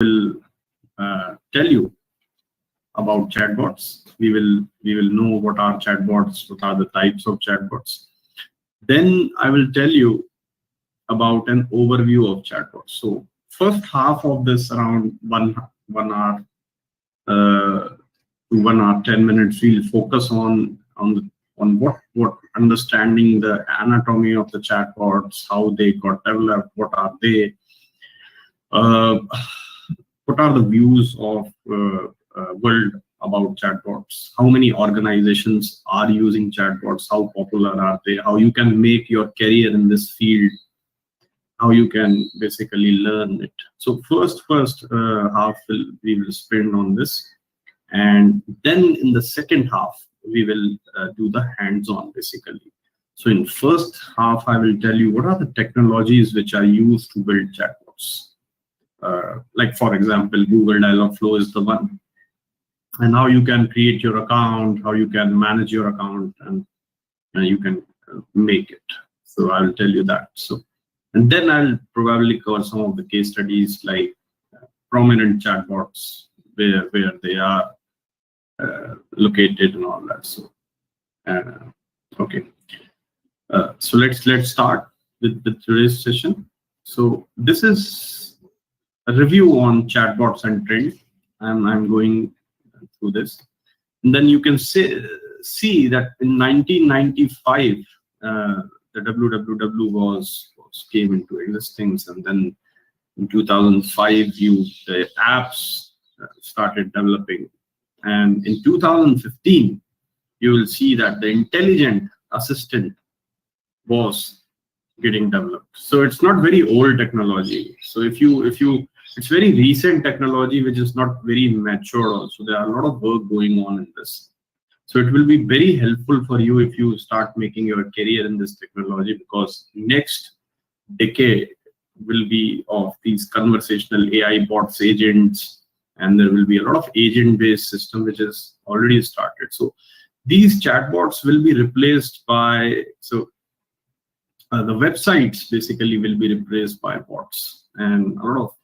will tell you about chatbots. We will know what are chatbots, what are the types of chatbots. Then I will tell you about an overview of chatbots. So first half of this, around 1 hour to 1 hour 10 minutes, we'll focus on what understanding the anatomy of the chatbots, how they got developed, what are they, what are the views of world about chatbots, how many organizations are using chatbots, how popular are they, how you can make your career in this field, how you can basically learn it. So first half we will spend on this, and then in the second half we will do the hands-on basically. So in first half I will tell you what are the technologies which are used to build chatbots. Like for example, Google Dialogflow is the one, and how you can create your account, how you can manage your account, and you can make it. So I will tell you that. So, and then I'll probably cover some of the case studies like prominent chatbots, where they are located and all that. So okay, so let's start with today's session. So this is a review on chatbots and trends, and I'm going through this. And then you can see that in 1995 the www came into existence, and then in 2005 the apps started developing, and in 2015 you will see that the intelligent assistant was getting developed. So it's not very old technology. So if you it's very recent technology which is not very mature also. There are a lot of work going on in this. So it will be very helpful for you if you start making your career in this technology, because next decade will be of these conversational AI bots, agents, and there will be a lot of agent-based system which is already started. So these chatbots will be replaced by, the websites basically will be replaced by bots, and a lot of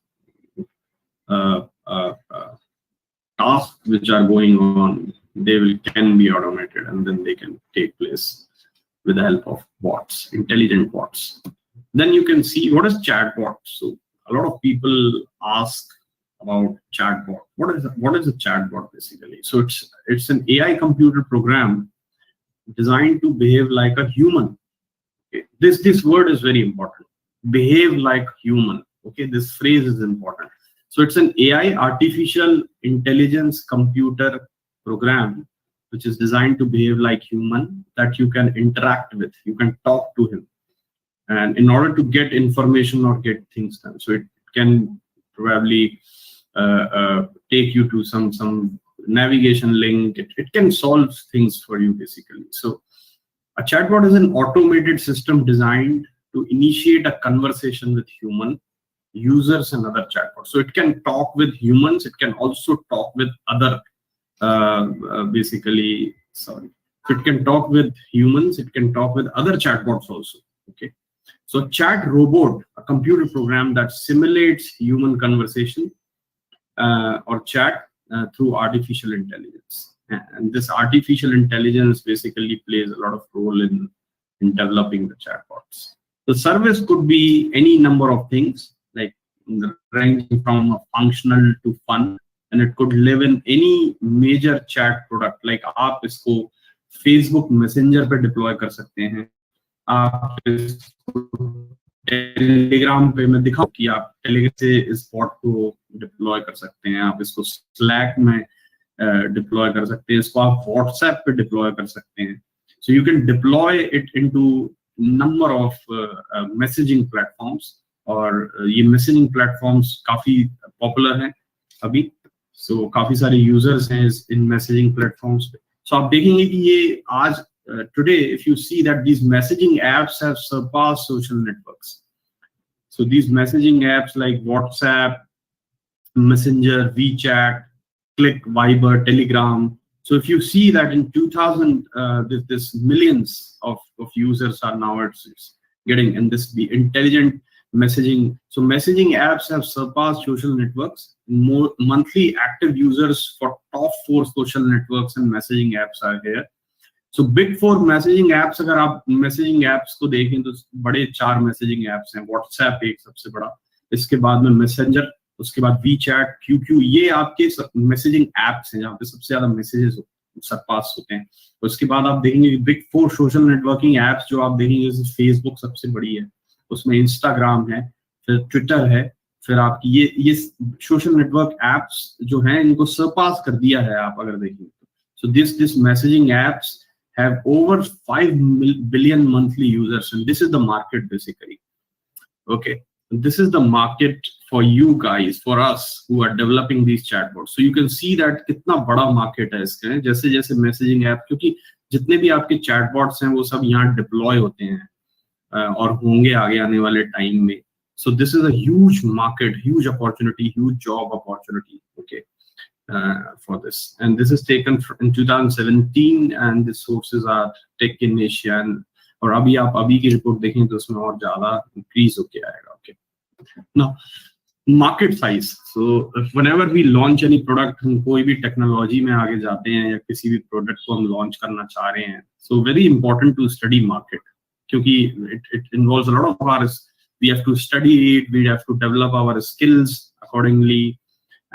tasks which are going on, they can be automated, and then they can take place with the help of bots, intelligent bots. Then you can see what is chatbot. So a lot of people ask about chatbot. What is a chatbot basically? So it's an AI computer program designed to behave like a human. Okay. This word is very important. Behave like human. Okay, this phrase is important. So it's an AI, artificial intelligence computer program which is designed to behave like human, that you can interact with, you can talk to him, and in order to get information or get things done. So it can probably take you to some navigation link. It can solve things for you basically. So a chatbot is an automated system designed to initiate a conversation with human users and other chatbots. So it can talk with humans. It can also talk with other So it can talk with humans. It can talk with other chatbots also. Okay. So chat robot, a computer program that simulates human conversation or chat through artificial intelligence. And this artificial intelligence basically plays a lot of role in developing the chatbots. The service could be any number of things, like ranging from functional to fun, and it could live in any major chat product. Like आप इसको Facebook Messenger पे deploy कर सकते हैं, आप इसको Telegram पे मैं दिखाऊं कि आप Telegram से इस bot को deploy कर सकते हैं, आप इसको Slack में deploy कर सकते हैं, इसको आप WhatsApp पे deploy कर सकते हैं. So you can deploy it into number of messaging platforms, और ये messaging platforms काफी popular हैं अभी. So काफी सारे users हैं इन messaging platforms पे. So आप देखेंगे कि ये आज today, if you see that these messaging apps have surpassed social networks. So these messaging apps like WhatsApp, Messenger, WeChat, Click, Viber, Telegram. So if you see that in 2000, this millions of users are now getting, and this the intelligent messaging. So messaging apps have surpassed social networks. More monthly active users for top 4 social networks and messaging apps are here. So big 4 messaging apps, अगर आप messaging apps को देखें तो बड़े 4 messaging apps हैं. WhatsApp एक सबसे बड़ा, इसके बाद में Messenger, उसके बाद WeChat, QQ, ये आपके messaging apps हैं जहाँ पे सबसे ज्यादा messages सरपास होते हैं. उसके बाद आप देखेंगे बिग 4 सोशल नेटवर्किंग एप्स जो आप देखेंगे, जैसे फेसबुक सबसे बड़ी है, उसमें इंस्टाग्राम है, फिर ट्विटर है, फिर आपकी ये सोशल नेटवर्क एप्स जो हैं इनको सरपास कर दिया है आप अगर देखेंगे तो. So this messaging apps have over 5 billion monthly users, and this is the market basically. Okay, this is the market for you guys, for us who are developing these chatbots. So you can see that कितना बड़ा market है इसके. जैसे जैसे messaging app, क्योंकि जितने भी आपके chatbots हैं वो सब यहाँ deploy होते हैं और होंगे आगे आने वाले time में. So this is a huge market, huge opportunity, huge job opportunity. Okay. For this, and this is taken in 2017, and the sources are Tech in Asia. और अभी आप अभी की रिपोर्ट देखें तो उसमें और ज्यादा इंक्रीज होके आएगा. Okay. Now, market size. So whenever we launch any product, हम कोई भी टेक्नोलॉजी में आगे जाते हैं या किसी भी प्रोडक्ट को हम लॉन्च करना चाह रहे हैं, so very important to study market, क्योंकि it involves a lot of hours. We have to study it, we have to develop our skills accordingly,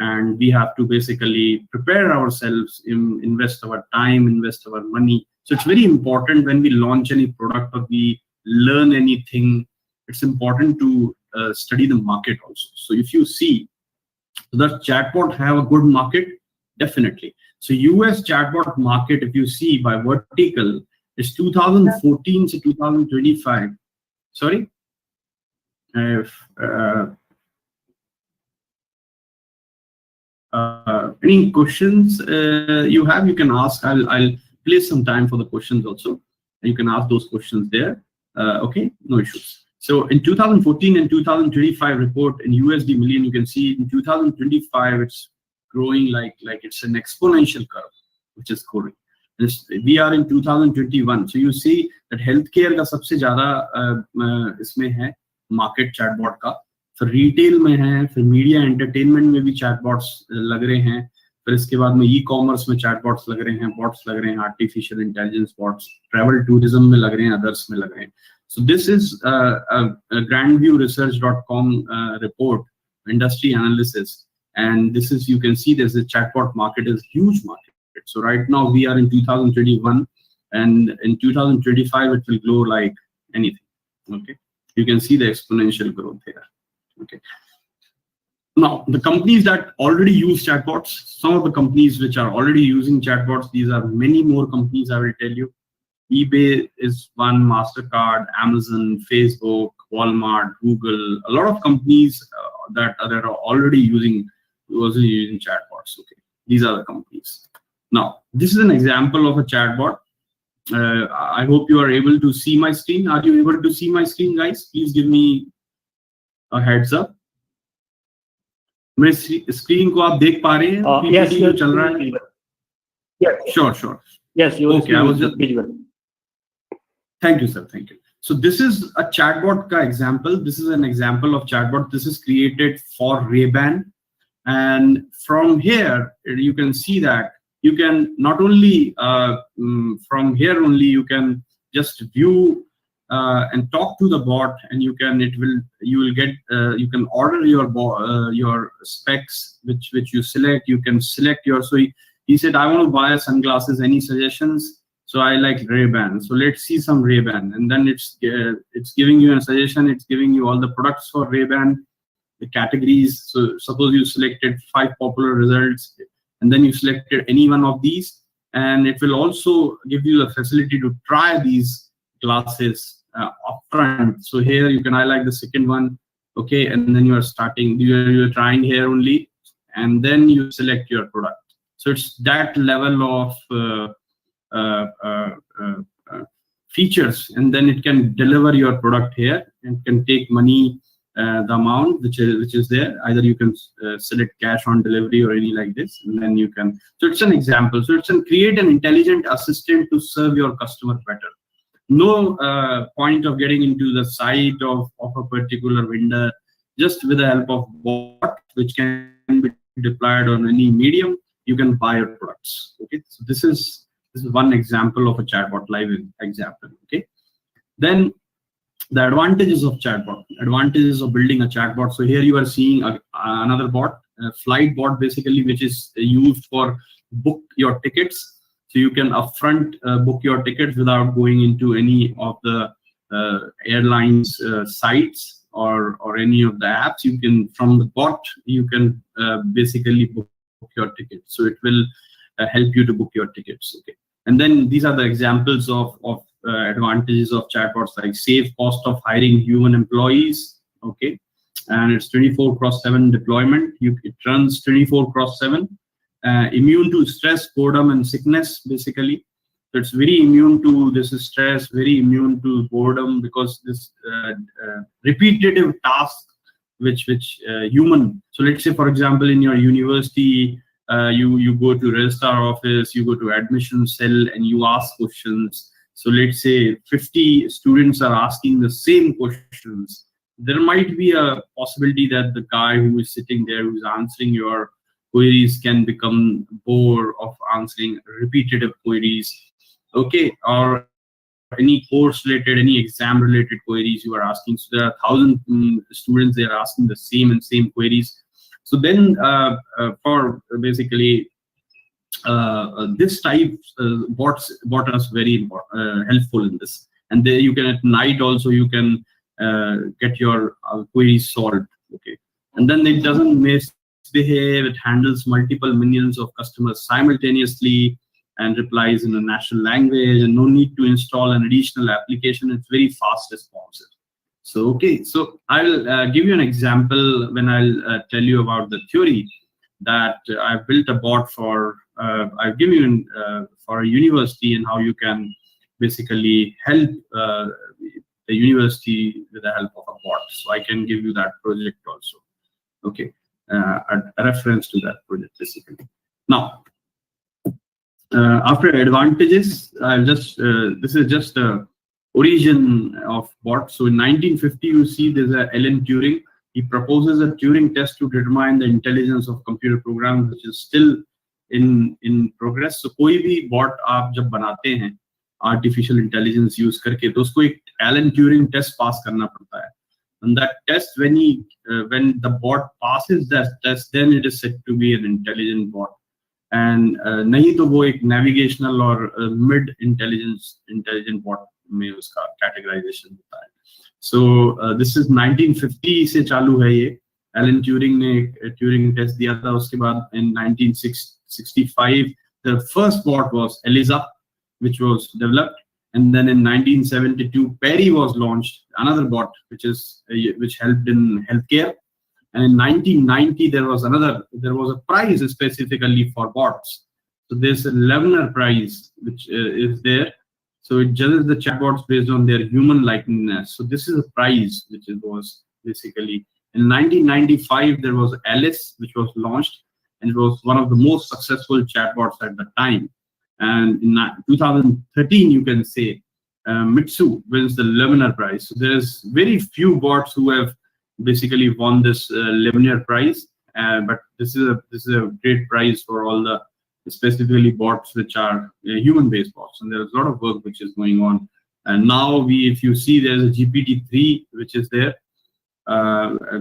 and we have to basically prepare ourselves, invest our time, invest our money. So it's very important when we launch any product or we learn anything, it's important to study the market also. So if you see, does chatbot have a good market? Definitely. So US chatbot market, if you see by vertical, is 2014 to 2025. Sorry? Any questions you have, you can ask. I'll place some time for the questions also. You can ask those questions there. Okay, no issues. So in 2014 and 2025 report in USD million, you can see in 2025 it's growing like it's an exponential curve, which is growing. We are in 2021, so you see that healthcare का सबसे ज़्यादा इसमें है market chatbot का. फिर retail में है, फिर मीडिया एंटरटेनमेंट में भी चैटबॉट्स लग रहे हैं, फिर इसके बाद में ई कॉमर्स में चैटबॉट्स लग रहे हैं, बॉट्स लग रहे हैं, artificial intelligence bots, travel tourism में लग रहे हैं, अदर्स में लग रहे हैं. सो this is grandviewresearch.com report, industry analysis, and this is, you can see there's a chatbot market is huge market. So right now we are in 2021, and in 2025 it will grow like anything. Okay, you can see the exponential growth here. Okay. Now, the companies that already use chatbots, some of the companies which are already using chatbots, these are many more companies, I will tell you. eBay is one, MasterCard, Amazon, Facebook, Walmart, Google, a lot of companies that are already using chatbots. Okay, these are the companies. Now, this is an example of a chatbot. I hope you are able to see my screen. Are you able to see my screen, guys? Please give me a heads up. मेरे screen को आप देख पा रहे हैं? Yes, जो चल रहा है? Yes. Sure. Yes, you okay. I was just visual. Thank you, sir. Thank you. So this is a chatbot ka example. This is an example of chatbot. This is created for Ray-Ban, and from here you can see that you can not only from here only you can just view and talk to the bot, and you will get you can order your specs which you select. You can select your, so he said, I want to buy sunglasses, any suggestions? So I like Ray-Ban, so let's see some Ray-Ban, and then it's giving you a suggestion. It's giving you all the products for Ray-Ban, the categories. So suppose you selected 5 popular results, and then you selected any one of these, and it will also give you the facility to try these glasses upfront. So here you can, I like the second one. Okay, and then you're trying here only, and then you select your product. So it's that level of features, and then it can deliver your product here and can take money, the amount which is there. Either you can select cash on delivery or any like this, and then you can, so it's an example. So it's create an intelligent assistant to serve your customer better. No point of getting into the site of a particular vendor. Just with the help of bot, which can be deployed on any medium, you can buy your products. Okay, so this is one example of a chatbot live example. Okay, then the advantages of chatbot, advantages of building a chatbot. So here you are seeing another bot, a flight bot basically, which is used for book your tickets. So you can upfront book your tickets without going into any of the airlines sites or any of the apps. You can, from the bot, you can basically book your tickets. So it will help you to book your tickets. Okay, and then these are the examples of advantages of chatbots, like save cost of hiring human employees. Okay, and it's 24/7 deployment. It runs 24/7. Immune to stress, boredom, and sickness, basically. So it's very immune to this stress, very immune to boredom, because this repetitive task which human. So let's say, for example, in your university, you go to registrar office, you go to admission cell, and you ask questions. So let's say 50 students are asking the same questions. There might be a possibility that the guy who is sitting there, who's answering your queries, can become bored of answering repetitive queries. Okay, or any course related, any exam related queries you are asking. So there are 1,000 students, they are asking the same queries. So then for basically this type bot is very helpful in this. And there you can, at night also, you can get your queries solved. Okay, and then it doesn't misbehave. It handles multiple millions of customers simultaneously and replies in a natural language, and no need to install an additional application. It's very fast responsive. So okay, so I'll give you an example when I'll tell you about the theory that I've built a bot for. I've given you for a university, and how you can basically help the university with the help of a bot. So I can give you that project also. Okay, a reference to that project basically. Now, after advantages, I'll just this is just a origin of bot. So in 1950, you see there's a Alan Turing. He proposes a Turing test to determine the intelligence of computer programs, which is still in progress. So कोई भी bot आप जब बनाते हैं artificial intelligence use करके, तो उसको एक Alan Turing test pass करना पड़ता है. And that test, when the bot passes that test, then it is said to be an intelligent bot. And नहीं तो वो एक navigational or mid intelligent bot में उसका categorization होता है. So this is 1950 से चालू है ये. Alan Turing ने एक Turing test दिया था. उसके बाद in 1965 the first bot was ELIZA, which was developed. And then in 1972, Perry was launched, another bot which helped in healthcare. And in 1990, there was a prize specifically for bots. So there's a Levner prize which is there. So it judges the chatbots based on their human likeness. So this is a prize which was basically in 1995. There was Alice, which was launched, and it was one of the most successful chatbots at the time. And in 2013, you can say Mitsu wins the Levner prize. So there's very few bots who have basically won this Levner prize, but this is a great prize for all the specifically bots which are human-based bots. And there's a lot of work which is going on. And now if you see, there's a GPT-3 which is there,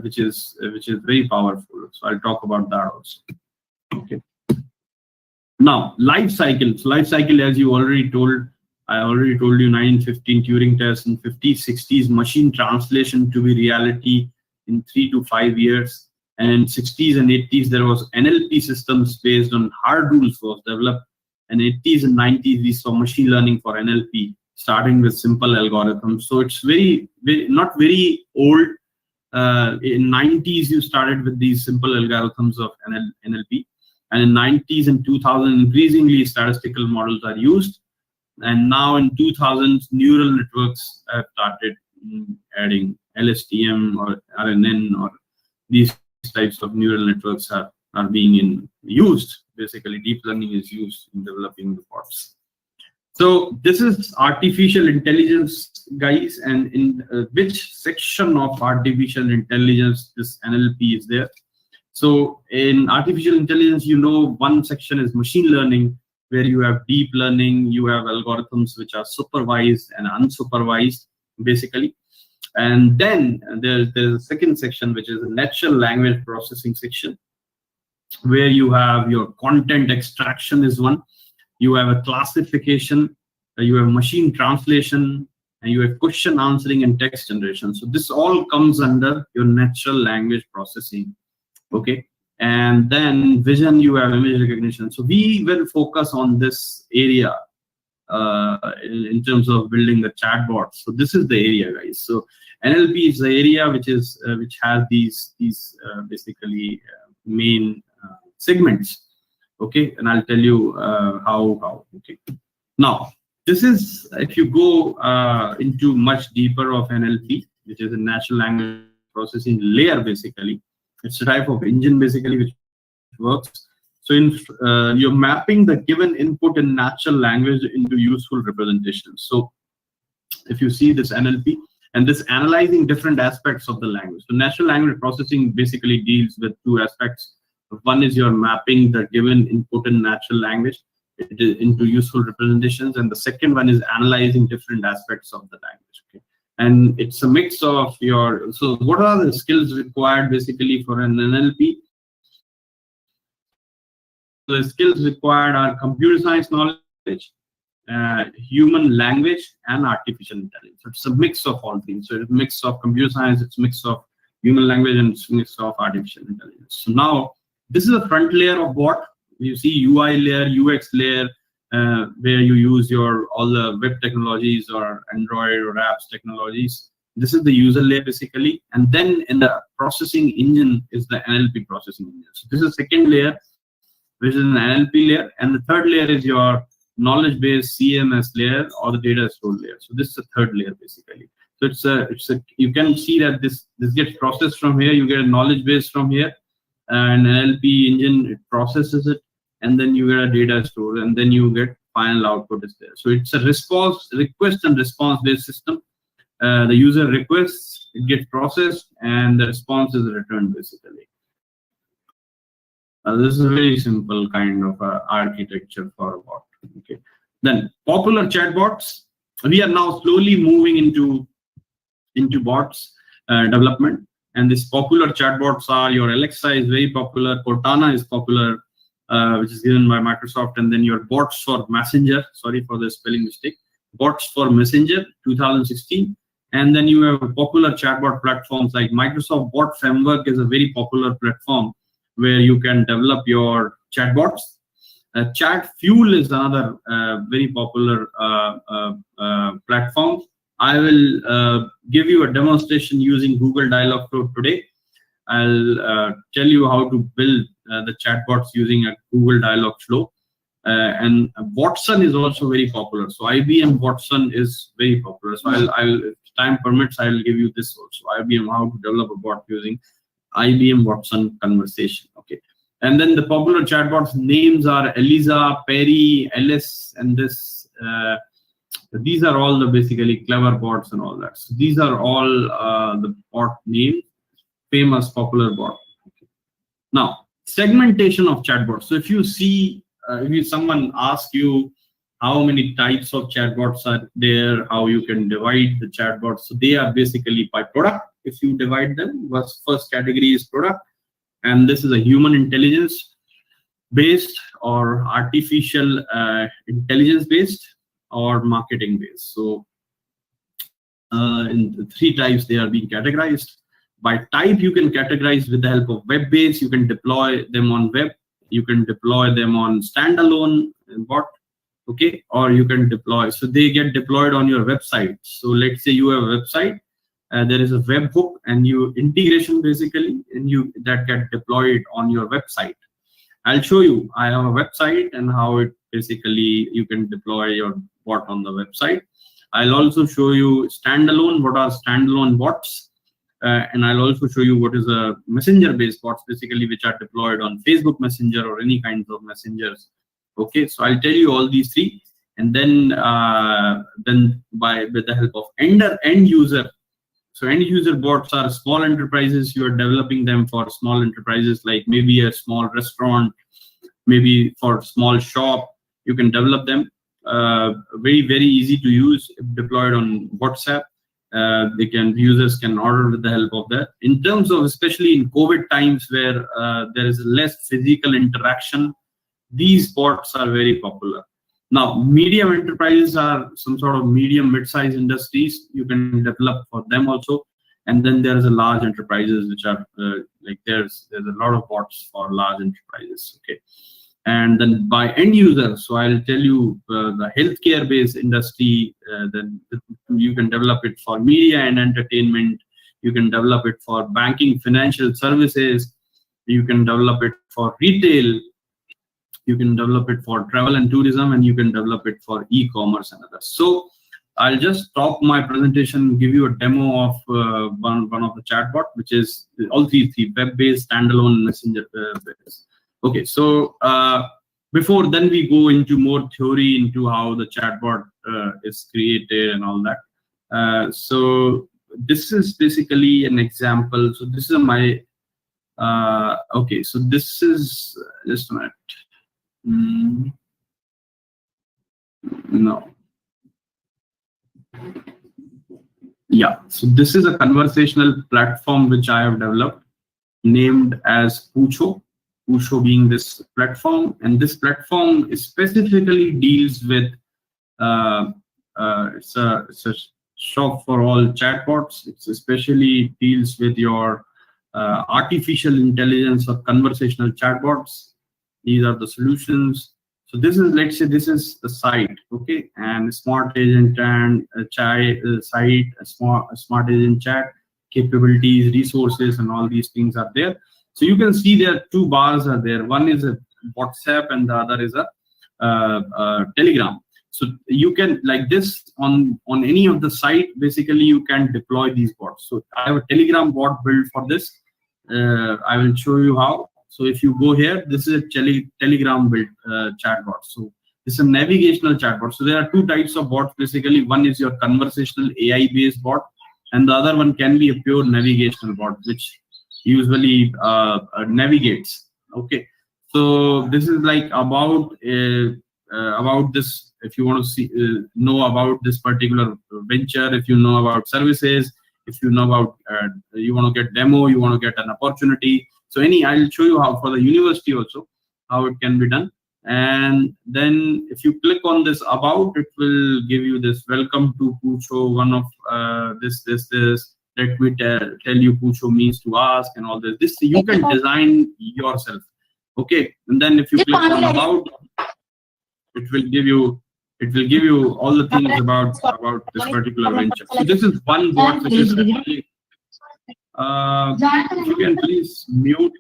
which is very powerful. So I'll talk about that also. Okay. Now, life cycle. So life cycle, as you already told, I already told you 915 Turing tests, and 50s, 60s machine translation to be reality in 3 to 5 years. And in 60s and 80s, there was NLP systems based on hard rules was developed. And 80s and 90s, we saw machine learning for NLP, starting with simple algorithms. So it's not very old. In 90s, you started with these simple algorithms of NLP. And in 90s and 2000, increasingly statistical models are used. And now in 2000s, neural networks have started adding LSTM or RNN, or these types of neural networks are being used. Basically, deep learning is used in developing the bots. So this is artificial intelligence, guys, and in which section of artificial intelligence this NLP is there. So in artificial intelligence, you know, one section is machine learning, where you have deep learning, you have algorithms which are supervised and unsupervised, basically. And then there's a second section, which is the natural language processing section, where you have your content extraction is one. You have a classification, you have machine translation, and you have question answering and text generation. So this all comes under your natural language processing. Okay, and then vision, you have image recognition. So we will focus on this area in terms of building the chatbots. So this is the area, guys. So NLP is the area which has these basically main segments. Okay, and I'll tell you how. Okay, now this is, if you go into much deeper of NLP, which is a natural language processing layer, basically. It's a type of engine, basically, which works. So you're mapping the given input in natural language into useful representations. So if you see this NLP, and this analyzing different aspects of the language. So natural language processing basically deals with two aspects. One is you're mapping the given input in natural language into useful representations, and the second one is analyzing different aspects of the language. Okay. And it's a mix of your, so what are the skills required basically for an NLP? The skills required are computer science knowledge, human language, and artificial intelligence. So it's a mix of all things. So it's a mix of computer science, it's a mix of human language, and it's a mix of artificial intelligence. So now, this is the front layer of what? You see UI layer, UX layer, where you use all the web technologies or Android or apps technologies. This is the user layer, basically. And then in the processing engine is the NLP processing engine. So this is the second layer, which is an NLP layer. And the third layer is your knowledge base CMS layer or the data store layer. So this is the third layer, basically. So you can see that this gets processed from here. You get a knowledge base from here. And NLP engine, it processes it, and then you get a data store, and then you get final output is there. So it's a request and response based system. The user requests, it gets processed, and the response is returned, basically. This is a very simple kind of architecture for a bot. Okay. Then popular chatbots. We are now slowly moving into bots development. And these popular chatbots are your Alexa is very popular, Cortana is popular, which is given by Microsoft, and then your bots for Messenger. Sorry for the spelling mistake. Bots for Messenger 2016, and then you have popular chatbot platforms like Microsoft Bot Framework is a very popular platform where you can develop your chatbots. Chat Fuel is another very popular platform. I will give you a demonstration using Google Dialogflow today. I'll tell you how to build the chatbots using a Google Dialogflow. And Watson is also very popular. So IBM Watson is very popular. So if time permits, I'll give you this also. IBM, how to develop a bot using IBM Watson conversation. Okay. And then the popular chatbots names are Eliza, Perry, Alice, and this. These are all the basically clever bots and all that. So these are all the bot names, famous popular bot. Okay. Now, segmentation of chatbots. So if you see, if someone asks you how many types of chatbots are there, how you can divide the chatbots. So they are basically by product. If you divide them, first category is product, and this is a human intelligence based or artificial intelligence based or marketing based. So in the three types they are being categorized. By type, you can categorize with the help of web based. You can deploy them on web. You can deploy them on standalone bot, okay, or you can deploy. So they get deployed on your website. So let's say you have a website, there is a webhook and you integration basically, and that get deployed on your website. I'll show you. I have a website and how it basically you can deploy your bot on the website. I'll also show you standalone. What are standalone bots? And I'll also show you what is a messenger-based bots, basically, which are deployed on Facebook Messenger or any kinds of messengers. Okay, so I'll tell you all these three. and then with the help of end user. So end user bots are small enterprises. You are developing them for small enterprises, like maybe a small restaurant, maybe for small shop. You can develop them. Very easy to use, deployed on WhatsApp. Users can order with the help of that. In terms of, especially in COVID times where there is less physical interaction, these bots are very popular. Now, medium enterprises are some sort of medium mid-sized industries. You can develop for them also. And then there's a large enterprises, which are like there's a lot of bots for large enterprises. Okay. And then by end user, so I'll tell you the healthcare based industry, then you can develop it for media and entertainment. You can develop it for banking, financial services. You can develop it for retail. You can develop it for travel and tourism, and you can develop it for e-commerce and others. So I'll just stop my presentation, give you a demo of one of the chatbot, which is all three web-based, standalone, messenger-based. Okay, so before then we go into more theory into how the chatbot is created and all that. So this is basically an example. So this is my, okay, so this is, just a minute. No. Yeah, so this is a conversational platform which I have developed, named as Pucho. Pucho being this platform, and this platform specifically deals with it's a shop for all chatbots. It especially deals with your artificial intelligence or conversational chatbots. These are the solutions. So this is, let's say, this is the site, okay, and smart agent and site, a smart agent chat capabilities, resources, and all these things are there. So you can see there are two bars are there. One is a WhatsApp and the other is a Telegram. So you can, like this, on any of the site, basically you can deploy these bots. So I have a Telegram bot built for this. I will show you how. So if you go here, this is a Telegram built chatbot. So this is a navigational chatbot. So there are two types of bots basically. One is your conversational AI based bot, and the other one can be a pure navigational bot, which usually navigates. Okay, so this is like about this. If you want to see know about this particular venture, if you know about services, if you know about you want to get demo, you want to get an opportunity. So I'll show you how for the university also how it can be done. And then if you click on this about, it will give you this welcome to Pucho, one of this. Let me tell you Pucho means to ask and all this. This you can design yourself. Okay, and then if you click on about, it will give you all the things about this particular venture. So this is one bot which is actually, if you can please mute.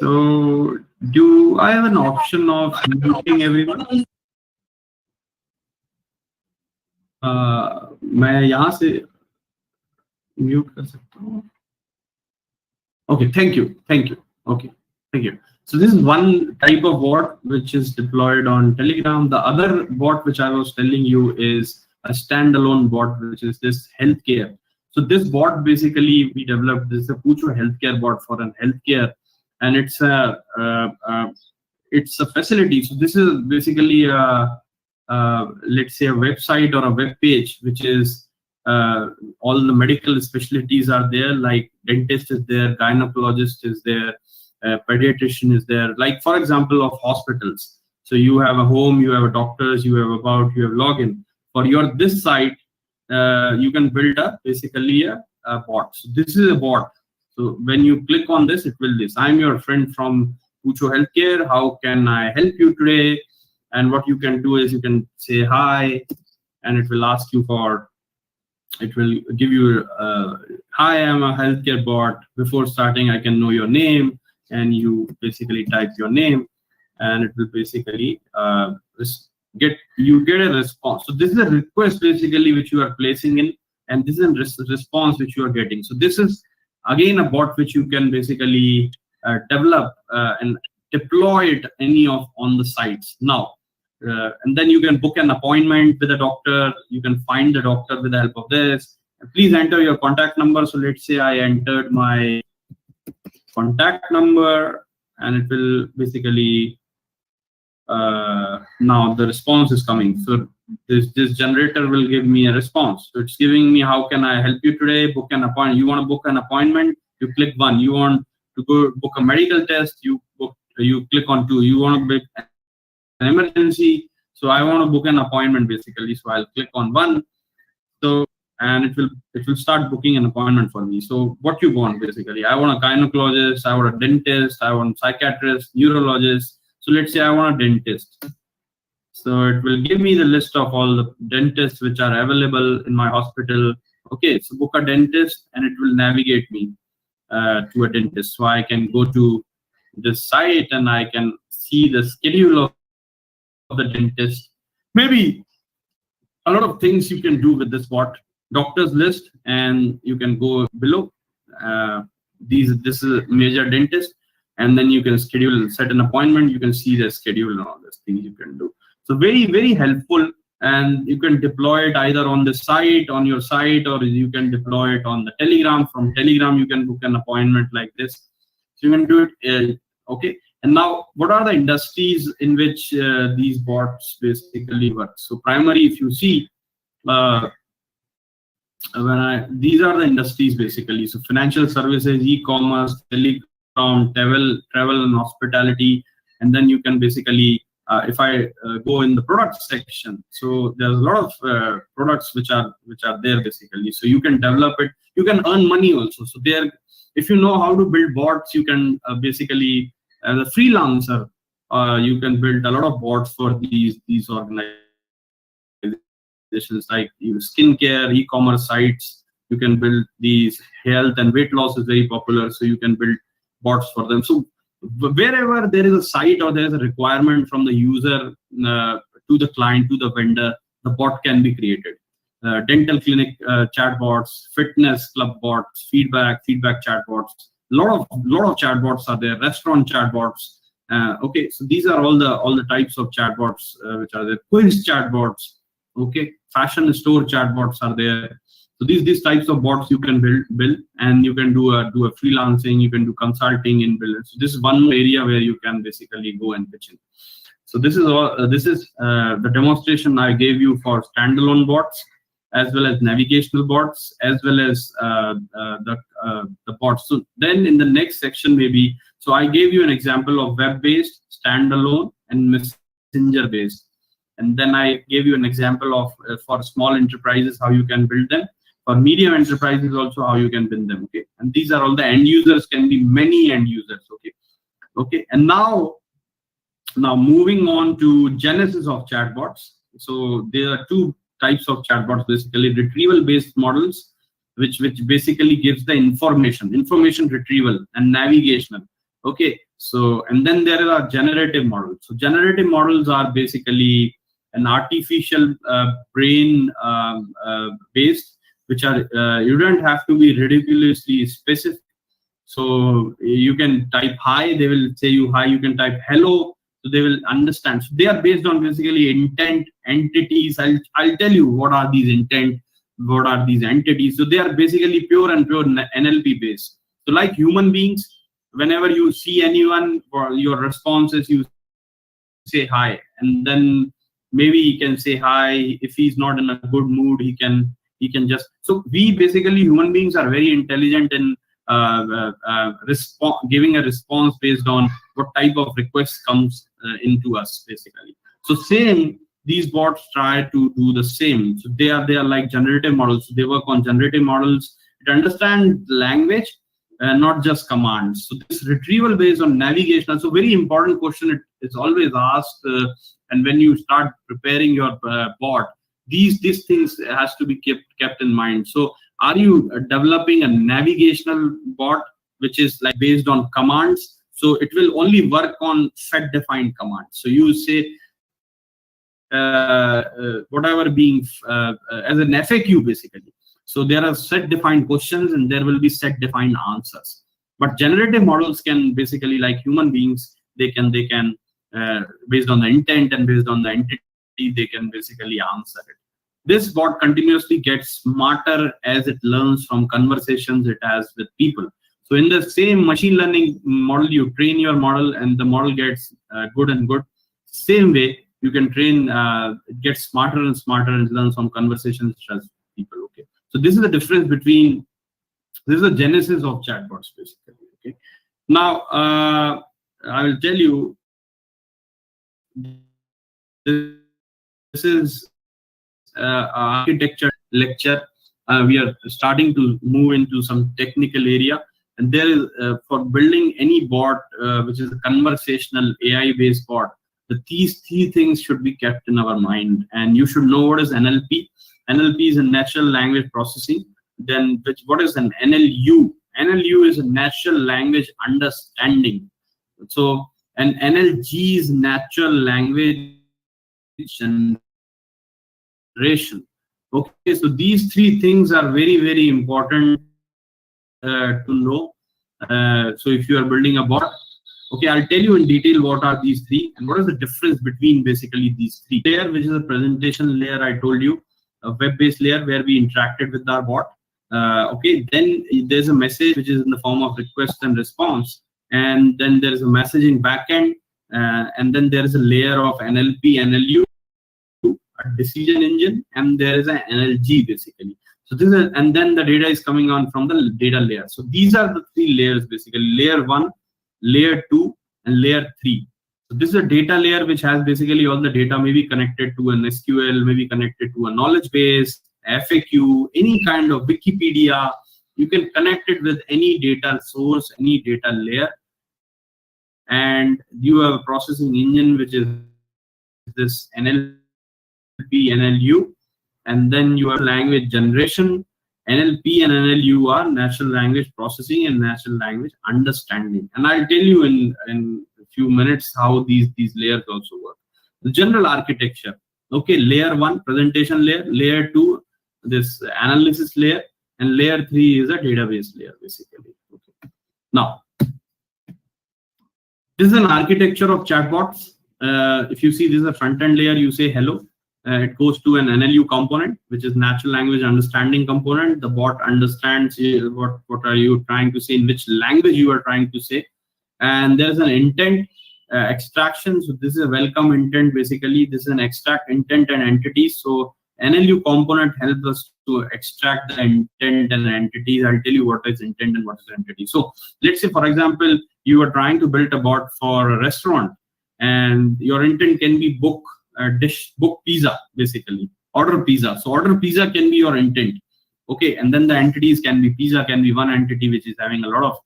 So do I have an option of muting everyone? मैं यहाँ से mute कर सकता हूँ. Okay, thank you. Okay, thank you. So this is one type of bot which is deployed on Telegram. The other bot which I was telling you is a standalone bot, which is this healthcare. So this bot basically we developed. This is a Pucho healthcare bot for an healthcare, and it's a facility. So this is basically let's say a website or a web page which is all the medical specialties are there, like dentist is there, gynecologist is there, pediatrician is there, like for example of hospitals. So you have a home, you have a doctors, you have about, you have login. For your this site, you can build basically a bot. So this is a bot. So when you click on this, it will this. I'm your friend from Pucho Healthcare. How can I help you today? And what you can do is you can say hi, and it will ask you for, it will give you, hi, I'm a healthcare bot. Before starting, I can know your name, and you basically type your name, and it will basically you get a response. So this is a request basically which you are placing in, and this is a response which you are getting. So this is again a bot which you can basically develop and deploy it on the sites now. And then you can book an appointment with a doctor. You can find the doctor with the help of this. Please enter your contact number. So let's say I entered my contact number, and it will basically now the response is coming. So this generator will give me a response. So it's giving me, how can I help you today? Book an appointment. You want to book an appointment? You click 1. You want to go book a medical test? You click on 2. You want to book an emergency? So I want to book an appointment basically. So I'll click on 1. So and it will start booking an appointment for me. So what you want basically? I want a gynecologist, I want a dentist, I want a psychiatrist, neurologist. So let's say I want a dentist. So it will give me the list of all the dentists which are available in my hospital. Okay, so book a dentist, and it will navigate me to a dentist. So I can go to this site and I can see the schedule of the dentist. Maybe a lot of things you can do with this bot. Doctors list, and you can go below. This is a major dentist, and then you can set an appointment. You can see the schedule and all these things you can do. So very, very helpful, and you can deploy it either on the site, on your site, or you can deploy it on the Telegram. From Telegram, you can book an appointment like this. So you can do it. Okay. And now, what are the industries in which these bots basically work? So primary, if you see, these are the industries basically. So financial services, e-commerce, telecom, travel and hospitality. And then you can basically, if I go in the product section, so there's a lot of products which are there basically. So you can develop it. You can earn money also. So there, if you know how to build bots, you can basically, as a freelancer, you can build a lot of bots for these organizations, like skincare, e-commerce sites. You can build these. Health and weight loss is very popular, so you can build bots for them. So wherever there is a site or there is a requirement from the user to the client, to the vendor, the bot can be created. Dental clinic chatbots, fitness club bots, feedback chatbots. Lot of chatbots are there. Restaurant chatbots. Okay, so these are all the types of chatbots which are there. Quiz chatbots. Okay, fashion store chatbots are there. So these types of bots you can build, and you can do a freelancing. You can do consulting in build. So this is one area where you can basically go and pitch in. So this is all. This is the demonstration I gave you for standalone bots, as well as navigational bots, as well as the bots. So then in the next section maybe, so I gave you an example of web-based, standalone, and messenger-based. And then I gave you an example of for small enterprises, how you can build them. For medium enterprises also, how you can build them. Okay, and these are all the end users, can be many end users. Okay, and now moving on to genesis of chatbots. So there are two types of chatbots, basically retrieval-based models, which basically gives the information retrieval and navigational. Okay, so and then there are generative models. So generative models are basically an artificial brain based, which are you don't have to be ridiculously specific. So you can type hi, they will say you hi. You can type hello, so they will understand. So they are based on basically intent entities. I'll tell you what are these intent, what are these entities. So they are basically pure NLP based. So like human beings, whenever you see anyone, or your response is you say hi, and then maybe he can say hi. If he's not in a good mood, he can just. So we basically, human beings are very intelligent in giving a response based on what type of request comes into us basically. So same, these bots try to do the same. So they are like generative models. They work on generative models. It understands language and not just commands. So this retrieval based on navigation. So very important question. It's always asked, and when you start preparing your bot, these things has to be kept in mind. So are you developing a navigational bot which is like based on commands? So it will only work on set defined commands. So you say whatever being as an FAQ basically. So there are set defined questions and there will be set defined answers. But generative models can basically, like human beings, they can based on the intent and based on the entity, they can basically answer it. This bot continuously gets smarter as it learns from conversations it has with people. So in the same machine learning model, you train your model and the model gets good and good. Same way, you can train, it gets smarter and smarter and learns from conversations it has with people. Okay. So this is the difference between, this is the genesis of chatbots basically. Okay. Now, I will tell you, this is architecture lecture. We are starting to move into some technical area, and there is for building any bot which is a conversational AI-based bot, these three things should be kept in our mind. And you should know what is NLP. NLP is a natural language processing. Then what is an NLU? NLU is a natural language understanding. So an NLG is natural language generation. Okay, so these three things are very, very important to know. So if you are building a bot, okay, I'll tell you in detail what are these three and what is the difference between basically these three. Layer, which is a presentation layer, I told you, a web-based layer where we interacted with our bot. Okay, then there's a message which is in the form of request and response, and then there is a messaging backend, and then there is a layer of NLP, NLU, a decision engine, and there is an NLG basically. So this is, and then the data is coming on from the data layer. So these are the three layers basically: layer 1, layer 2, and layer 3. So this is a data layer which has basically all the data, maybe connected to an SQL, maybe connected to a knowledge base, FAQ, any kind of Wikipedia. You can connect it with any data source, any data layer, and you have a processing engine which is this NLP, NLU, and then you have language generation. NLP and NLU are natural language processing and natural language understanding. And I'll tell you in a few minutes how these layers also work. The general architecture. Okay, layer 1, presentation layer, layer 2, this analysis layer, and layer 3 is a database layer basically. Okay. Now, this is an architecture of chatbots. If you see, this is a front-end layer, you say hello. It goes to an NLU component, which is natural language understanding component. The bot understands what are you trying to say, in which language you are trying to say. And there's an intent extraction. So this is a welcome intent. Basically, this is an extract intent and entities. So NLU component helps us to extract the intent and entities. I'll tell you what is intent and what is entity. So let's say, for example, you are trying to build a bot for a restaurant, and your intent can be book pizza, basically order pizza. So order pizza can be your intent. Okay, and then the entities can be pizza, can be one entity which is having a lot of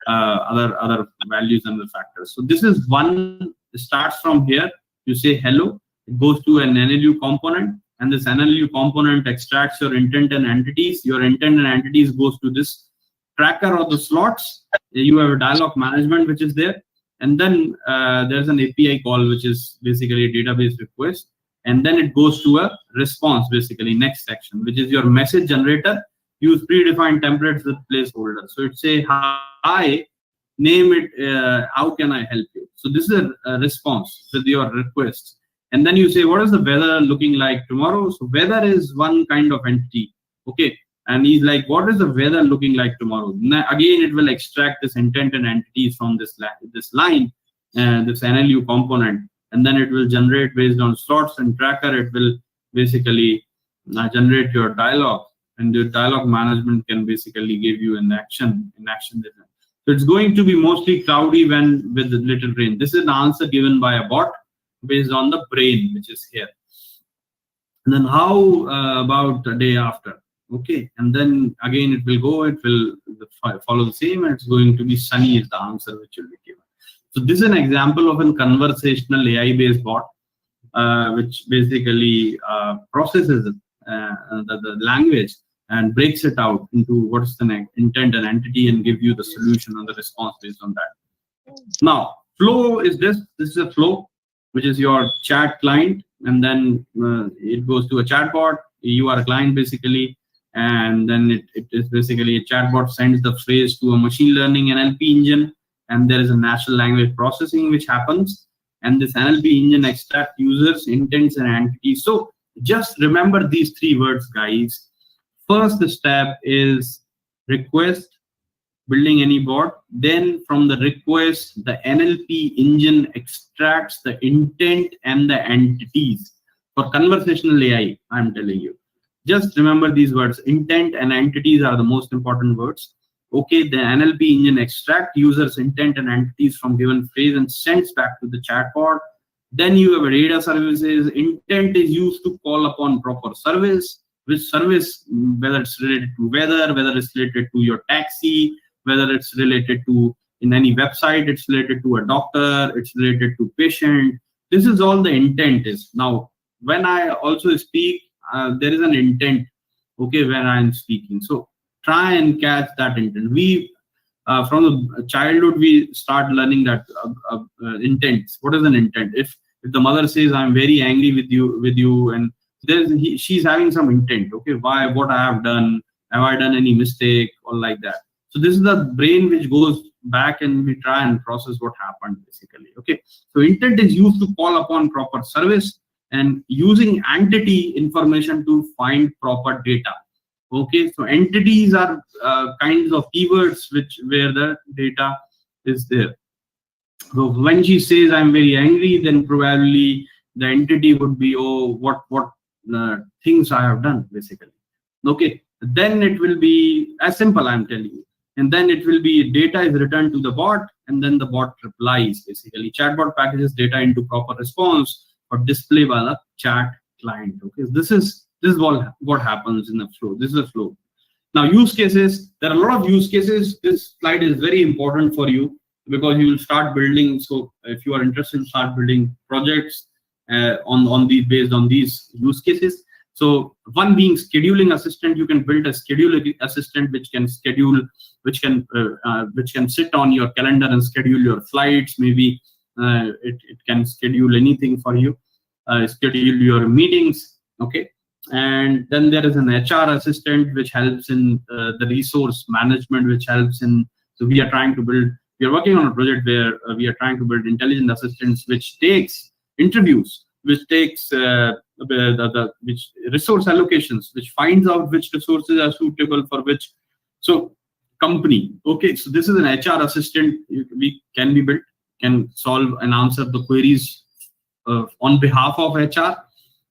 other values and the factors. So this is one, starts from here. You say hello, it goes to an NLU component, and this NLU component extracts your intent and entities. Your intent and entities goes to this tracker or the slots. You have a dialog management which is there. And then there's an API call, which is basically a database request. And then it goes to a response, basically next section, which is your message generator. Use predefined templates with placeholder. So it say, hi, name it, how can I help you? So this is a response with your request. And then you say, what is the weather looking like tomorrow? So weather is one kind of entity. Okay. And he's like, what is the weather looking like tomorrow? Now, again, it will extract this intent and entities from this line, this NLU component, and then it will generate based on slots and tracker. It will basically generate your dialog, and your dialog management can basically give you an action design. So it's going to be mostly cloudy when with the little rain. This is an answer given by a bot based on the brain, which is here. And then how about the day after? Okay, and then again it will follow the same, and it's going to be sunny is the answer which will be given. So this is an example of a conversational AI-based bot, which basically processes the language and breaks it out into what's the intent and entity and give you the solution and the response based on that. Now, flow is this. This is a flow, which is your chat client. and then it goes to a chatbot. You are a client basically, and then it is basically a chatbot sends the phrase to a machine learning NLP engine, and there is a natural language processing which happens, and this NLP engine extract users, intents, and entities. So just remember these three words, guys. First step is request, building any bot. Then from the request, the NLP engine extracts the intent and the entities. For conversational AI, I'm telling you, just remember these words. Intent and entities are the most important words. Okay, the NLP engine extract users' intent and entities from given phrase and sends back to the chatbot. Then you have a data services. Intent is used to call upon proper service. Which service, whether it's related to weather, whether it's related to your taxi, whether it's related to in any website, it's related to a doctor, it's related to patient. This is all the intent is. Now, when I also speak, there is an intent, okay, when I'm speaking. So try and catch that intent. We, from the childhood, we start learning that intent. What is an intent? If the mother says, I'm very angry with you, and she's having some intent, okay, why, what I have done I done any mistake or like that. So this is the brain which goes back and we try and process what happened basically. Okay, so intent is used to call upon proper service and using entity information to find proper data. Okay, so entities are kinds of keywords where the data is there. So when she says I'm very angry, then probably the entity would be, oh, what things I have done basically. Okay, then it will be as simple, I'm telling you. And then it will be data is returned to the bot, and then the bot replies basically. Chatbot packages data into proper response or display by the chat client. Okay, this is what happens in the flow. This is a flow. Now, use cases. There are a lot of use cases. This slide is very important for you because you will start building. So if you are interested, start building projects based on these use cases. So one being scheduling assistant. You can build a scheduling assistant which can schedule, which can sit on your calendar and schedule your flights. Maybe it can schedule anything for you. Schedule your meetings. Okay. And then there is an HR assistant which helps in the resource management, which helps in. So we are working on a project where we are trying to build intelligent assistants which takes interviews, which takes which resource allocations, which finds out which resources are suitable for which company. Okay, so this is an HR assistant can be built, can solve and answer the queries on behalf of HR.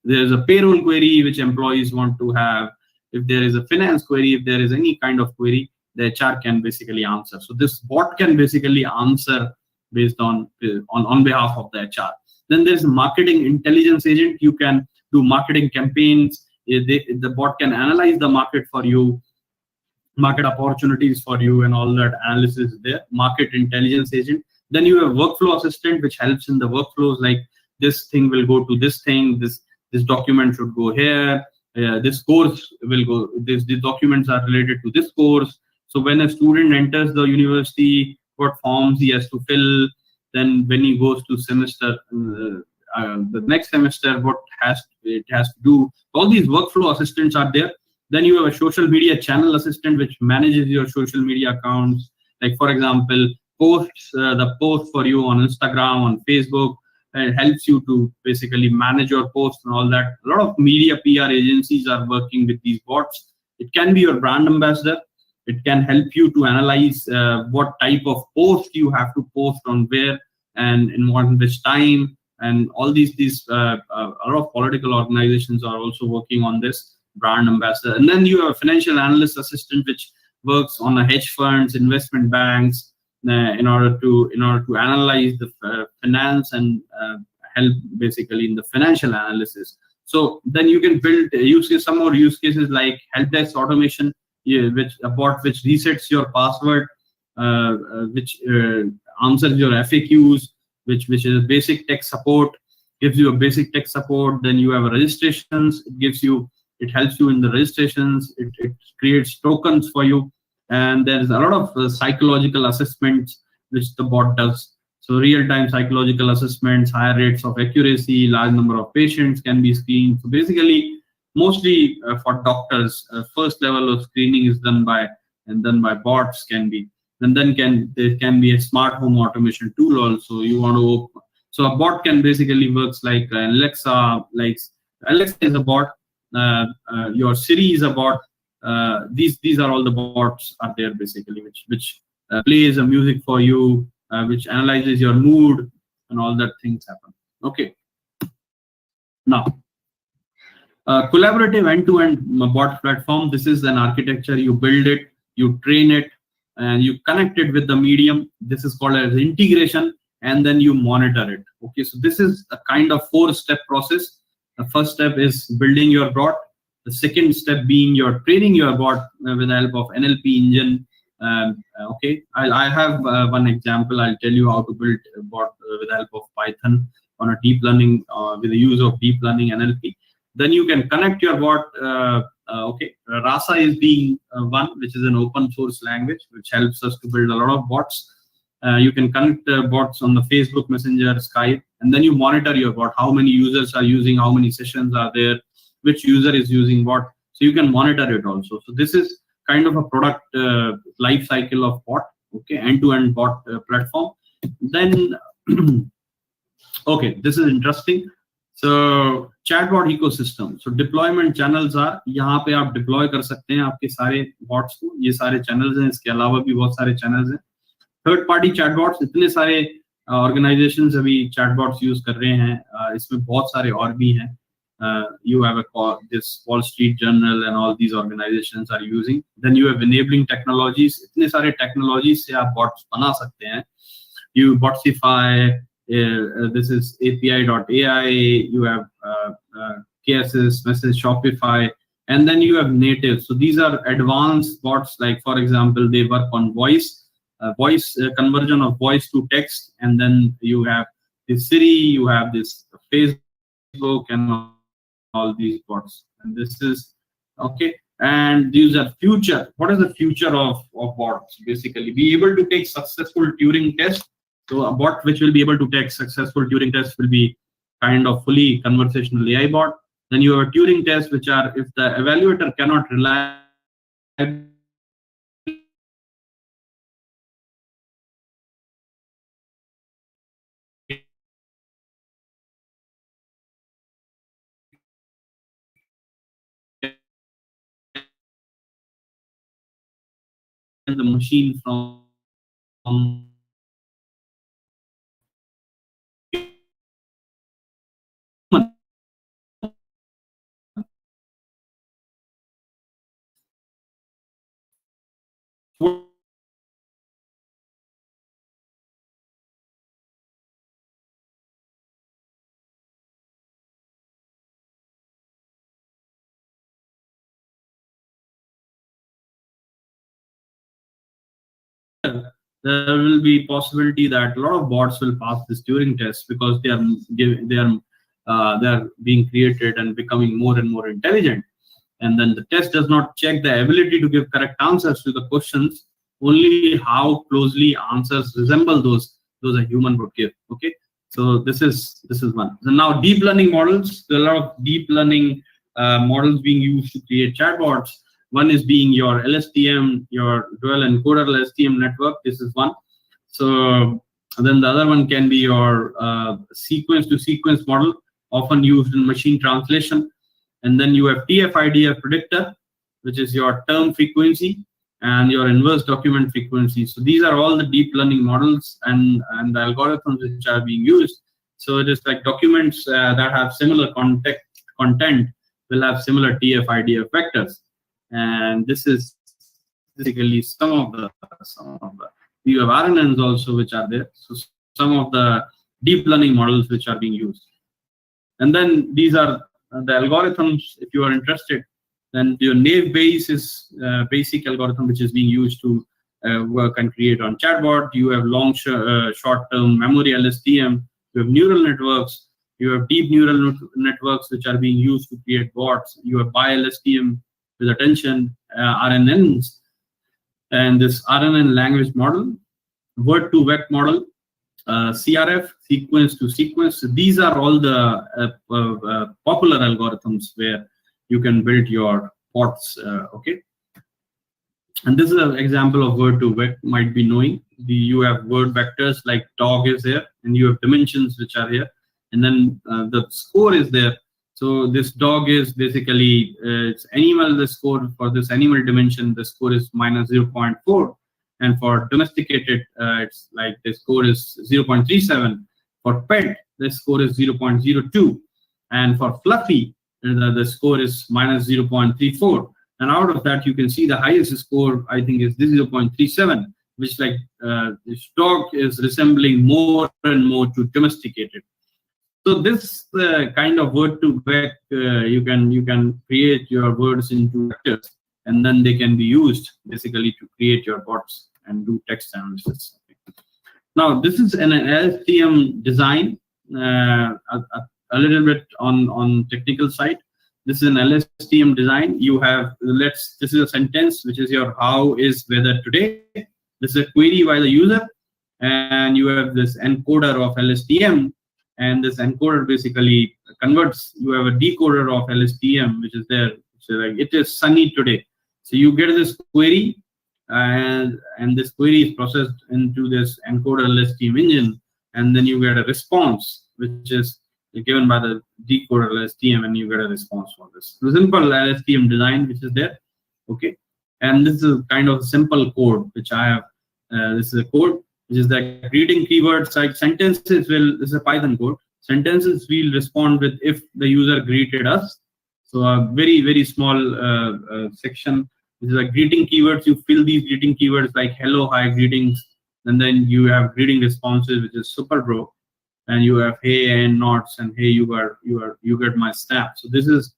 There's a payroll query which employees want to have. If there is a finance query, if there is any kind of query, the HR can basically answer. So this bot can basically answer based on behalf of the HR. Then there's a marketing intelligence agent. You can do marketing campaigns. The bot can analyze the market for you, market opportunities for you, and all that analysis is there. Market intelligence agent. Then you have workflow assistant, which helps in the workflows, like this thing will go to this thing, this document should go here, this course will go, the documents are related to this course. So when a student enters the university, what forms he has to fill, then when he goes to semester, the next semester, what it has to do. All these workflow assistants are there. Then you have a social media channel assistant, which manages your social media accounts. Like, for example, the post for you on Instagram, on Facebook, and helps you to basically manage your posts and all that. A lot of media PR agencies are working with these bots. It can be your brand ambassador. It can help you to analyze what type of post you have to post on where and in which time. And all these a lot of political organizations are also working on this brand ambassador. And then you have a financial analyst assistant, which works on a hedge funds, investment banks, in order to analyze the finance and help basically in the financial analysis. So then you can build some more use cases like help desk automation, which a bot which resets your password, which answers your FAQs, which is basic tech support, gives you a basic tech support. Then you have registrations. It helps you in the registrations. It creates tokens for you. And there's a lot of psychological assessments which the bot does. So real-time psychological assessments, higher rates of accuracy, large number of patients can be screened. So basically, mostly for doctors, first level of screening is done by bots can be. And then there can be a smart home automation tool also. You want to open, so a bot can basically works like Alexa. Like Alexa is a bot. Your Siri is a bot. These are all the bots are there basically, which plays a music for you, which analyzes your mood, and all that things happen. Okay. Now, collaborative end-to-end bot platform. This is an architecture. You build it, you train it, and you connect it with the medium. This is called as integration, and then you monitor it. Okay, so this is a kind of 4-step process. The first step is building your bot. The second step being your training your bot with the help of NLP engine. Okay, I have one example. I'll tell you how to build a bot with the help of Python on a deep learning with the use of deep learning NLP. Then you can connect your bot. Okay, Rasa is being one, which is an open source language, which helps us to build a lot of bots. You can connect bots on the Facebook Messenger, Skype, and then you monitor your bot. How many users are using, how many sessions are there, which user is using what. So you can monitor it also. So this is kind of a product life cycle of bot. Okay, end-to-end bot platform. Then, okay, this is interesting. So Chatbot ecosystem. So deployment channels are, यहाँ पे आप deploy कर सकते हैं आपके सारे bots को. ये सारे channels हैं. इसके अलावा भी बहुत सारे channels हैं. Third party chatbots, इतने सारे organizations अभी chatbots use कर रहे हैं. इसमें बहुत सारे और भी हैं. You have this Wall Street Journal and all these organizations are using. Then you have enabling technologies. इतने सारे technologies से आप bots बना सकते हैं. You Botsify. This is API.ai. You have KSS, Message, Shopify, and then you have native. So these are advanced bots. Like for example, they work on voice conversion of voice to text, and then you have this Siri, you have this Facebook, and all these bots. And this is okay. And these are future. What is the future of bots? Basically, be able to take successful Turing test. So a bot which will be able to take successful Turing tests will be kind of fully conversational AI bot. Then you have a Turing test, which are if the evaluator cannot rely the machine from there will be possibility that a lot of bots will pass this Turing test because they are being created and becoming more and more intelligent. And then the test does not check the ability to give correct answers to the questions, only how closely answers resemble those a human would give. Okay, so this is one. So now deep learning models. There are a lot of deep learning models being used to create chatbots. One is being your LSTM, your dual encoder LSTM network. This is one. So then the other one can be your sequence-to-sequence model, often used in machine translation. And then you have TF-IDF predictor, which is your term frequency, and your inverse document frequency. So these are all the deep learning models and the algorithms which are being used. So it is like documents that have similar content will have similar TF-IDF vectors. And this is basically some of the you have RNNs also which are there. So some of the deep learning models which are being used. And then these are the algorithms. If you are interested, then your naive Bayes is basic algorithm which is being used to work and create on chatbot. You have long short-term memory LSTM. You have neural networks. You have deep neural networks which are being used to create bots. You have bi-LSTM with attention, RNNs, and this RNN language model, word-to-vec model, CRF, sequence to sequence. These are all the popular algorithms where you can build your bots. Okay. And this is an example of word to vec, might be knowing. You have word vectors like dog is there, and you have dimensions which are here, and then the score is there. So this dog is basically it's animal. The score for this animal dimension, the score is minus 0.4, and for domesticated, it's like the score is 0.37. For pet, the score is 0.02, and for fluffy, the score is minus 0.34. And out of that, you can see the highest score, I think, is this 0.37, which like this dog is resembling more and more to domesticated. So this kind of word to vec, you can create your words into vectors, and then they can be used basically to create your bots and do text analysis. Now this is an LSTM design, a little bit on technical side. This is an LSTM design. You have this is a sentence which is your how is weather today. This is a query by the user, and you have this encoder of LSTM, and this encoder basically converts. You have a decoder of LSTM which is there. So like it is sunny today. So you get this query, and this query is processed into this encoder LSTM engine, and then you get a response which is given by the decoder LSTM, and you get a response for this. The simple LSTM design which is there, okay. And this is kind of simple code which I have. This is a code which is that greeting keywords like sentences will. This is a Python code. Sentences will respond with if the user greeted us. So a very small section. This is like greeting keywords. You fill these greeting keywords like hello, hi, greetings, and then you have greeting responses which is super bro. And you have hey and nods, and hey you get my snap. So this is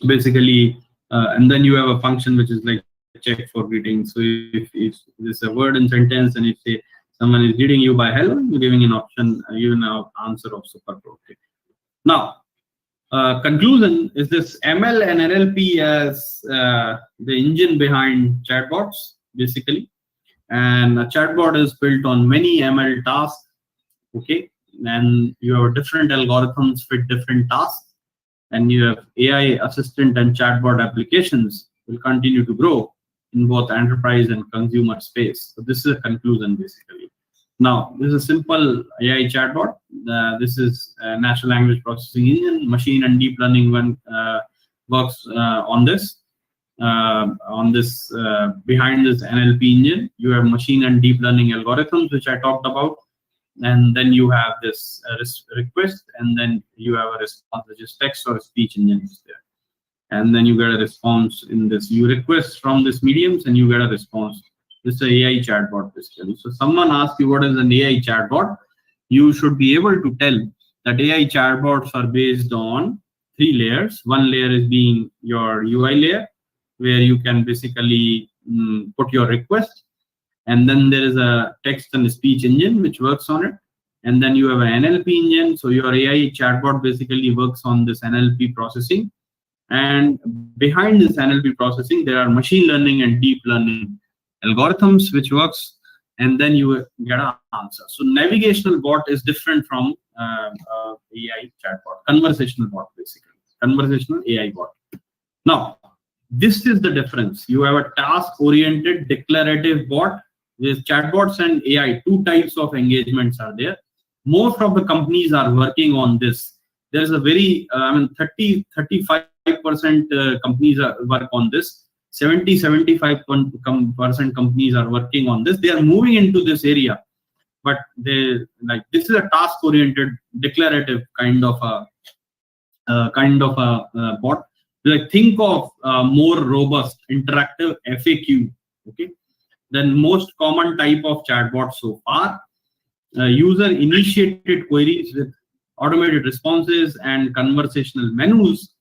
basically and then you have a function which is like check for greetings. So if there's a word in sentence and if say someone is greeting you by hello, you're giving an option, giving an answer of super pro. Okay. Now conclusion is this ML and NLP as the engine behind chatbots basically, and a chatbot is built on many ML tasks. Okay, and you have different algorithms fit different tasks, and you have AI assistant and chatbot applications will continue to grow in both enterprise and consumer space. So this is a conclusion basically. Now this is a simple AI chatbot. This is a natural language processing engine. Machine and deep learning one works on this. Behind this NLP engine, you have machine and deep learning algorithms which I talked about. And then you have this request, and then you have a response which is text or speech engines there. And then you get a response in this. You request from this mediums and you get a response. This is an AI chatbot basically. So someone asks you what is an AI chatbot, you should be able to tell that AI chatbots are based on 3 layers. One layer is being your UI layer, where you can basically put your request. And then there is a text and speech engine which works on it. And then you have an NLP engine. So your AI chatbot basically works on this NLP processing. And behind this NLP processing, there are machine learning and deep learning algorithms which works. And then you get an answer. So navigational bot is different from AI chatbot, conversational bot basically, conversational AI bot. Now, this is the difference. You have a task-oriented declarative bot. With chatbots and AI, 2 types of engagements are there. Most of the companies are working on this. There's a very, 35% companies work on this. 75% companies are working on this. They are moving into this area, but this is a task-oriented declarative kind of a bot. Like think of more robust interactive FAQ. Okay. Then most common type of chatbot so far, user-initiated queries with automated responses and conversational menus.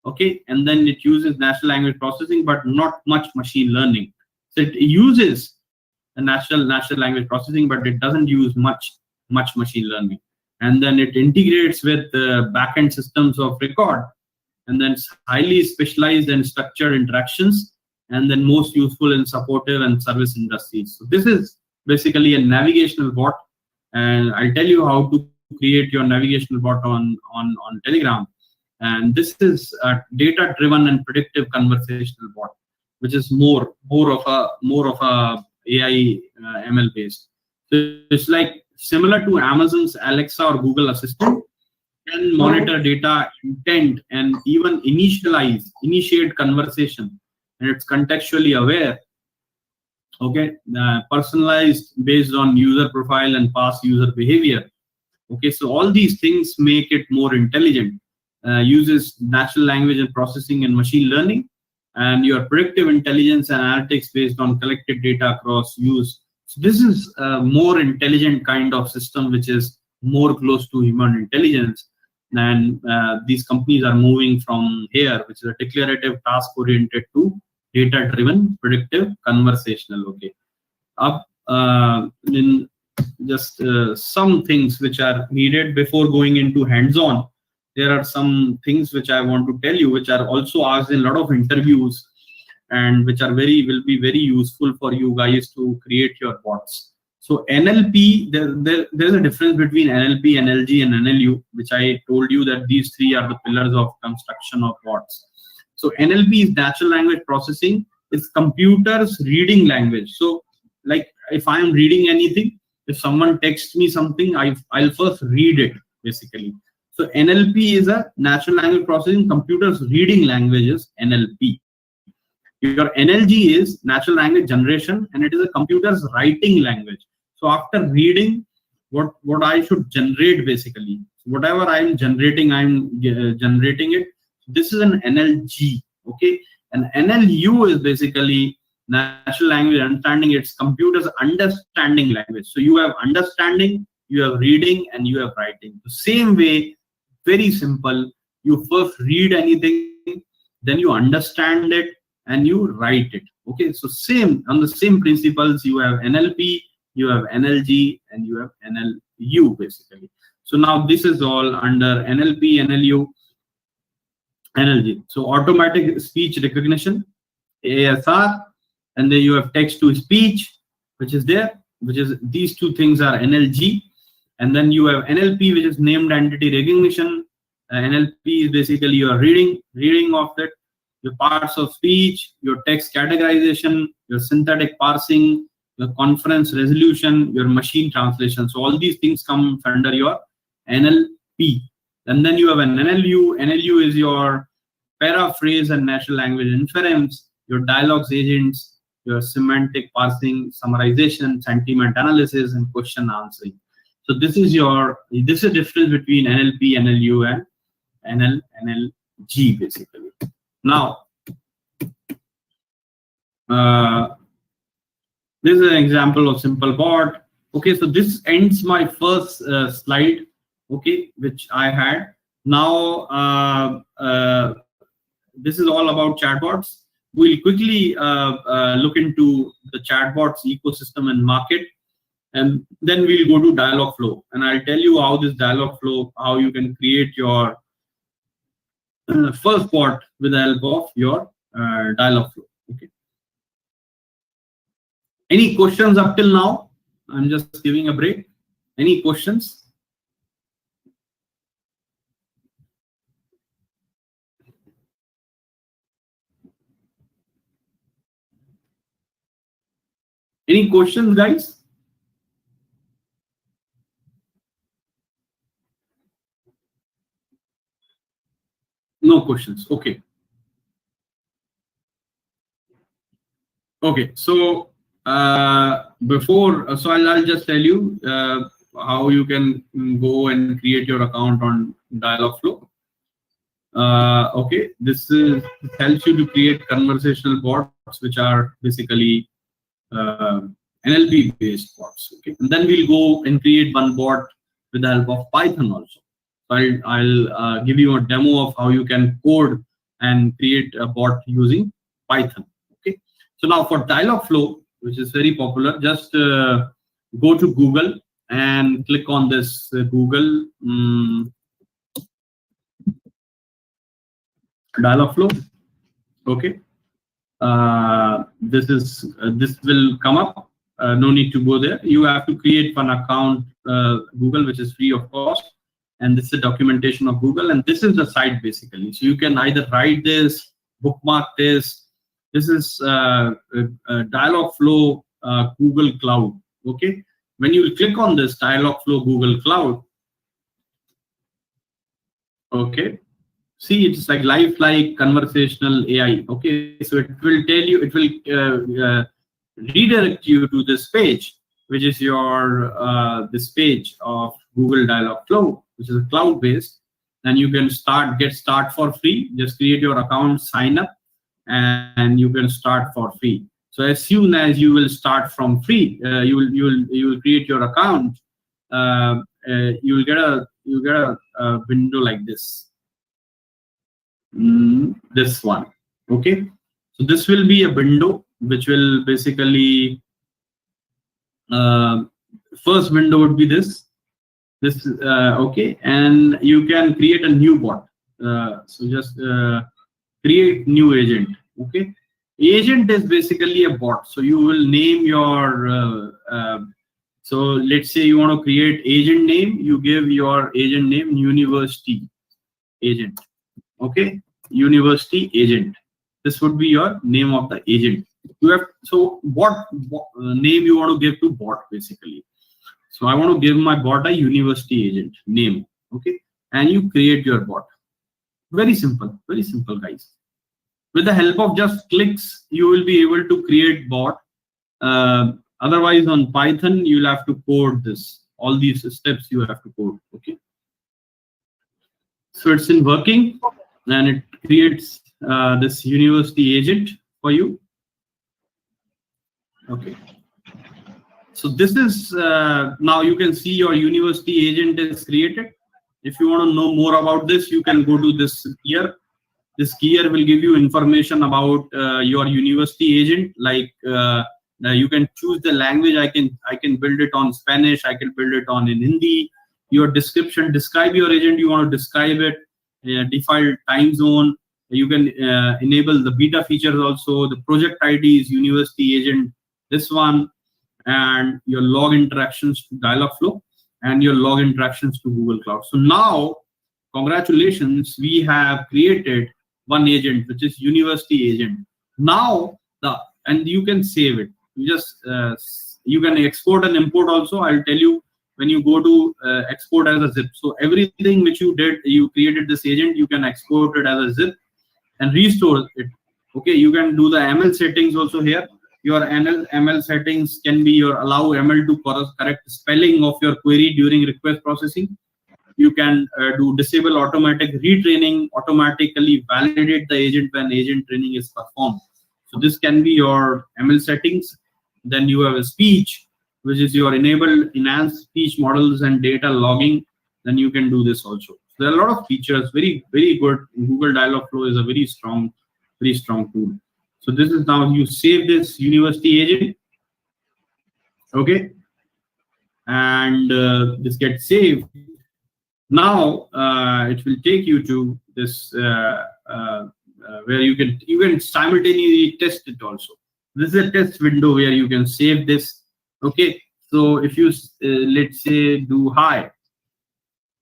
Okay, and then it uses natural language processing, but not much machine learning. So it uses a natural language processing, but it doesn't use much machine learning. And then it integrates with the backend systems of record, and then it's highly specialized and structured interactions, and then most useful in supportive and service industries. So this is basically a navigational bot and I'll tell you how to create your navigational bot on Telegram. And this is a data-driven and predictive conversational bot, which is more of a AI ML based. So it's like similar to Amazon's Alexa or Google Assistant, can monitor data, intent, and even initiate conversation, and it's contextually aware. Okay, personalized based on user profile and past user behavior. Okay, so all these things make it more intelligent. Uses natural language and processing and machine learning, and your predictive intelligence and analytics based on collected data across use. So this is a more intelligent kind of system, which is more close to human intelligence. And these companies are moving from here, which is a declarative task oriented, to data driven predictive conversational. Okay, up in just some things which are needed before going into hands-on. There are some things which I want to tell you, which are also asked in a lot of interviews, and which are will be very useful for you guys to create your bots. So NLP, there's a difference between NLP, NLG, and NLU, which I told you that these three are the pillars of construction of bots. So NLP is natural language processing. It's computers reading language. So like if I'm reading anything, if someone texts me something, I'll first read it, basically. So NLP is a natural language processing, computers reading languages, NLP. Your NLG is natural language generation, and it is a computer's writing language. So after reading, what I should generate, basically, whatever I'm generating, I'm generating it. This is an NLG. Okay, and NLU is basically natural language understanding. It's computers understanding language. So you have understanding, you have reading, and you have writing. The same way, very simple. You first read anything, then you understand it, and you write it. Okay, so same on the same principles. You have NLP, you have NLG, and you have NLU, basically. So now this is all under NLP, NLU, NLG. So automatic speech recognition, ASR, and then you have text to speech, which is there, which is these two things are NLG. And then you have NLP, which is named entity recognition. NLP is basically your reading of it, your parts of speech, your text categorization, your synthetic parsing, your conference resolution, your machine translation. So all these things come under your NLP. And then you have an NLU. NLU is your paraphrase and natural language inference, your dialogues agents, your semantic parsing, summarization, sentiment analysis, and question answering. So this is the difference between NLP, NLU, and NLG, basically. Now, this is an example of simple bot. Okay, so this ends my first slide, okay, which I had. Now, this is all about chatbots. We'll quickly look into the chatbots ecosystem and market, and then we'll go to Dialogflow, and I'll tell you how this Dialogflow, how you can create your first bot with the help of your Dialogflow. Okay. Any questions up till now? I'm just giving a break. Any questions? Any questions, guys? No questions. Okay. Okay. So so I'll just tell you how you can go and create your account on Dialogflow. Okay, this helps you to create conversational bots, which are basically NLP based bots. Okay, and then we'll go and create one bot with the help of Python also. So I'll give you a demo of how you can code and create a bot using Python. Okay, so now for Dialogflow, which is very popular, just go to Google and click on this Google Dialogflow. Okay, this will come up. no need to go there. You have to create one account Google, which is free of cost, and this is the documentation of Google, and this is the site basically. So you can either write this, bookmark this. This is Dialogflow Google Cloud. Okay, when you click on this Dialogflow Google Cloud, okay, see, it's like lifelike conversational AI. Okay, so it will tell you, it will redirect you to this page, which is your this page of Google Dialogflow, which is cloud based, and you can get start for free. Just create your account, sign up, and you can start for free. So as soon as you will start from free, you will create your account. You will get a window like this. This one. Okay, so this will be a window which will basically first window would be this okay, and you can create a new bot. So just create new agent. Okay, agent is basically a bot, so you will name your so let's say you want to create agent name, you give your agent name university agent. Okay, university agent. This would be your name of the agent. You have, so what name you want to give to bot basically. So I want to give my bot a university agent name. Okay, and you create your bot. Very simple guys. With the help of just clicks, you will be able to create bot. Otherwise on Python, you'll have to code this. All these steps you have to code. Okay, so it's in working, and it creates this university agent for you. Okay, so this is now you can see your university agent is created. If you want to know more about this, you can go to this here. This here will give you information about your university agent. Like you can choose the language. I can build it on Spanish. I can build it on in Hindi. Your description, describe your agent. You want to describe it. Default time zone. You can enable the beta features also. The project ID is university agent. This one, and your log interactions to Dialogflow, and your log interactions to Google Cloud. So now, congratulations, we have created one agent, which is university agent. Now and you can save it. You just you can export and import also. I'll tell you when you go to export as a zip. So everything which you did, you created this agent, you can export it as a zip and restore it. Okay, you can do the ML settings also here. Your ML settings can be your allow ML to correct spelling of your query during request processing. You can do disable automatic retraining, automatically validate the agent when agent training is performed. So this can be your ML settings. Then you have a speech, which is your enable enhanced speech models and data logging. Then you can do this also. So there are a lot of features, very good. Google Dialogflow is a very strong tool. So this is now you save this university agent. Okay, and this gets saved. Now it will take you to this where you can simultaneously test it also. This is a test window where you can save this. Okay, so if you let's say do hi,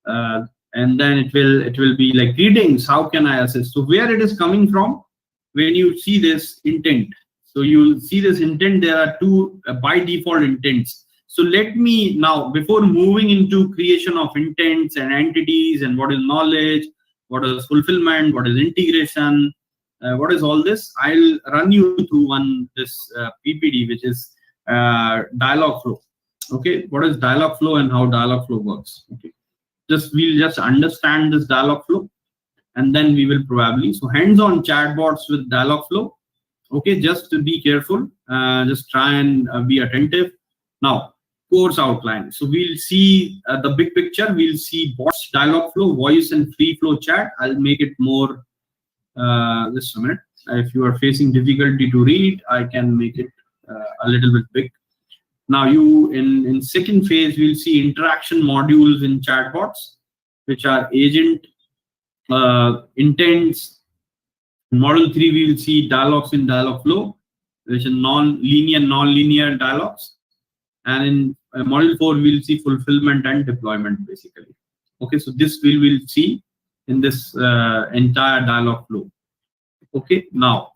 and then it will be like greetings. How can I assist? So where it is coming from? When you see this intent, so you see this intent, there are two by default intents. So let me now, before moving into creation of intents and entities and what is knowledge, what is fulfillment, what is integration, what is all this, I'll run you through this PPD, which is Dialogflow. Okay, what is Dialogflow and how Dialogflow works? Okay, we'll just understand this Dialogflow, and then we will probably, so hands-on chatbots with Dialogflow. Okay, just to be careful, just try and be attentive. Now, course outline. So we'll see the big picture. We'll see bots, Dialogflow, voice and free flow chat. I'll make it more, just a minute. If you are facing difficulty to read, I can make it a little bit big. Now you, in second phase, we'll see interaction modules in chatbots, which are agent, intents. In model 3, we will see dialogues in Dialogflow, which is non-linear dialogues. and in module 4 we'll see fulfillment and deployment basically. Okay, so this we will see in this entire dialog flow. Okay, now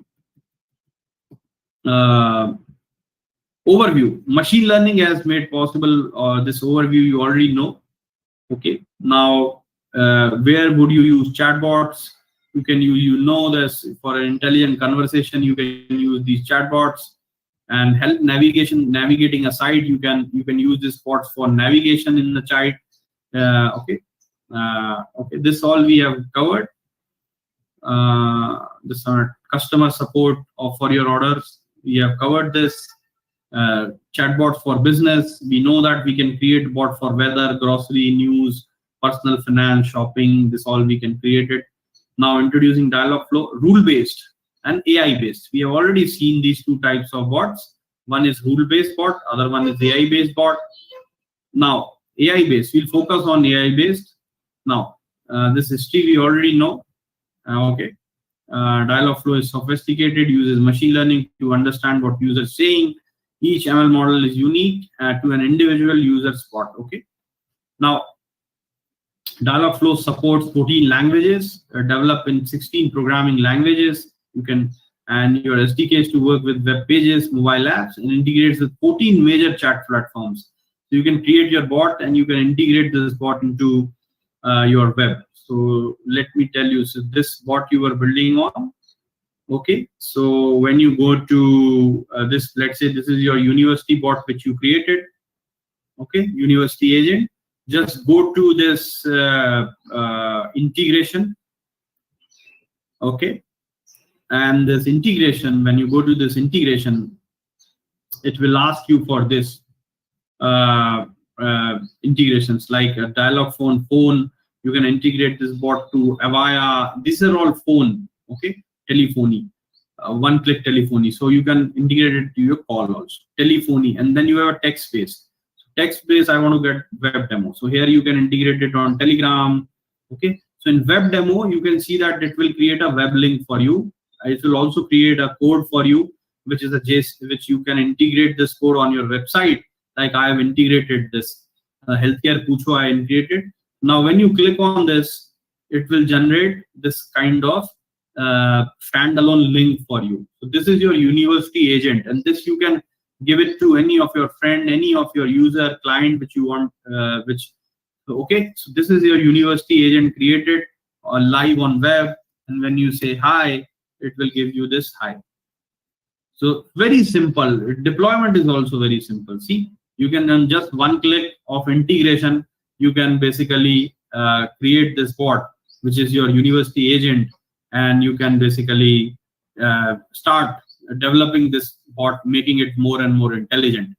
overview. Machine learning has made possible this overview you already know. Okay, now where would you use chatbots? You can you know this for an intelligent conversation. You can use these chatbots, and help navigating a site. You can use these bots for navigation in the site. Okay, this all we have covered. This customer support for your orders. We have covered this. Chatbot for business. We know that we can create bot for weather, grocery, news, personal finance, shopping. This all we can create it. Now introducing Dialogflow, rule-based and AI-based. We have already seen these two types of bots. One is rule-based bot, other one is AI-based bot. Now AI-based, we'll focus on AI-based. Now this history we already know. Okay, Dialogflow is sophisticated, uses machine learning to understand what user is saying. Each ML model is unique to an individual user spot. Okay, now Dialogflow supports 14 languages, developed in 16 programming languages. You can, and your SDKs to work with web pages, mobile apps, and integrates with 14 major chat platforms. So you can create your bot and you can integrate this bot into your web. So let me tell you, so this bot you are building on. Okay, so when you go to this, let's say this is your university bot which you created. Okay, university agent. Just go to this integration. Okay, and this integration, when you go to this integration, it will ask you for this integrations like a dialog phone. You can integrate this bot to Avaya. These are all phone. Okay, telephony, one-click telephony. So you can integrate it to your call also. Telephony, and then you have a text based. Text based, I want to get web demo. So here you can integrate it on Telegram. Okay, so in web demo, you can see that it will create a web link for you. It will also create a code for you, which is a JSON, which you can integrate this code on your website. Like I have integrated this healthcare Pucho, I integrated. Now, when you click on this, it will generate this kind of standalone link for you. So this is your university agent, and this you can give it to any of your friend, any of your user client which you want, okay, so this is your university agent created live on web, and when you say hi, it will give you this hi. So very simple. Deployment is also very simple. See, you can on just one click of integration, you can basically create this bot, which is your university agent, and you can basically start developing this bot, making it more and more intelligent.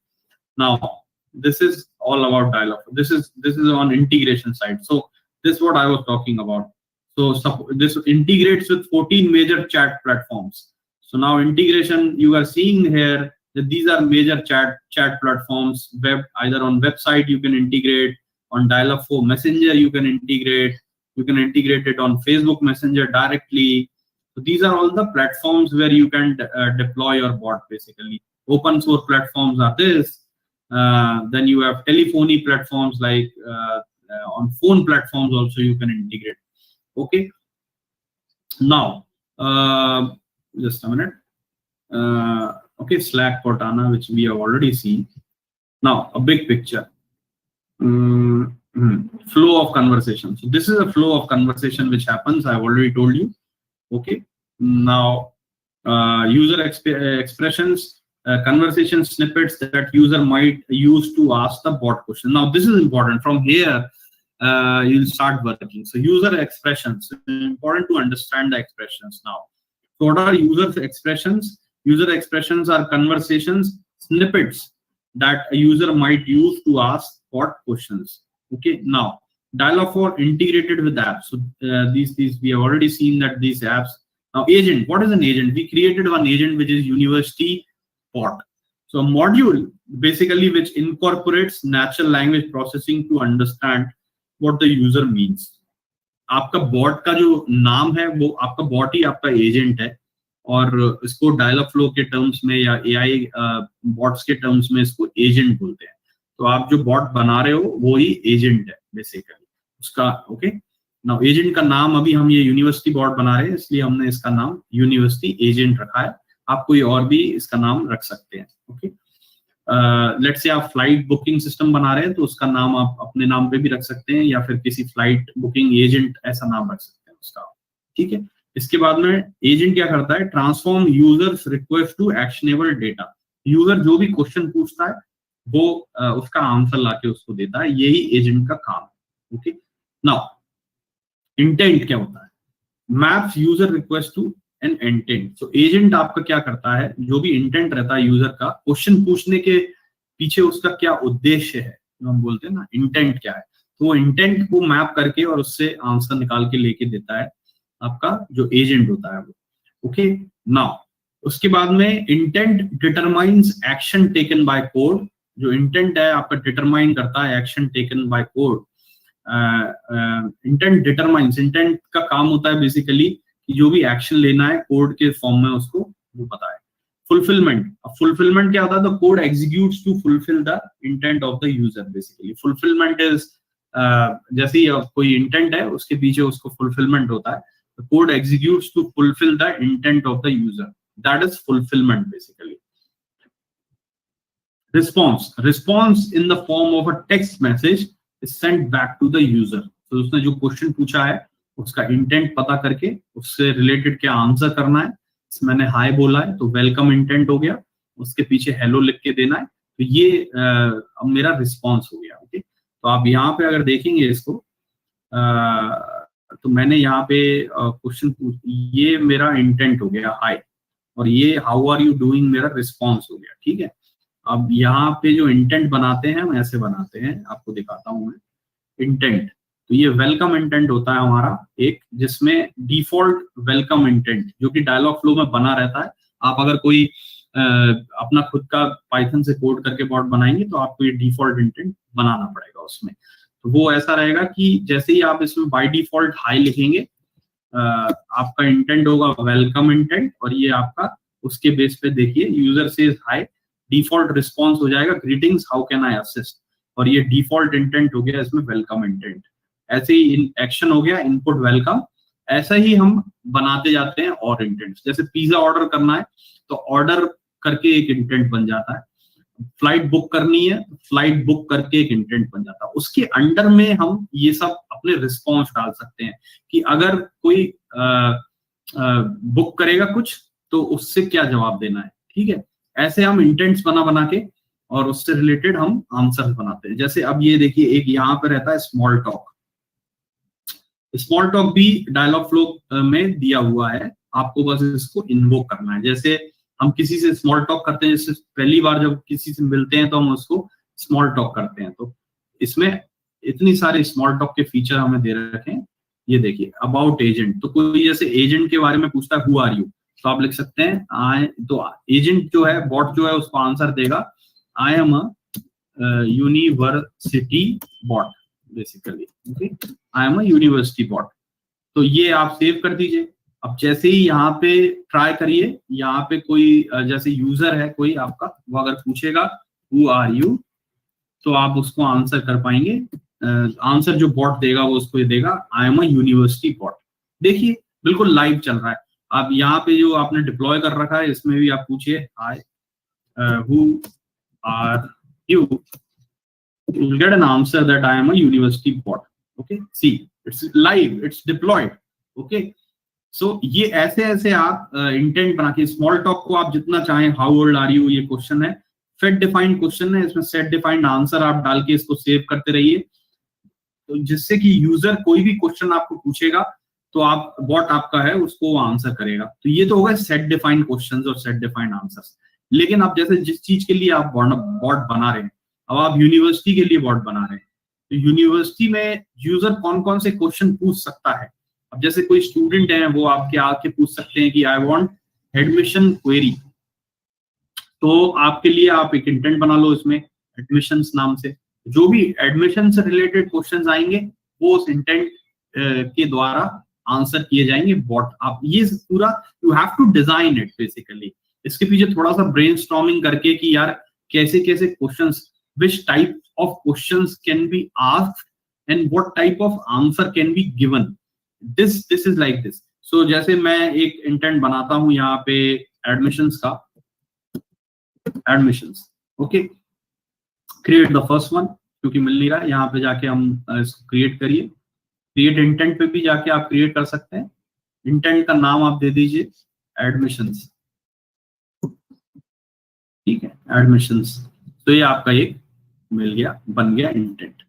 Now, this is all about dialog. This is on integration side. So this is what I was talking about. So this integrates with 14 major chat platforms. So now integration, you are seeing here that these are major chat platforms. Web, either on website you can integrate, on Dialogflow Messenger you can integrate it on Facebook Messenger directly. So these are all the platforms where you can deploy your bot basically. Open source platforms are this. Then you have telephony platforms like on phone platforms also you can integrate. Okay. Now, just a minute. Okay, Slack, Cortana, which we have already seen. Now, a big picture. Flow of conversation. So this is a flow of conversation which happens. I've already told you. Okay. Now, user expressions, conversation snippets that user might use to ask the bot question. Now, this is important. From here, you'll start working. So, user expressions. It's important to understand the expressions now. So, what are user expressions? User expressions are conversations snippets that a user might use to ask bot questions. Okay. Now, Dialogflow integrated with apps. So these we have already seen that these apps. Now, agent. What is an agent? We created one agent which is university bot. So a module basically which incorporates natural language processing to understand what the user means. आपका bot का जो नाम है वो आपका bot ही आपका agent है, और इसको Dialogflow के टर्म्स में या AI बॉट्स के टर्म्स में इसको एजेंट बोलते हैं. तो आप जो बॉट बना रहे हो वो ही एजेंट है बेसिकली उसका। ओके, नाउ एजेंट का नाम अभी हम ये यूनिवर्सिटी बॉट बना रहे हैं, इसलिए हमने इसका नाम यूनिवर्सिटी एजेंट रखा है। आप कोई और भी इसका नाम रख सकते हैं। ओके, लेट्स से आप फ्लाइट बुकिंग सिस्टम बना रहे हैं तो उसका नाम आप अपने नाम पे भी रख सकते हैं, या फिर किसी फ्लाइट बुकिंग एजेंट ऐसा नाम रख सकते हैं उसका। ठीक है, इसके बाद में एजेंट क्या करता है, transform users request to actionable data. User जो भी क्वेश्चन पूछता है वो उसका आंसर लाके उसको देता है, यही एजेंट का काम है। ओके, नाउ इंटेंट क्या होता है, maps user request to an intent. So agent आपका क्या करता है, जो भी इंटेंट रहता है यूजर का क्वेश्चन पूछने के पीछे उसका क्या उद्देश्य है, जो हम बोलते हैं ना इंटेंट क्या है, तो वो इंटेंट को मैप करके और उससे आंसर निकाल के लेके देता है आपका जो एजेंट होता है वो। ओके, नाउ उसके बाद में intent determines action taken by code. जो इंटेंट है आपका डिटरमाइन करता है action taken by code. Intent determines, intent का काम होता है बेसिकली कि जो भी एक्शन लेना है कोड के फॉर्म में उसको वो पता है। फुलफिलमेंट, अब फुलफिलमेंट क्या होता है, the code executes to fulfil the intent of the user. Basically fulfilment is जैसे ही कोई इंटेंट है उसके पीछे उसको फुलफिलमेंट होता है, the code executes to fulfil the intent of the user, that is fulfilment basically. Response in the form of a text message send back to the user. तो उसने जो क्वेश्चन पूछा है उसका इंटेंट पता करके उससे रिलेटेड क्या आंसर करना है। मैंने हाय बोला है तो वेलकम इंटेंट हो गया, उसके पीछे हेलो लिख के देना है, तो ये अब मेरा रिस्पॉन्स हो गया। ओके, तो आप यहाँ पे अगर देखेंगे इसको तो मैंने यहाँ पे क्वेश्चन ये मेरा इंटेंट हो गया हाय, और ये हाउ आर यू डूइंग मेरा रिस्पॉन्स हो गया। ठीक है, अब यहाँ पे जो इंटेंट बनाते हैं हम ऐसे बनाते हैं, आपको दिखाता हूं मैं इंटेंट। तो ये वेलकम इंटेंट होता है हमारा एक, जिसमें डिफॉल्ट वेलकम इंटेंट जो कि डायलॉग फ्लो में बना रहता है। आप अगर कोई अपना खुद का पाइथन से कोड करके बॉट बनाएंगे तो आपको ये डिफॉल्ट इंटेंट बनाना पड़ेगा उसमें। तो वो ऐसा रहेगा कि जैसे ही आप इसमें बाय डिफॉल्ट हाई लिखेंगे आपका इंटेंट होगा वेलकम इंटेंट, और ये आपका उसके बेस पे देखिए यूजर से हाई, डिफॉल्ट रिस्पॉन्स हो जाएगा greetings how can I assist, और ये डिफॉल्ट इंटेंट हो गया इसमें वेलकम इंटेंट। ऐसे ही एक्शन हो गया इनपुट वेलकम। ऐसा ही हम बनाते जाते हैं और इंटेंट्स, जैसे पिज्जा ऑर्डर करना है तो ऑर्डर करके एक इंटेंट बन जाता है, फ्लाइट बुक करनी है फ्लाइट बुक करके एक इंटेंट बन जाता है। उसके अंडर में हम ये सब अपने रिस्पॉन्स डाल सकते हैं कि अगर कोई बुक करेगा कुछ तो उससे क्या जवाब देना है। ठीक है, ऐसे हम इंटेंट्स बना के और उससे रिलेटेड हम आंसर बनाते हैं। जैसे अब ये देखिए एक यहाँ पे रहता है स्मॉल टॉक। स्मॉल टॉक भी डायलॉग फ्लो में दिया हुआ है, आपको बस इसको इन्वोक करना है। जैसे हम किसी से स्मॉल टॉक करते हैं, जैसे पहली बार जब किसी से मिलते हैं तो हम उसको स्मॉल टॉक करते हैं, तो इसमें इतनी सारे स्मॉल टॉक के फीचर हमें दे रखे हैं। ये देखिए अबाउट एजेंट, तो कोई जैसे एजेंट के बारे में पूछता है हु आर यू, तो आप लिख सकते हैं आई, तो एजेंट जो है बॉट जो है उसको आंसर देगा I am a university bot basically. Okay, I am a university bot. तो ये आप सेव कर दीजिए। अब जैसे ही यहाँ पे ट्राई करिए, यहाँ पे कोई जैसे यूजर है कोई आपका, वो अगर पूछेगा हु आर यू तो आप उसको आंसर कर पाएंगे। आंसर जो बॉट देगा वो उसको ये देगा I am a university bot. देखिए बिल्कुल लाइव चल रहा है। आप यहाँ पे जो आपने डिप्लॉय कर रखा है इसमें भी आप पूछिए hi who are you, you'll get an answer that I am a university bot. Okay, see it's live, it's deployed. Okay, so ये ऐसे ऐसे आप इंटेंट बना के स्मॉल टॉक को आप जितना चाहें, हाउ ओल्ड आर यू ये क्वेश्चन है, सेट डिफाइंड क्वेश्चन है, इसमें सेट डिफाइंड आंसर आप डाल के इसको सेव करते रहिए, तो जिससे कि यूजर कोई भी क्वेश्चन आपको पूछेगा तो आप बॉट आपका है उसको वो आंसर करेगा। तो ये तो होगा सेट डिफाइंड क्वेश्चंस और सेट डिफाइंड आंसर्स। लेकिन आप जैसे जिस चीज के लिए आप बॉट बना रहे हैं, अब आप यूनिवर्सिटी के लिए बॉट बना रहे हैं, तो यूनिवर्सिटी में यूजर कौन कौन से क्वेश्चन पूछ सकता है। अब जैसे कोई स्टूडेंट है वो आपके आके पूछ सकते हैं कि आई वांट एडमिशन क्वेरी, तो आपके लिए आप एक इंटेंट बना लो इसमें एडमिशंस नाम से, जो भी एडमिशन से रिलेटेड क्वेश्चंस आएंगे वो उस इंटेंट के द्वारा आंसर किए जाएंगे बॉट। आप ये पूरा you have to design it basically. इसके पीछे थोड़ा सा ब्रेनस्टॉर्मिंग करके कि यार कैसे कैसे questions, which type of questions can be asked and what type of answer can be given. This is like this. So जैसे मैं एक इंटेंट बनाता हूं यहाँ पे एडमिशंस का, admissions, okay, create the first one, क्योंकि मिल नहीं रहा है, यहाँ पे जाके हम इसको क्रिएट करिए, क्रिएट इंटेंट पे भी जाके आप क्रिएट कर सकते हैं। इंटेंट का नाम आप दे दीजिए एडमिशंस, ठीक है, एडमिशंस। तो ये आपका एक मिल गया, बन गया इंटेंट।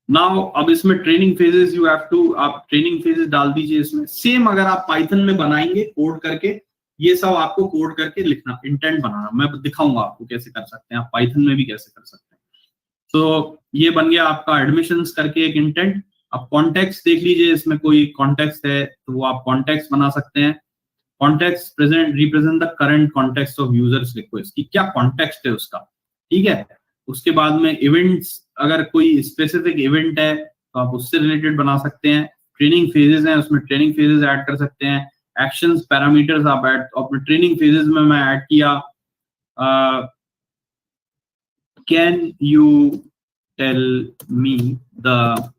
नाउ अब इसमें training phases you have to, आप ट्रेनिंग फेजेस डाल दीजिए इसमें। सेम अगर आप पाइथन में बनाएंगे कोड करके, ये सब आपको कोड करके लिखना, इंटेंट बनाना, मैं दिखाऊंगा आपको कैसे कर सकते हैं, आप पाइथन में भी कैसे कर सकते हैं। तो ये बन गया आपका एडमिशंस करके एक इंटेंट। अब कॉन्टेक्स्ट देख लीजिए, इसमें कोई कॉन्टेक्स्ट है तो वो आप कॉन्टेक्स्ट बना सकते हैं। Context represent the current context of users request, कि क्या कॉन्टेक्स्ट है उसका, ठीक है। उसके बाद में इवेंट्स, अगर कोई स्पेसिफिक इवेंट है तो आप उससे रिलेटेड बना सकते हैं। ट्रेनिंग फेजेस हैं, उसमें ट्रेनिंग फेजेस ऐड कर सकते हैं। एक्शंस पैरामीटर्स आप ऐड, अपने ट्रेनिंग फेजेस में मैं ऐड किया, can you tell me the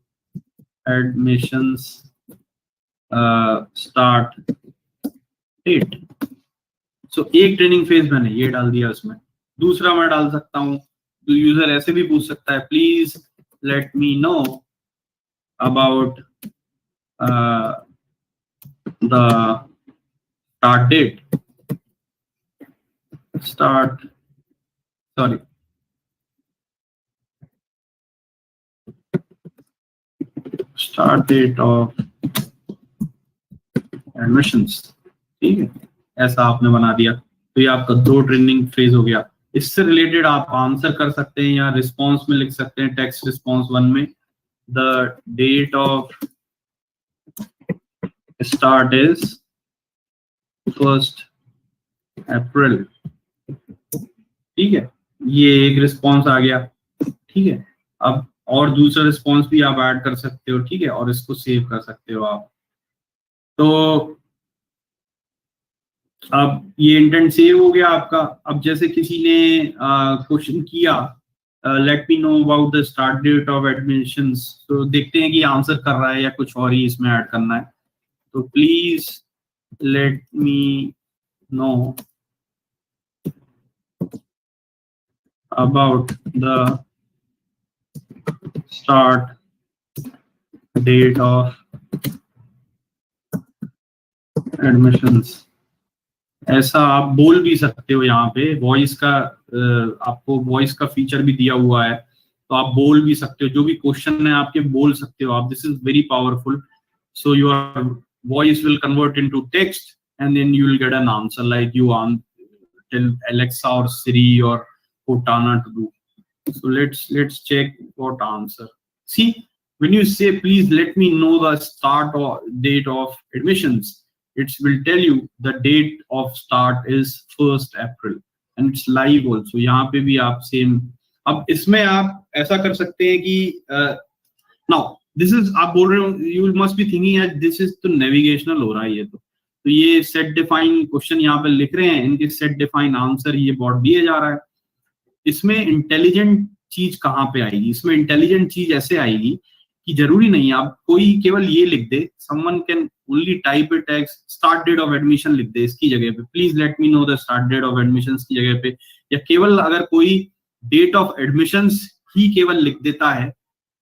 admissions start date. So एक ट्रेनिंग फेज मैंने ये डाल दिया उसमें। दूसरा मैं डाल सकता हूँ, तो यूजर ऐसे भी पूछ सकता है, please let me know about the start date, start date of admissions, ठीक है। ऐसा आपने बना दिया, तो ये आपका 2 ट्रेनिंग फेज हो गया। इससे रिलेटेड आप आंसर कर सकते हैं या रिस्पॉन्स में लिख सकते हैं, टेक्स्ट रिस्पॉन्स 1 में, the date of start is 1 April, ठीक है। ये एक रिस्पॉन्स आ गया, ठीक है। अब और दूसरा रिस्पॉन्स भी आप ऐड कर सकते हो, ठीक है, और इसको सेव कर सकते हो आप। तो अब ये इंटेंट सेव हो गया आपका। अब जैसे किसी ने क्वेश्चन किया, let me know about the start date of admissions, तो देखते हैं कि आंसर कर रहा है या कुछ और ही इसमें ऐड करना है। तो please let me know about the start date of admissions. ऐसा आप बोल भी सकते हो, यहाँ पे वॉइस का आपको वॉइस का फीचर भी दिया हुआ है, तो आप बोल भी सकते हो, जो भी क्वेश्चन है आपके बोल सकते हो आप। This is very powerful. So your voice will convert into text and then you will get an answer like you tell Alexa or Siri or Cortana to do. So let's check what answer. See, when you say please let me know the start or date of admissions, it will tell you the date of start is 1 April and it's live also. यहाँ पे भी आप same, अब इसमें आप ऐसा कर सकते हैं कि now this is, आप बोल रहे हो, you must be thinking that this is तो नेविगेशनल हो रहा है ये तो ये सेट डिफाइन क्वेश्चन यहाँ पे लिख रहे हैं, इनके सेट डिफाइन आंसर ये बॉट दिए जा रहा है। इसमें इंटेलिजेंट चीज कहाँ पे आएगी? इसमें इंटेलिजेंट चीज ऐसे आएगी कि जरूरी नहीं आप कोई केवल ये लिख दे, someone can only type it as start date of admission लिख दे इसकी जगह पे, please let me know the start date of admission की जगह पे, या केवल अगर कोई डेट ऑफ एडमिशन ही केवल लिख देता है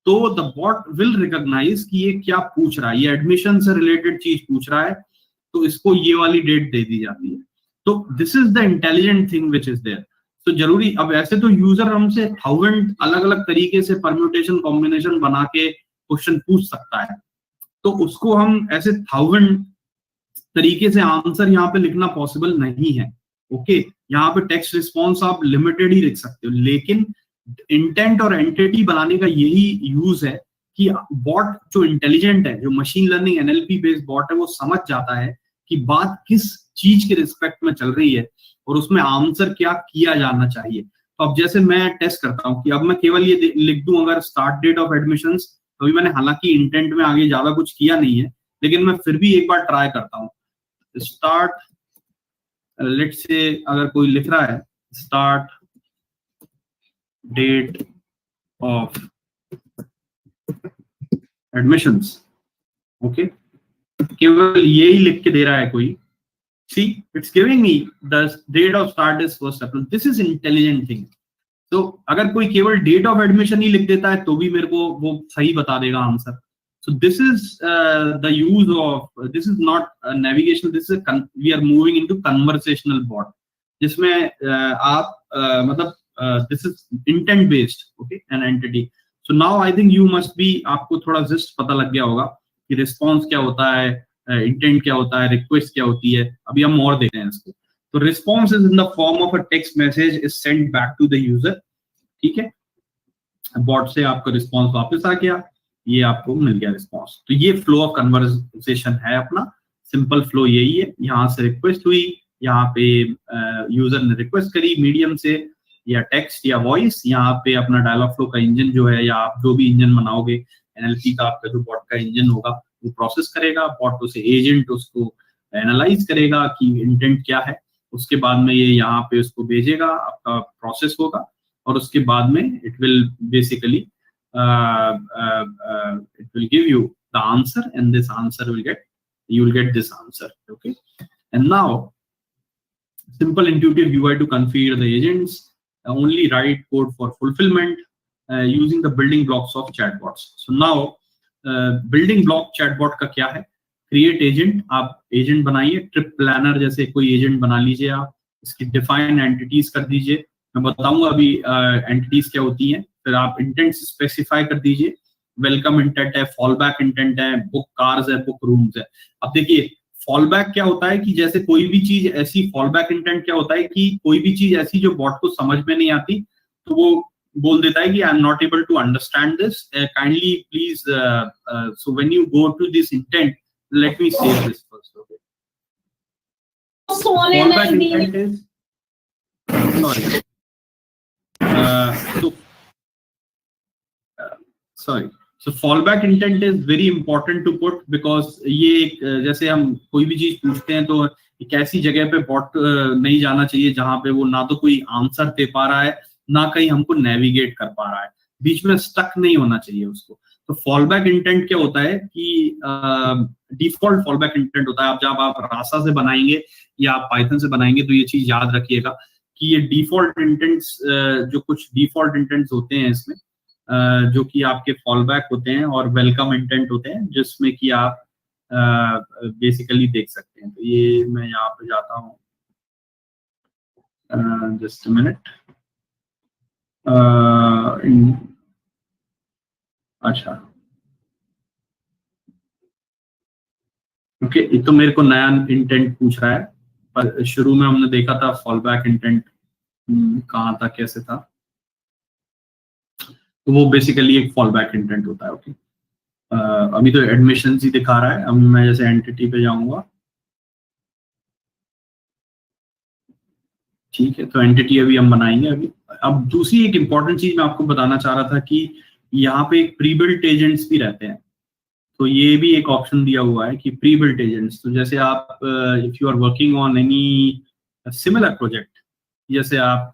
तो द बॉट विल रिकॉग्नाइज कि ये क्या पूछ रहा है, ये एडमिशन से रिलेटेड चीज पूछ रहा है, तो इसको ये वाली डेट दे दी जाती है। तो this is the intelligent thing which is there. तो जरूरी, अब ऐसे तो यूजर हमसे 1000 अलग अलग तरीके से परम्यूटेशन कॉम्बिनेशन बना के क्वेश्चन पूछ सकता है, तो उसको हम ऐसे 1000 तरीके से आंसर यहाँ पे लिखना पॉसिबल नहीं है। ओके, यहाँ पे टेक्स्ट रिस्पॉन्स आप लिमिटेड ही लिख सकते हो, लेकिन इंटेंट और एंटिटी बनाने का यही यूज है कि बॉट जो इंटेलिजेंट है, जो machine learning NLP based bot है, वो समझ जाता है कि बात किस चीज के रिस्पेक्ट में चल रही है और उसमें आंसर क्या किया जाना चाहिए। तो अब जैसे मैं टेस्ट करता हूँ कि अब मैं केवल ये लिख दूं अगर स्टार्ट डेट ऑफ एडमिशंस, तो अभी मैंने हालांकि इंटेंट में आगे ज्यादा कुछ किया नहीं है, लेकिन मैं फिर भी एक बार ट्राई करता हूँ। स्टार्ट, लेट्स से अगर कोई लिख रहा है start date of admissions. Okay, केवल यही लिख के दे रहा है कोई. See, it's giving me the date of start is 1st April. This is intelligent thing. तो अगर कोई केवल डेट ऑफ एडमिशन ही लिख देता है तो भी मेरे को वो सही बता देगा answer. So this is the use of, this is not navigation, this is we are moving into conversational bot, जिसमें आप मतलब this is intent based, okay, an entity. So now I think you must be, आपको थोड़ा gist पता लग गया होगा कि रिस्पॉन्स क्या होता है, इंटेंट क्या होता है, रिक्वेस्ट क्या होती है. अभी हम और देखते हैं इसको. तो response is in the form of a text message is send back to the user. ठीक है, बॉट से आपका रिस्पॉन्स वापस आ गया, ये आपको मिल गया रिस्पॉन्स. तो ये फ्लो ऑफ कन्वर्सेशन है अपना, सिंपल फ्लो यही है. यहाँ से रिक्वेस्ट हुई, यहाँ पे यूजर ने रिक्वेस्ट करी मीडियम से या टेक्स्ट या वॉइस. यहाँ पे अपना डायलॉग फ्लो का इंजन जो है, या आप जो भी इंजन बनाओगे, एनएलपी का आपका जो बॉट का इंजन होगा वो प्रोसेस करेगा. बॉट उसे एजेंट उसको एनालाइज करेगा कि इंटेंट क्या है. उसके बाद में ये यहाँ पे उसको भेजेगा, आपका प्रोसेस होगा, और उसके बाद में it will basically it will give you the answer, and this answer will get, you will get this answer. Okay, and now simple intuitive UI to configure the agents. Only write code for fulfillment using the building blocks of chatbots. So now building block chatbot का क्या है? Create agent. आप agent बनाइए, trip planner जैसे कोई agent बना लीजिए आप. इसकी define entities कर दीजिए. मैं बताऊंगा अभी entities क्या होती हैं. फिर आप इंटेंट स्पेसिफाई कर दीजिए. वेलकम इंटेंट है, फॉल बैक इंटेंट है, बुक कार्स है, बुक रूम्स है. अब देखिए फॉल बैक क्या होता है कि जैसे कोई भी चीज ऐसी, फॉल बैक इंटेंट क्या होता है कि कोई भी चीज ऐसी जो बॉट को समझ में नहीं आती तो वो बोल देता है कि I am not able to understand this, kindly please. So when you go to this intent, let me save this first. Okay, fall back intent is, sorry, so fallback intent is very important to put, because ये जैसे हम कोई भी चीज पूछते हैं तो एक ऐसी जगह पे बॉट नहीं जाना चाहिए जहां पे वो ना तो कोई आंसर दे पा रहा है, ना कहीं हमको नेविगेट कर पा रहा है, बीच में स्टक नहीं होना चाहिए उसको. तो फॉलबैक इंटेंट क्या होता है कि डिफॉल्ट फॉलबैक इंटेंट होता है. अब जब आप रासा से बनाएंगे या आप पाइथन से बनाएंगे तो ये चीज याद रखिएगा कि ये डिफॉल्ट इंटेंट्स, जो कुछ डिफॉल्ट इंटेंट्स होते हैं इसमें, जो कि आपके फॉलबैक होते हैं और वेलकम इंटेंट होते हैं, जिसमें कि आप बेसिकली देख सकते हैं. तो ये मैं यहाँ पे जाता हूँ, जस्ट अ मिनट. अच्छा, ओके, ये तो मेरे को नया इंटेंट पूछ रहा है, पर शुरू में हमने देखा था फॉलबैक इंटेंट कहाँ था, कैसे था. तो वो बेसिकली एक फॉलबैक इंटेंट होता है. ओके, अभी तो एडमिशन ही दिखा रहा है. अब मैं जैसे एंटिटी पे जाऊंगा, ठीक है, तो एंटिटी अभी हम बनाएंगे अभी. अब दूसरी एक इंपॉर्टेंट चीज मैं आपको बताना चाह रहा था कि यहाँ पे एक प्री बिल्ट एजेंट्स भी रहते हैं. तो ये भी एक ऑप्शन दिया हुआ है कि प्री बिल्ट एजेंट्स. तो जैसे आप if you are working on any similar project, जैसे आप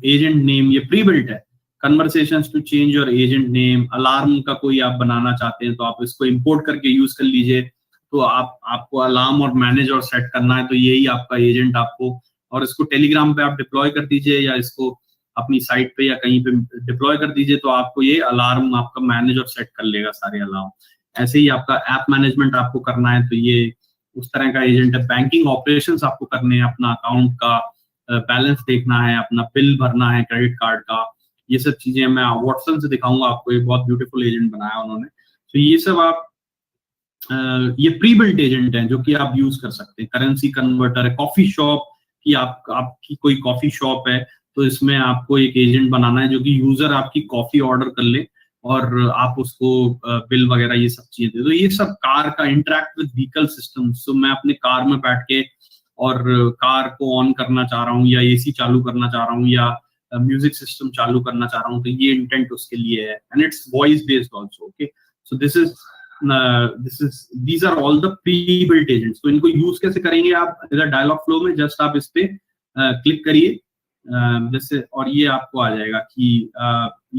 एजेंट नेम ये प्री बिल्ट है, conversations to change your agent name, alarm का कोई आप बनाना चाहते हैं तो आप इसको इंपोर्ट करके यूज कर लीजिए. तो आपको अलार्म और मैनेज और सेट करना है तो यही आपका एजेंट आपको, और इसको टेलीग्राम पे आप डिप्लॉय कर दीजिए या इसको अपनी साइट पे या कहीं पे डिप्लॉय कर दीजिए, तो आपको ये अलार्म आपका मैनेज और सेट कर लेगा सारे अलार्म. ऐसे ही आपका ऐप मैनेजमेंट आपको करना है तो ये उस तरह का एजेंट है. बैंकिंग ऑपरेशंस आपको करने हैं, अपना अकाउंट का बैलेंस देखना है, अपना बिल भरना है क्रेडिट कार्ड का, ये सब चीजें मैं व्हाट्सएप से दिखाऊंगा आपको. एक बहुत ब्यूटीफुल एजेंट बनाया उन्होंने. तो ये सब आप ये प्री बिल्ट एजेंट हैं जो कि आप यूज कर सकते हैं. करेंसी कन्वर्टर है, कॉफी शॉप की आपकी कोई कॉफी शॉप है तो इसमें आपको एक एजेंट बनाना है जो कि यूजर आपकी कॉफी ऑर्डर कर ले और आप उसको बिल वगैरह ये सब चीजें. तो ये सब कार का इंटरेक्ट विद व्हीकल सिस्टम. सो मैं अपने कार में बैठ के और कार को ऑन करना चाह रहा हूँ या एसी चालू करना चाह रहा हूँ या म्यूजिक सिस्टम चालू करना चाह रहा हूँ, तो ये इंटेंट उसके लिए है. And it's voice based also. Okay, so these are all the pre-built agents. तो इनको यूज कैसे करेंगे आप इधर डायलॉग फ्लो में, जस्ट आप इस पे क्लिक करिए जैसे, और ये आपको आ जाएगा कि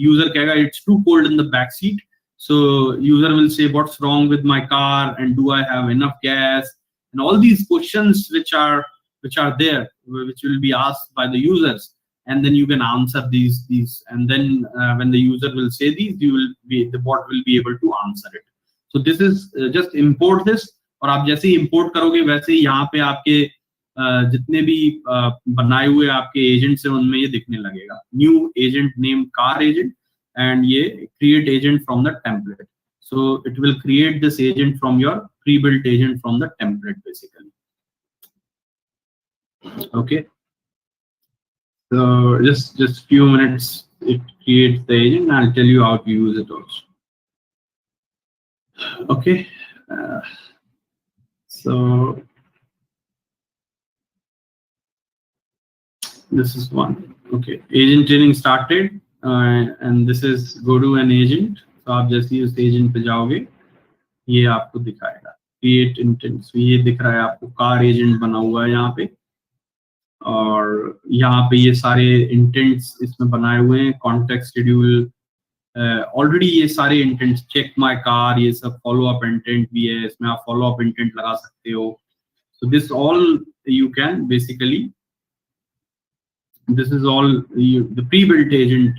यूजर कहेगा it's too cold in the back seat, so user will say what's wrong with my car and do I have enough gas, and all these questions which are there, which will be asked by the users, and then you can answer these, and then when the user will say these, the bot will be able to answer it. So this is just import this, और आप जैसे ही import करोगे वैसे ही यहाँ पे आपके जितने भी बनाए हुए आपके एजेंट्स हैं उनमें ये दिखने लगेगा, new agent name car agent, and ये create agent from the template. So it will create this agent from your pre-built agent from the template basically. Okay, so just few minutes it creates the agent, and I'll tell you how to use it also. Okay, so this is one. Okay, agent training started. And this is go to an agent. तो आप जैसे ही उस agent पे जाओगे ये आपको दिखाएगा create intents. ये दिख रहा है आपको कार एजेंट बना हुआ है यहाँ पे, और यहाँ पे ये सारे इंटेंट्स इसमें बनाए हुए हैं, कॉन्टेक्स्ट शेड्यूल ऑलरेडी ये सारे इंटेंट्स, चेक माय कार, ये सब फॉलो अप इंटेंट भी है इसमें, आप फॉलो अप इंटेंट लगा सकते हो. So this all you can basically, this is all the pre-built agent,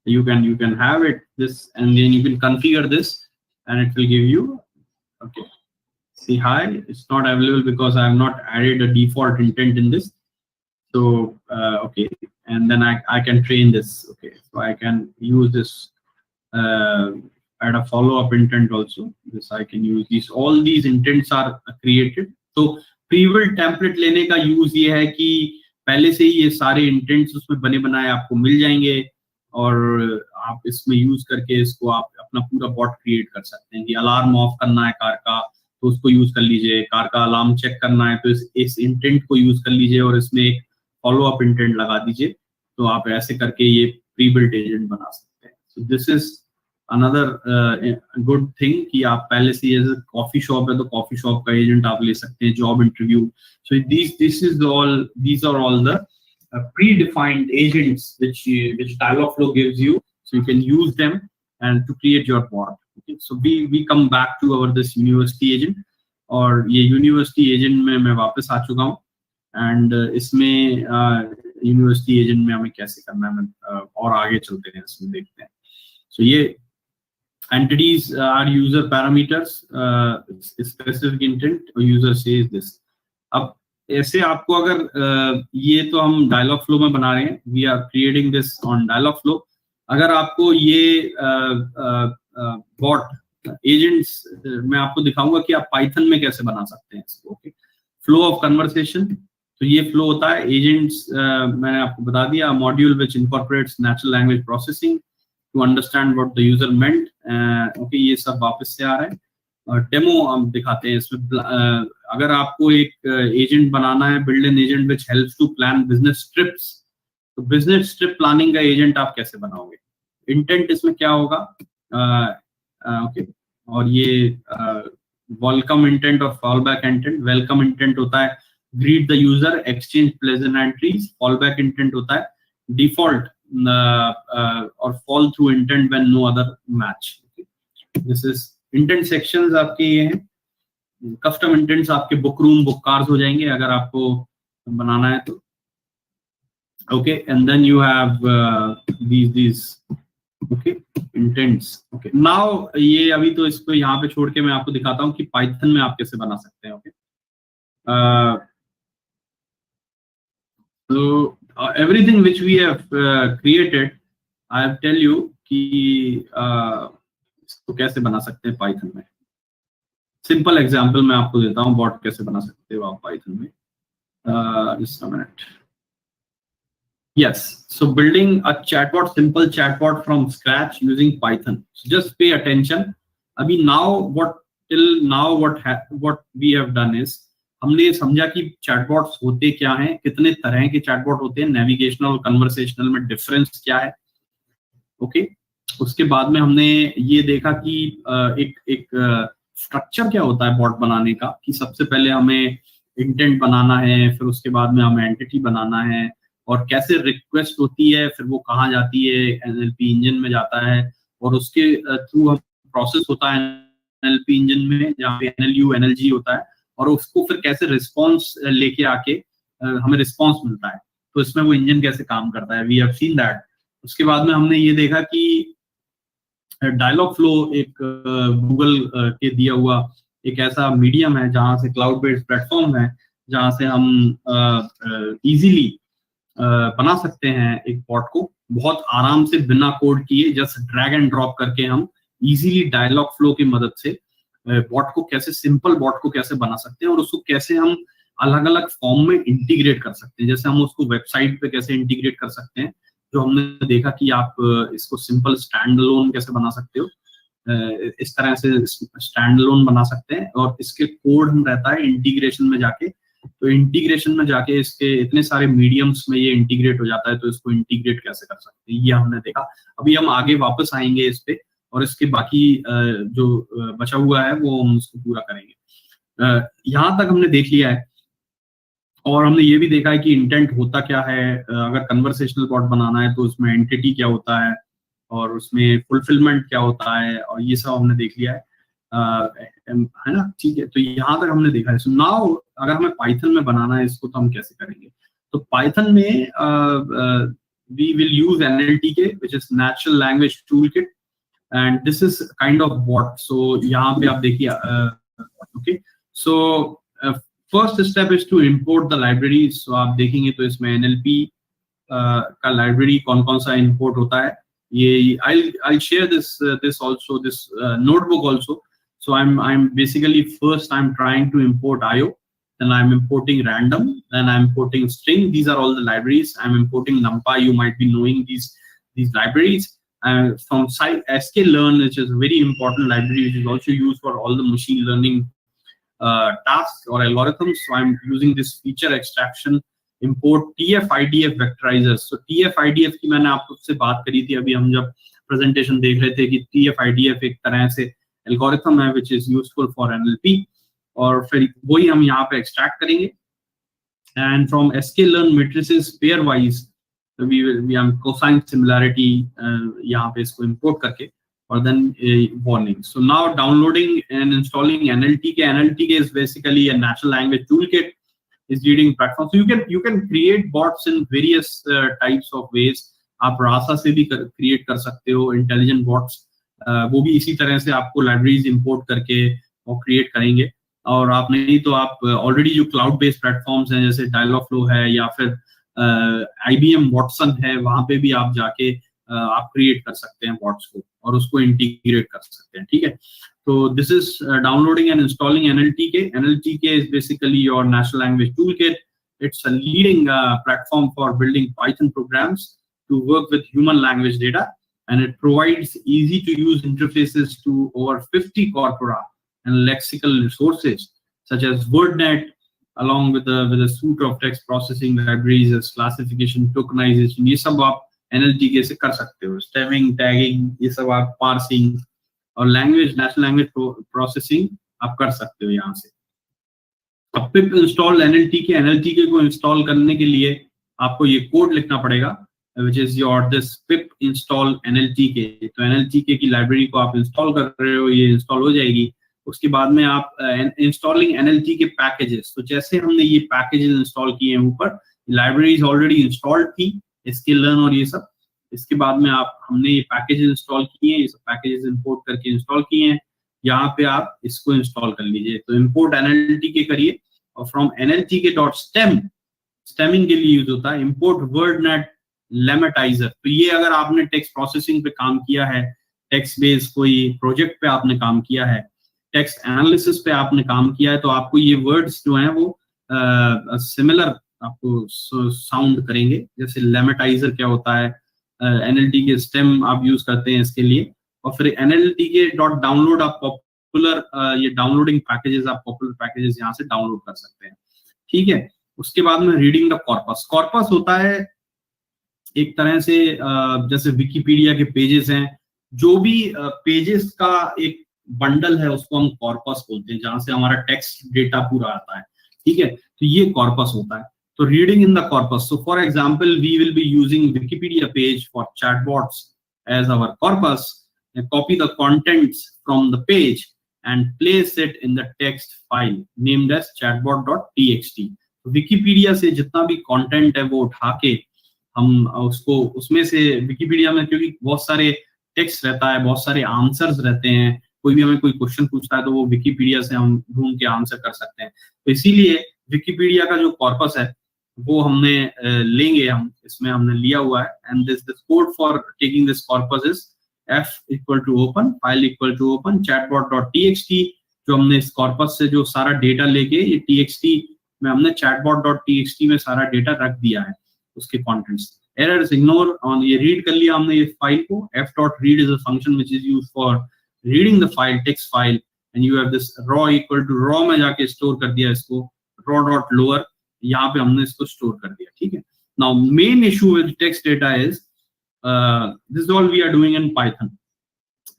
you can have it this, and then you can configure this and it will give you, okay, see, hi, it's not available because I have not added a default intent in this. So okay, and then I can train this. Okay, so I can use this, add a follow-up intent also. This I can use these, all these intents are created. So pre-built template लेने का use ये है कि पहले से ही ये सारे intends उसमें बने बनाए आपको मिल जाएंगे, और आप इसमें यूज करके इसको आप अपना पूरा बॉट क्रिएट कर सकते हैं कि अलार्म ऑफ करना है कार का तो उसको यूज कर लीजिए, कार का अलार्म चेक करना है तो इस इंटेंट को यूज कर लीजिए और इसमें एक फॉलो अप इंटेंट लगा दीजिए, तो आप ऐसे करके ये प्री बिल्ट एजेंट बना सकते हैं. सो this is another good thing कि आप पहले से जैसे कॉफी शॉप है तो कॉफी शॉप का एजेंट आप ले सकते हैं, job interview. So these are all the predefined agents which Dialogflow gives you, so you can use them and to create your bot. Okay, so we come back to our this university agent, और ये university agent में मैं वापस आ चुका हूँ, and इसमें university agent में हमें कैसे करना है और आगे चलते हैं इसमें देखते हैं. So ये entities are user parameters, specific intent, user says this. अब ऐसे आपको अगर ये तो हम Dialogflow में बना रहे हैं, we are creating this on Dialogflow. अगर आपको ये बॉट एजेंट्स मैं आपको दिखाऊंगा कि आप पाइथन में कैसे बना सकते हैं इसको. ओके, फ्लो ऑफ कन्वर्सेशन, तो ये फ्लो होता है एजेंट्स, मैंने आपको बता दिया, module which incorporates natural language processing to understand what the user meant. Okay, ये सब वापस से आ रहा है. डेमो हम दिखाते हैं इसमें. अगर आपको एक एजेंट बनाना है, build an agent which helps to plan business trips, तो बिजनेस ट्रिप प्लानिंग का एजेंट आप कैसे बनाओगे, इंटेंट इसमें क्या होगा. ओके, और ये वेलकम इंटेंट और fall back intent. Welcome intent होता है greet the user, exchange pleasant entries. Fall back intent होता है डिफॉल्ट और fall through intent when no other match. This is intent sections आपके ये हैं. कस्टम इंटेंट्स आपके बुक रूम, बुक कार्स हो जाएंगे अगर आपको बनाना है तो. Okay, and then you have these okay intents. Okay, now ये अभी तो इसको यहाँ पे छोड़ के मैं आपको दिखाता हूँ कि पाइथन में आप कैसे बना सकते हैं. Okay, so everything which we have created, I have tell you कि इसको कैसे बना सकते हैं पाइथन में. सिंपल एग्जांपल मैं आपको देता हूँ बॉट कैसे बना सकते हो आप पाइथन में. just a minute. Yes, so building a chatbot, simple chatbot from scratch using Python. So just pay attention. Abhi what we have done is हमने समझा कि चैटबॉट्स होते क्या हैं, कितने तरह के चैटबॉट होते हैं, नेविगेशनल और कन्वर्सेशनल में डिफरेंस क्या है. ओके, उसके बाद में हमने ये देखा कि एक स्ट्रक्चर क्या होता है बॉट बनाने का, कि सबसे पहले हमें इंटेंट बनाना है, फिर उसके बाद में हमें एंटिटी बनाना है, और कैसे रिक्वेस्ट होती है, फिर वो कहाँ जाती है, एनएलपी इंजन में जाता है, और उसके थ्रू हम प्रोसेस होता है एनएलपी इंजन में जहाँ पे एनएलयू एनएलजी होता है, और उसको फिर कैसे रिस्पॉन्स लेके आके हमें रिस्पॉन्स मिलता है। तो इसमें वो इंजन कैसे काम करता है, वी हैव सीन दैट। उसके बाद में हमने ये देखा कि डायलॉग फ्लो एक गूगल के दिया हुआ एक ऐसा मीडियम है जहां से क्लाउड बेस्ड प्लेटफॉर्म है, जहां से हम इजीली बना सकते हैं एक बॉट को बहुत आराम से बिना कोड किए, जस्ट ड्रैग एंड ड्रॉप करके हम इजीली डायलॉग फ्लो की मदद से बॉट को कैसे, सिंपल बॉट को कैसे बना सकते हैं, और उसको कैसे हम अलग अलग फॉर्म में इंटीग्रेट कर सकते हैं। जैसे हम उसको वेबसाइट पे कैसे इंटीग्रेट कर सकते हैं, जो हमने देखा कि आप इसको सिंपल स्टैंड अलोन कैसे बना सकते हो, इस तरह से स्टैंड अलोन बना सकते हैं, और इसके कोड हम रहता है इंटीग्रेशन में जाके, तो इंटीग्रेशन में जाके इसके इतने सारे मीडियम्स में ये इंटीग्रेट हो जाता है, तो इसको इंटीग्रेट कैसे कर सकते हैं ये हमने देखा। अभी हम आगे वापस आएंगे इस पे, और इसके बाकी जो बचा हुआ है वो हम उसको पूरा करेंगे। यहाँ तक हमने देख लिया है, और हमने ये भी देखा है कि इंटेंट होता क्या है, अगर कन्वर्सेशनल बॉट बनाना है तो उसमें एंटिटी क्या होता है, और उसमें फुलफिलमेंट क्या होता है, और ये सब हमने देख लिया है ना। ठीक है, तो यहाँ तक हमने देखा है। सो नाउ अगर हमें पाइथन में बनाना है इसको, तो हम कैसे करेंगे? तो पाइथन में we will use NLTK, which is natural language toolkit, and this is kind of bot. So यहाँ पे आप देखिए, okay, so first step is to import the library. So आप देखेंगे तो इसमें एनएलपी का लाइब्रेरी कौन कौन सा इंपोर्ट होता है, ये I'll share this also, this notebook also. So I'm basically first I'm trying to import IO, then I'm importing random, then I'm importing string. These are all the libraries. I'm importing NumPy. You might be knowing these libraries. From sklearn, which is a very important library, which is also used for all the machine learning tasks or algorithms. So I'm using this feature extraction, import TF-IDF vectorizers. So TF-IDF की मैंने आपसे बात करी थी अभी हम जब presentation देख रहे थे, कि TF-IDF एक तरह से एल्गोरिथम है which is useful for NLP, और फिर वही हम यहाँ पे एक्सट्रैक्ट करेंगे। And from sklearn matrices pair wise, we have cosine similarity यहाँ पे इसको import करके, or then a warning. So now downloading and installing NLTK. NLTK is basically a natural language toolkit, is leading platform. So you can create bots in various types of ways. आप रासा से भी create कर सकते हो intelligent bots, वो भी इसी तरह से आपको libraries import करके और create करेंगे। और आप नहीं तो आप already जो cloud based platforms हैं जैसे Dialogflow है या फिर IBM Watson है, वहाँ पे भी आप जाके आप क्रिएट कर सकते हैं बॉट्स को और उसको इंटीग्रेट कर सकते हैं। ठीक है, तो this is downloading and installing NLTK. NLTK is basically your natural language toolkit. It's a leading platform for building Python programs to work with human language data, and it provides easy to use interfaces to over 50 corpora and lexical resources such as WordNet, along with a suite of text processing libraries as classification, tokenization. ये सब आप NLTK से कर सकते हो। Stemming, tagging, ये सब आप पार्सिंग और लैंग्वेज, नेशनल लैंग्वेज प्रोसेसिंग आप कर सकते हो यहाँ से। अब पिप इंस्टॉल NLTK। NLTK को इंस्टॉल करने के लिए आपको ये कोड लिखना पड़ेगा, which is your this pip install NLTK। तो NLTK की लाइब्रेरी को आप इंस्टॉल कर रहे हो, ये इंस्टॉल हो जाएगी। उसके बाद में आप इंस्टॉलिंग NLTK पैकेजेस। तो जैसे हमने ये पैकेजेस इंस्टॉल किए हैं ऊपर, लाइब्रेरीज ऑलरेडी इंस्टॉल्ड थी, sklearn और ये सब। इसके बाद में हमने ये पैकेजेस इंस्टॉल किए हैं, ये सब पैकेजेस इंपोर्ट करके इंस्टॉल किए हैं। यहाँ पे आप इसको इंस्टॉल कर लीजिए। तो इंपोर्ट NLTK करिए, और फ्रॉम NLTK.stem, स्टेमिंग के लिए यूज होता है। Import WordNet lemmatizer. तो ये अगर आपने टेक्स्ट प्रोसेसिंग पे काम किया है, टेक्स्ट बेस कोई प्रोजेक्ट पे आपने काम किया है, टेक्स्ट एनालिसिस पे आपने काम किया है, तो आपको ये वर्ड्स जो हैं वो सिमिलर आपको साउंड करेंगे। जैसे लेमेटाइजर क्या होता है, NLTK स्टेम आप यूज करते हैं इसके लिए। और फिर NLTK.download आप पॉपुलर ये डाउनलोडिंग पैकेजेस, आप पॉपुलर पैकेजेस यहाँ से डाउनलोड कर सकते हैं। ठीक है, उसके बाद में रीडिंग द कॉर्पस। कॉर्पस होता है एक तरह से जैसे विकिपीडिया के पेजेस हैं, जो भी पेजेस का एक बंडल है उसको हम कॉर्पस बोलते हैं, जहां से हमारा टेक्स्ट डेटा पूरा आता है। ठीक है, तो ये कॉर्पस होता है। So reading in the corpus. So for example, we will be using Wikipedia page for chatbots as our corpus, and copy the contents from the page and place it in the text file named as chatbot.txt. Wikipedia से जितना भी content है वो उठा के हम उसको उसमें से विकिपीडिया में, क्योंकि बहुत सारे टेक्स्ट रहता है, बहुत सारे आंसर्स रहते हैं, कोई भी हमें कोई क्वेश्चन पूछता है तो वो विकिपीडिया से हम ढूंढ के आंसर कर सकते हैं। तो इसीलिए विकिपीडिया का जो कॉर्पस है वो हमने लेंगे, हम इसमें हमने लिया हुआ है। And this code for taking this corpus is f=open file=open chatbot.txt। जो हमने इस कॉर्पस से जो सारा डेटा लेके ये txt में हमने chatbot.txt में सारा डेटा रख दिया है, उसके कंटेंट्स। एरर्स इग्नोर ऑन, ये रीड कर लिया हमने ये फाइल को। f.read is a function which is used for reading the file, text file, and you have this raw में जाके स्टोर कर दिया इसको, raw.lower, यहाँ पे हमने इसको स्टोर कर दिया, ठीक है। Now main issue with text data is this all we are doing in Python.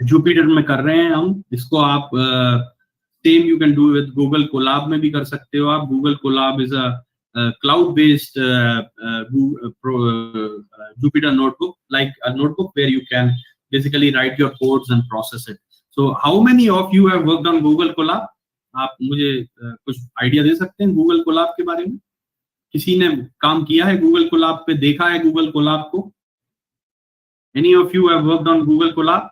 Jupyter में कर रहे हैं हम इसको। आप same you can do with Google Colab में भी कर सकते हो आप। Google Colab is a cloud based Jupyter notebook, like a notebook where you can basically write your codes and process it. So how many of you have worked on Google Colab? आप मुझे कुछ idea दे सकते हैं Google Colab के बारे में? किसी ने काम किया है गूगल कोलैब पे, देखा है गूगल कोलैब को? Any of you have worked on Google Colab?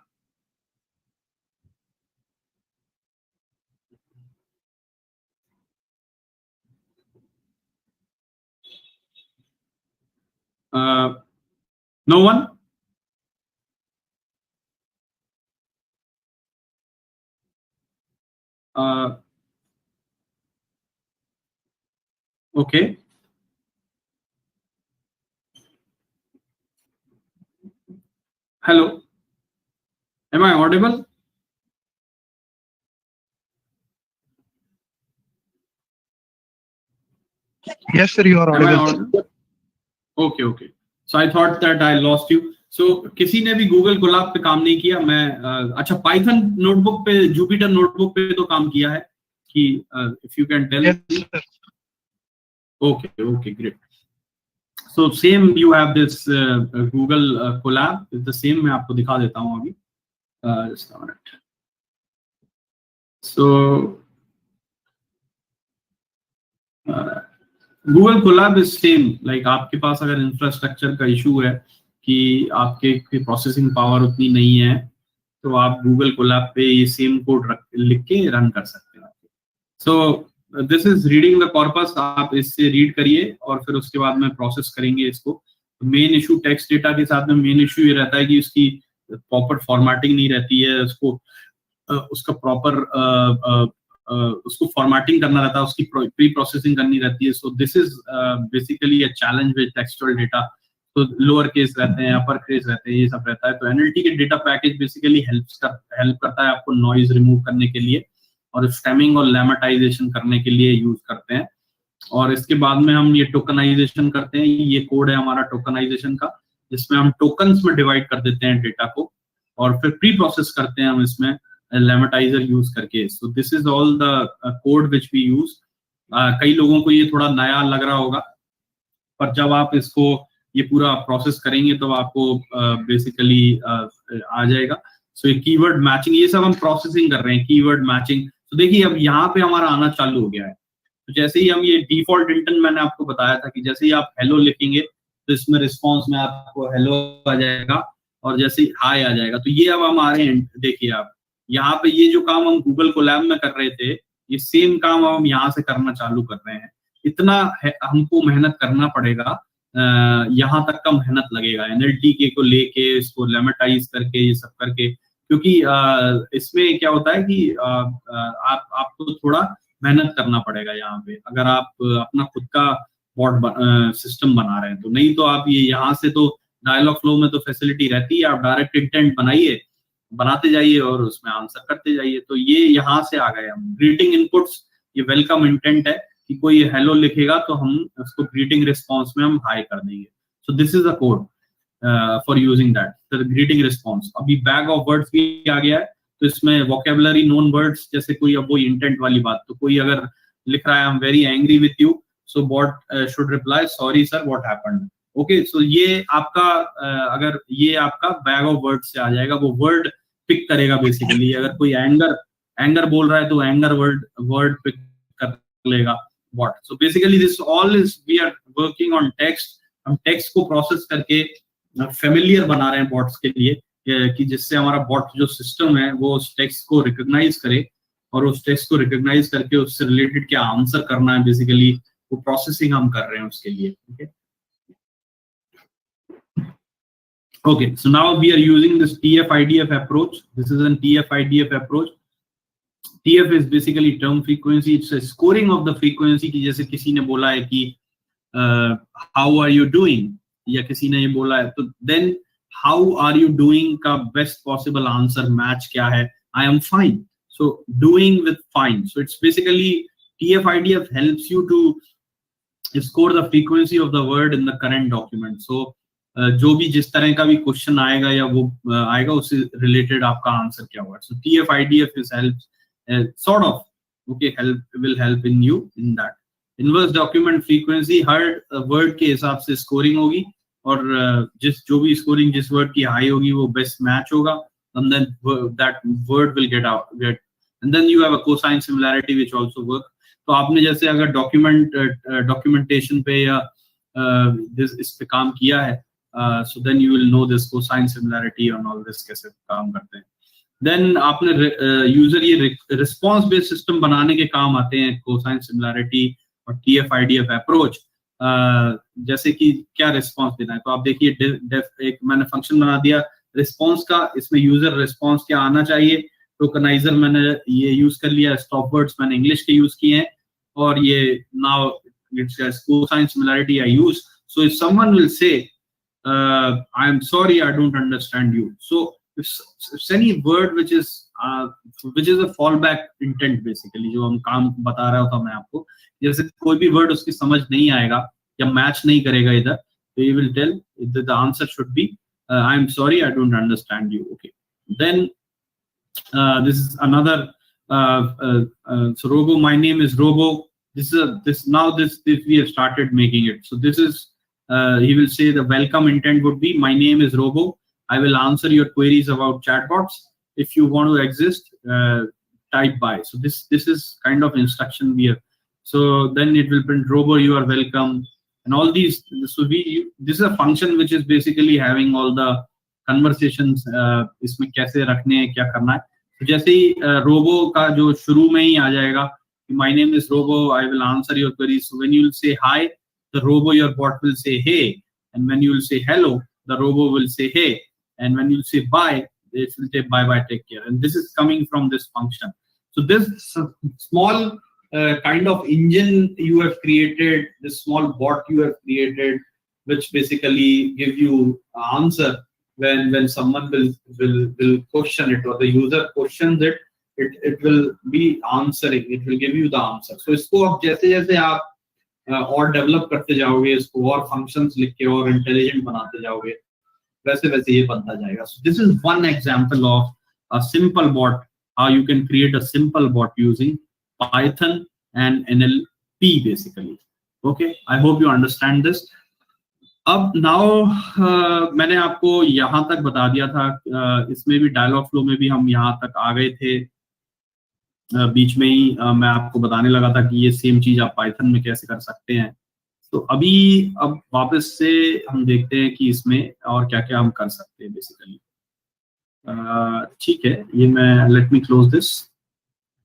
No one? Okay. Hello. Am I audible? Yes, sir, you are audible. Okay, okay. So I thought that I lost you. So किसी ने भी Google Colab पे काम नहीं किया? मैं अच्छा Python notebook पे, जुपिटर नोटबुक पे तो काम किया है कि if you can tell me. Okay, okay, great. So same you have this Google Colab, it's the same। मैं आपको दिखा देता हूँ अभी, just a minute. So Google Colab is same, like आपके पास अगर इंफ्रास्ट्रक्चर का इशू है कि आपके प्रोसेसिंग पावर उतनी नहीं है तो आप Google Colab पे ये सेम कोड लिख के रन कर सकते हैं। सो this is reading the corpus. आप इससे रीड करिए और फिर उसके बाद में प्रोसेस करेंगे इसको। मेन इशू टेक्स्ट डेटा के साथ में मेन इशू ये रहता है कि उसकी प्रॉपर फॉर्मेटिंग नहीं रहती है, उसका प्रॉपर उसको फॉर्मेटिंग करना रहता है, उसकी प्री प्रोसेसिंग करनी रहती है। सो this is basically a challenge with textual data. तो लोअर केस रहते हैं, अपर केस रहते हैं, ये सब रहता है। तो एनएलटी के डेटा पैकेज बेसिकली हेल्प करता है आपको नॉइज रिमूव करने के लिए और स्टेमिंग और लेमेटाइजेशन करने के लिए यूज करते हैं। और इसके बाद में हम ये टोकनाइजेशन करते हैं। ये कोड है हमारा टोकनाइजेशन का, जिसमें हम टोकन्स में डिवाइड कर देते हैं डेटा को और फिर प्री प्रोसेस करते हैं हम इसमें लेमेटाइजर यूज करके। So this is all the code which we use. कई लोगों को ये थोड़ा नया लग रहा होगा, पर जब आप इसको ये पूरा प्रोसेस करेंगे तो आपको बेसिकली आ जाएगा। सो ये कीवर्ड मैचिंग, ये सब हम प्रोसेसिंग कर रहे हैं, कीवर्ड मैचिंग। तो देखिए अब यहाँ पे हमारा आना चालू हो गया है। तो जैसे ही हम ये डिफॉल्ट इंटेंट, मैंने आपको बताया था कि जैसे ही आप हेलो लिखेंगे तो इसमें रिस्पॉन्स में आपको हेलो आ जाएगा और जैसे ही हाय आ जाएगा। तो ये अब हम आ रहे हैं, देखिए आप यहाँ पे ये जो काम हम गूगल कोलैब में कर रहे थे, ये सेम काम हम यहाँ से करना चालू कर रहे हैं। इतना हमको मेहनत करना पड़ेगा, यहाँ तक का मेहनत लगेगा एनएलटी के को लेके, इसको लेमेटाइज करके, ये सब करके। क्योंकि इसमें क्या होता है कि आपको थोड़ा मेहनत करना पड़ेगा यहाँ पे, अगर आप अपना खुद का बॉट सिस्टम बना रहे हैं तो। नहीं तो आप ये यहाँ से तो डायलॉग फ्लो में तो फैसिलिटी रहती है, आप डायरेक्ट इंटेंट बनाते जाइए और उसमें आंसर करते जाइए। तो ये यहाँ से आ गए हम। ग्रीटिंग इनपुट्स, ये वेलकम इंटेंट है कि कोई हेलो लिखेगा तो हम उसको ग्रीटिंग रिस्पॉन्स में हम हाई कर देंगे। सो this is a code for using that greeting response. अभी बैग ऑफ वर्ड्स भी आ गया है, तो इसमें वोकेबुलरी नोन वर्ड्स, जैसे कोई अब वो इंटेंट वाली बात, तो कोई अगर लिख रहा है I am very angry with you, so bot should reply, sorry sir, what happened. Okay, so ये आपका अगर ये आपका bag of words से आ जाएगा, वो word pick करेगा basically. अगर कोई anger बोल रहा है तो anger word pick कर लेगा bot. So basically this all is we are working on text. हम text को process करके familiar बना रहे हैं bots के लिए कि जिससे हमारा bot जो system है वो उस text को recognize करे और उस text को recognize करके उससे related क्या answer करना है basically वो processing हम कर रहे हैं उसके लिए. Okay, so now we are using this TF-IDF approach. This is a TF-IDF approach. TF is basically term frequency. It's a scoring of the frequency. कि जैसे किसी ने बोला है कि how are you doing? या किसी ने ये बोला है तो then how are you doing का best possible answer match क्या है? I am fine. So doing with fine. So it's basically TF-IDF helps you to score the frequency of the word in the current document. So जो भी जिस तरह का भी question आएगा या वो आएगा उससे रिलेटेड आपका आंसर क्या होगा. So TF-IDF is sort of will help in you in that. Inverse document frequency her word के हिसाब से स्कोरिंग होगी और जो भी स्कोरिंग जिस वर्ड की हाई होगी वो बेस्ट मैच होगा and then that word will get and then you have a cosine similarity which also work. तो आपने जैसे अगर documentation पे या इस पे काम किया है so then you will know this cosine similarity and all this कैसे काम करते हैं. Then आपने यूजर ये response based system बनाने के काम आते हैं cosine similarity और TF-IDF approach. जैसे कि क्या response देना है तो आप देखिए एक मैंने function बना दिया response का, इसमें यूजर response क्या आना चाहिए. टोकनाइजर मैंने ये यूज कर लिया, stop words मैंने इंग्लिश के यूज किए हैं और ये now it's cosine similarity I use. So if someone will say I am sorry I don't understand you, so if any word which is a fallback intent basically जो हम काम बता रहा था मैं आपको, जैसे कोई भी word उसकी समझ नहीं आएगा या मैच नहीं करेगा इधर तो you will tell the answer should be I am sorry I don't understand you. Okay, then this is another so Robo, my name is Robo. This we have started making it. So this is he will say the welcome intent would be my name is Robo. I will answer your queries about chatbots. If you want to exist, type by. So this is kind of instruction we have. So then it will print Robo, you are welcome, and all these. So this is a function which is basically having all the conversations. इसमें कैसे रखने हैं क्या करना है. तो जैसे ही Robo का जो शुरू में ही आ जाएगा my name is Robo, I will answer your queries. So when you will say hi, the Robo, your bot will say hey, and when you will say hello, the Robo will say hey, and when you will say bye, it will say bye bye, take care. And this is coming from this function. So this small kind of engine you have created, this small bot you have created, which basically give you an answer when someone will question it or the user questions it. It will be answering. It will give you the answer. So इसको आप जैसे आप और develop करते जाओगे, इसको और functions लिख के और इंटेलिजेंट बनाते जाओगे, वैसे ये बनता जाएगा. So this is one example of a simple bot. How you can create a simple bot using Python and NLP basically. Okay, I hope you understand this. अब now मैंने आपको यहाँ तक बता दिया था. इसमें भी Dialogflow में भी हम यहाँ तक आ गए थे. बीच में ही मैं आपको बताने लगा था कि ये सेम चीज आप पाइथन में कैसे कर सकते हैं. तो अब वापस से हम देखते हैं कि इसमें और क्या क्या हम कर सकते हैं बेसिकली. ठीक है, ये मैं let me close this.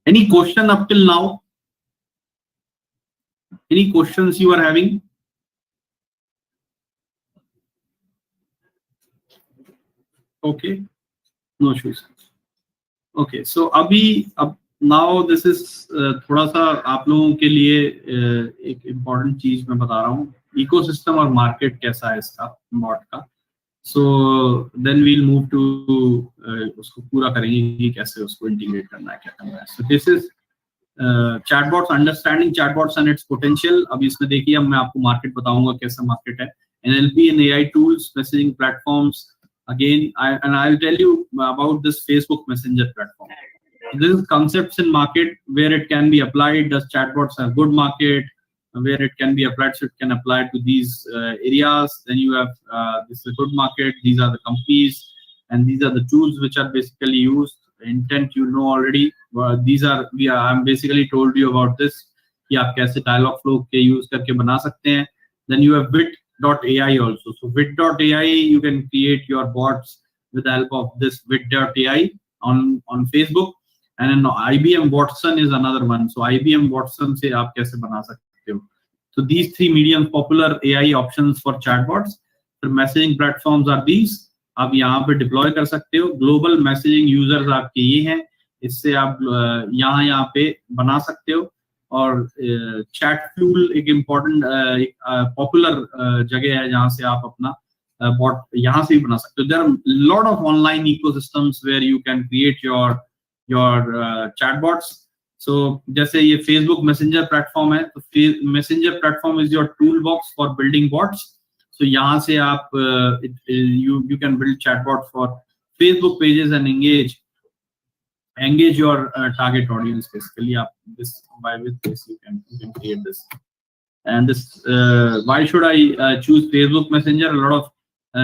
Any question up till now? Any questions you are having? Okay, no issues. Okay, so अब नाउ दिस इज थोड़ा सा आप लोगों के लिए एक इम्पॉर्टेंट चीज मैं बता रहा हूँ. इकोसिस्टम और मार्केट कैसा है इसका बॉट का. So then we'll move to उसको पूरा करेंगे कि कैसे उसको इंटीग्रेट करना है, क्या करना है. सो this is chatbots, understanding chatbots and it's potential. अब इसमें देखिए, अब मैं आपको मार्केट बताऊंगा कैसा मार्केट है. NLP and AI tools, messaging platforms. Again, I will tell you about this Facebook Messenger platform. This is concepts in market where it can be applied. Does chatbots have good market? where it can be applied, so it can apply to these areas. Then you have this is a good market, these are the companies, and these are the tools which are basically used. Intent you know already. I'm basically told you about this कि आप कैसे Dialogflow के use करके बना सकते हैं. Then you have E-BUIT.ai also. So E-BUIT.ai, you can create your bots with the help of this E-BUIT.ai on Facebook. And then IBM Watson is another one. So IBM Watson से आप कैसे बना सकते हो. So these three medium popular AI options for chatbots. The messaging platforms are these. आप यहाँ पे deploy कर सकते हो. ग्लोबल मैसेजिंग यूजर्स आपके ये हैं, इससे आप यहाँ पे बना सकते हो. और चैट फ्यूल एक इम्पोर्टेंट पॉपुलर जगह है जहाँ से आप अपना बॉट यहाँ से भी बना सकते हो. There are lot of online ecosystems where you can create your chatbots. So जैसे ये फेसबुक मैसेंजर प्लेटफॉर्म है, तो messenger platform is your tool box for building bots. So यहाँ से आप you can build chatbot for Facebook pages and engage your target audience. Basically, with this you can create this. And this why should I choose Facebook Messenger? A lot of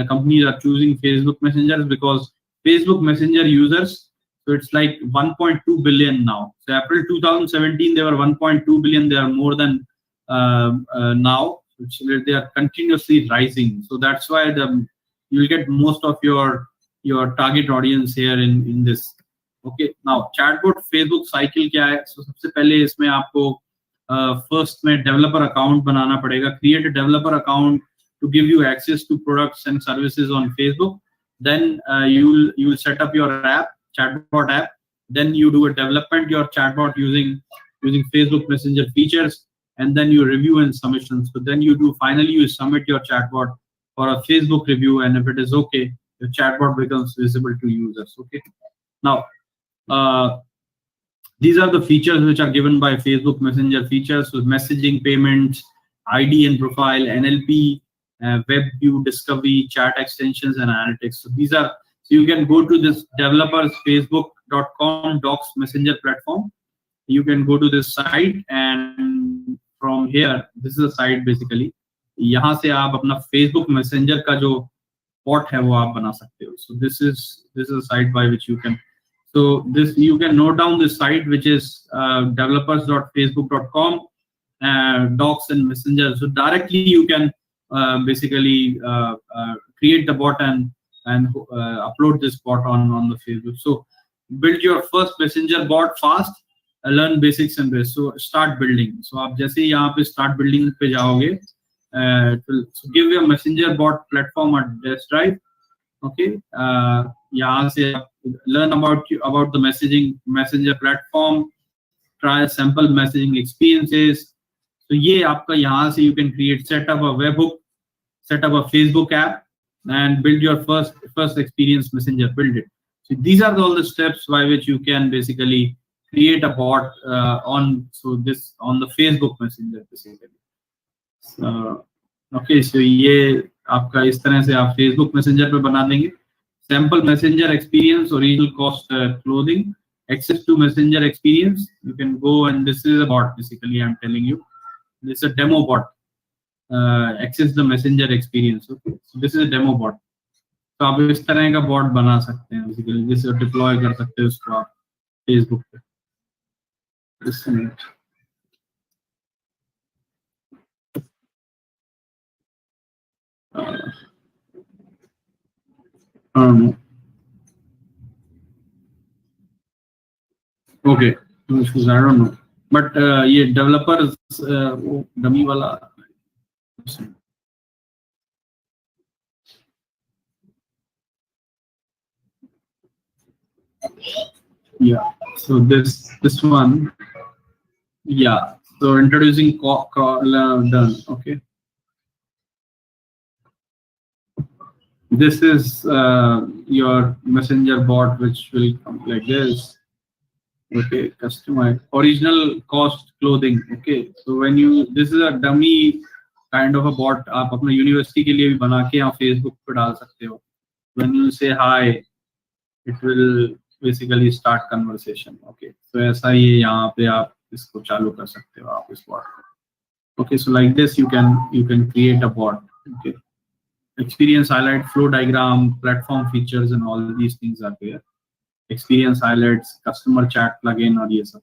companies are choosing Facebook Messenger because Facebook Messenger users. So it's like 1.2 billion now. So April 2017 they were 1.2 billion. They are more than now. They are continuously rising, so that's why you will get most of your target audience here in this. Okay, now chatbot Facebook cycle क्या है? So सबसे पहले इसमें आपको first में developer account बनाना पड़ेगा. Create a developer account to give you access to products and services on Facebook. Then you will set up your chatbot app. Then you do a development your chatbot using Facebook Messenger features. And then you review and submission. So then finally you submit your chatbot for a Facebook review, and if it is okay, your chatbot becomes visible to users. Okay. Now, these are the features which are given by Facebook Messenger features. So messaging, payments, ID and profile, NLP, web view, discovery, chat extensions, and analytics. So these are. So you can go to this developers facebook.com docs messenger platform. You can go to this site, and from here, this is a site basically. यहाँ से आप अपना Facebook Messenger का जो bot है वो आप बना सकते हो. So this is a site by which you can. So you can note down this site, which is developers.facebook.com docs and messenger. So directly you can basically create the bot and upload this bot on the Facebook. So build your first messenger bot fast. Learn basics and base. So start building. So आप जैसे ही यहाँ पे start building पे जाओगे, so give your messenger bot platform a test drive. Okay, यहाँ से learn about the messenger platform, try sample messaging experiences. So ये आपका यहाँ से you can set up a webhook, set up a Facebook app, and build your first experience messenger. Build it. So these are all the steps by which you can basically create a bot on the Facebook Messenger basically. So, okay, so ये आपका इस तरह से आप Facebook Messenger पे बना देंगे. Sample messenger experience, original cost clothing, access to messenger experience. You can go, and this is a bot basically. I'm telling you, this is a demo bot. Access the messenger experience. Okay, so this is a demo bot. तो आप इस तरह का bot बना सकते हैं basically. जिसे deploy कर सकते हैं उसको आप Facebook पे. Just a minute. Okay, I don't know, but ये developers dummy वाला. Yeah, so this one. Yeah, so introducing done. Okay, this is your messenger bot, which will come like this. Okay, customize original cost clothing. Okay, so this is a dummy kind of a bot. आप अपने university के लिए भी बना के यहाँ Facebook पे डाल सकते हो. When you say hi, it will basically start conversation. Okay, so ऐसा ही यहाँ पे आप इसको चालू कर सकते हो आप इस bot को. Okay, so like this you can create a bot. Okay, experience highlight, flow diagram, platform features, and all these things are there. Experience highlights, customer chat plugin, or yes.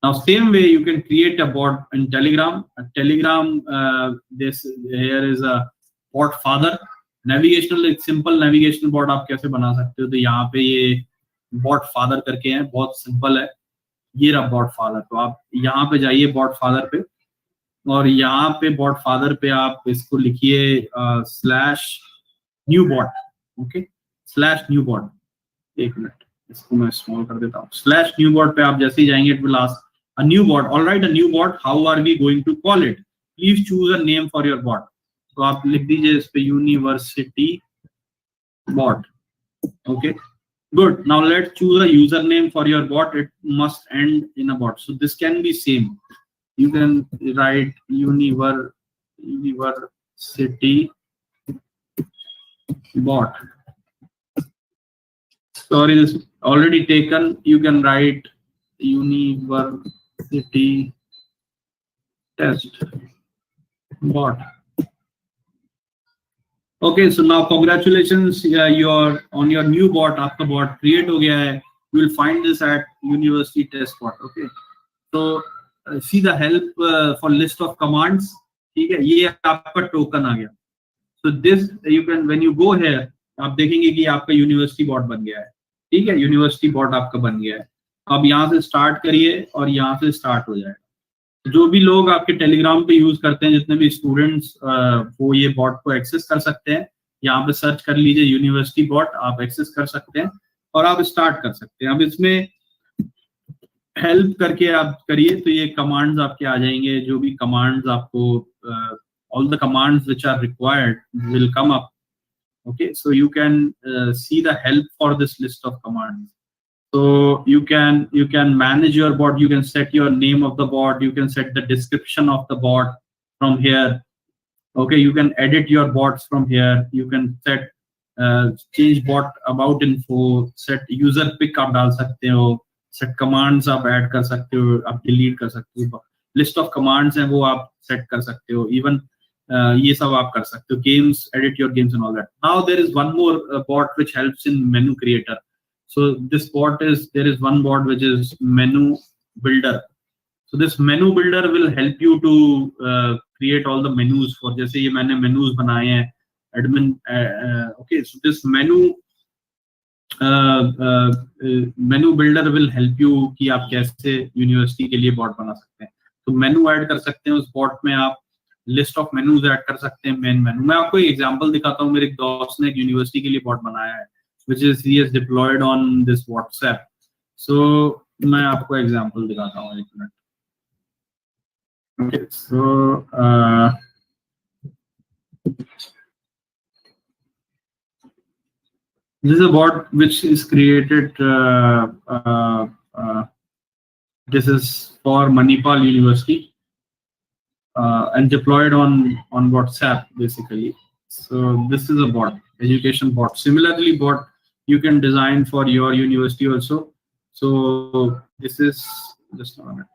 Now, same way you can create a bot in Telegram. A Telegram, this here is a bot father. Navigational, एक simple navigational bot आप कैसे बना सकते हो? तो यहाँ पे ये bot father करके हैं, बहुत simple है. ये रहा bot father. तो आप यहाँ पे जाइए bot father पे, और यहाँ पे bot father पे आप इसको लिखिए /new bot. Okay, /new bot. एक मिनट, इसको मैं स्मॉल कर देता हूँ. /new bot पे आप जैसे ही जाएंगे, it will ask a new bot. All right, a new bot. How are we going to call it? Please choose a name for your bot. तो आप लिख दीजिए इस पे university bot. Okay, good. Now let's choose a username for your bot. It must end in a bot. So this can be same. You can write university bot. Sorry, this is already taken. You can write university test bot. Okay, so now congratulations, you're on your new bot. आपका bot create हो गया है. You will find this at university test bot. Okay, so see the help for list of commands. ठीक है, ये आपका token आ गया. So this you can, when you go here, आप देखेंगे कि आपका university bot बन गया है. ठीक है, university bot आपका बन गया है. अब यहाँ से start करिए और यहाँ से start हो जाएगा. जो भी लोग आपके टेलीग्राम पे यूज करते हैं, जितने भी स्टूडेंट्स, वो ये बॉट को एक्सेस कर सकते हैं. यहाँ पे सर्च कर लीजिए यूनिवर्सिटी बॉट, आप एक्सेस कर सकते हैं और आप स्टार्ट कर सकते हैं. अब इसमें हेल्प करके आप करिए तो ये कमांड्स आपके आ जाएंगे. जो भी कमांड्स आपको, all the commands which are required will come up. Okay, so you can see the help for this list of commands. So you can manage your bot. You can set your name of the bot. You can set the description of the bot from here. Okay, you can edit your bots from here. You can set change bot about info. Set user pick आप डाल सकते हो. Set commands आप add कर सकते हो. आप delete कर सकते हो. List of commands हैं वो आप set कर सकते हो. Even ये सब आप कर सकते हो. Games, edit your games and all that. Now there is one more bot which helps in menu creator. So this bot is, there is one bot which is menu builder. So this menu builder will help you to create all the menus for, जैसे ये मैंने menus बनाए हैं admin. Okay, so this menu builder will help you कि आप कैसे university के लिए bot बना सकते हैं. तो menu add कर सकते हैं उस bot में. आप list of menus add कर सकते हैं. main menu मैं आपको एक example दिखाता हूँ. मेरे एक दोस्त ने एक university के लिए bot बनाया है, which is he has deployed on this WhatsApp. So मैं आपको example दिखाता हूँ, एक minute. Okay, so this is a bot which is created. This is for Manipal University and deployed on WhatsApp basically. So this is a bot, education bot. Similarly, bot you can design for your university also. So this is just a minute.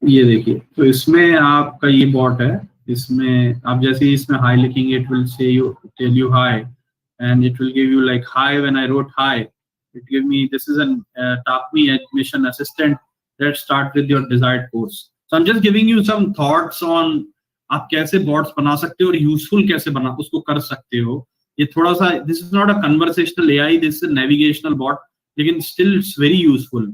ये देखिए, तो इसमें आपका ये bot है. इसमें आप जैसे ही इसमें हाई लिखेंगे, it will say you, tell you hi, and it will give you like hi. When I wrote hi, it give me, this is an TAPME admission assistant. Let's start with your desired course. So I'm just giving you some thoughts on आप कैसे bots बना सकते हो और useful कैसे बना उसको कर सकते हो. ये थोड़ा सा, this is not a conversational AI, this is navigational bot, लेकिन still it's very useful.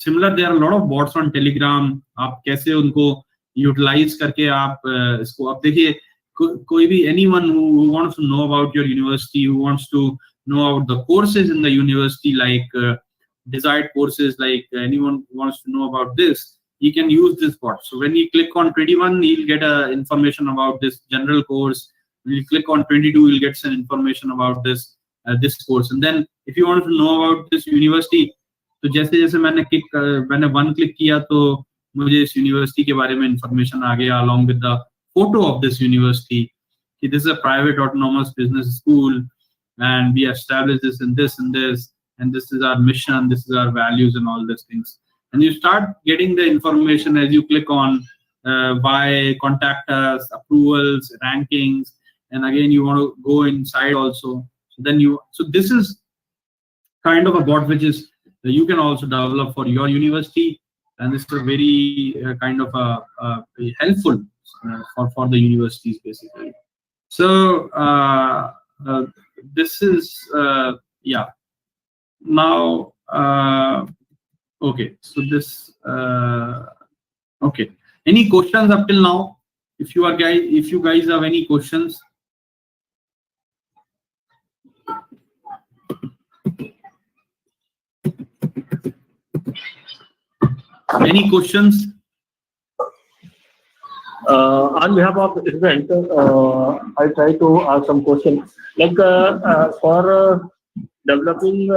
Similar there are lot of bots on Telegram. आप कैसे उनको यूटिलाइज करके आप इसको, आप देखिए कोई भी anyone who wants to know about your university, who wants to know about the courses in the university, like desired courses, like anyone wants to know about this, he can use this bot. So when you click on 21, he'll get information about this general course. When you click on 22, you'll get some information about this course. And then if you want to know about this university, तो जैसे जैसे मैंने one click किया तो मुझे इस university के बारे में information आ गया, along with the photo of this university. This is a private autonomous business school, and we established this and this and this, and this is our mission, this is our values and all these things. and you start getting the information as you click on why, contact us, approvals, rankings, and again you want to go inside also. So this is kind of a bot which is you can also develop for your university, and this is a very kind of helpful for the universities basically. So this is yeah. Now okay, so this okay. Any questions up till now? If you guys have any questions. Any questions? On behalf of the event, I try to ask some questions. Like for developing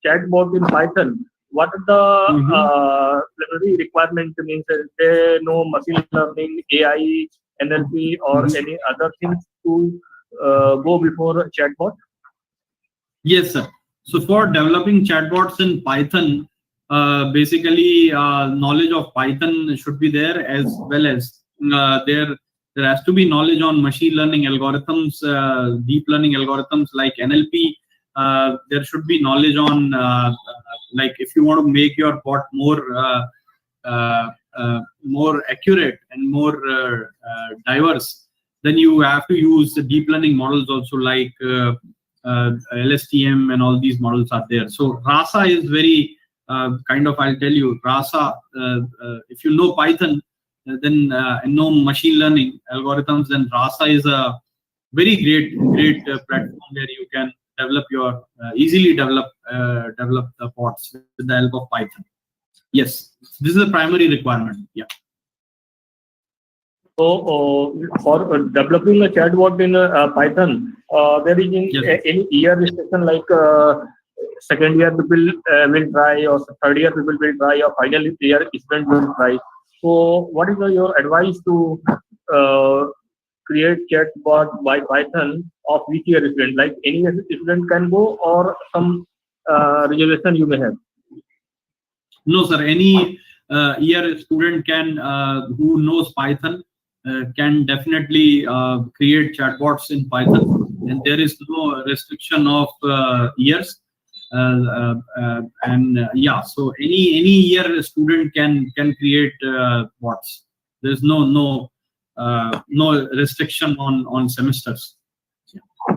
chatbot in Python, what are the requirement? Means they know machine learning, AI, NLP, or any other things to go before chatbot? Yes, sir. So for developing chatbots in Python, basically knowledge of Python should be there, as well as there has to be knowledge on machine learning algorithms, deep learning algorithms like NLP. There should be knowledge on like if you want to make your bot more accurate and more diverse, then you have to use the deep learning models also, like LSTM and all these models are there. So RASA is very kind of, I'll tell you, RASA, if you know Python, then and know machine learning algorithms, then RASA is a very great platform where you can develop your easily develop the bots with the help of Python. Yes, this is a primary requirement. Yeah. So for developing a chatbot in Python, there is any year restriction, like second year people will try, or third year people will try, or final year student will try. So what is your advice to create chatbot by Python of which year student? Like any student can go, or some reservation you may have? No, sir. Any year student can who knows Python can definitely create chatbots in Python, and there is no restriction of years. Yeah, so any year student can create bots. There's no restriction on semesters. Yeah.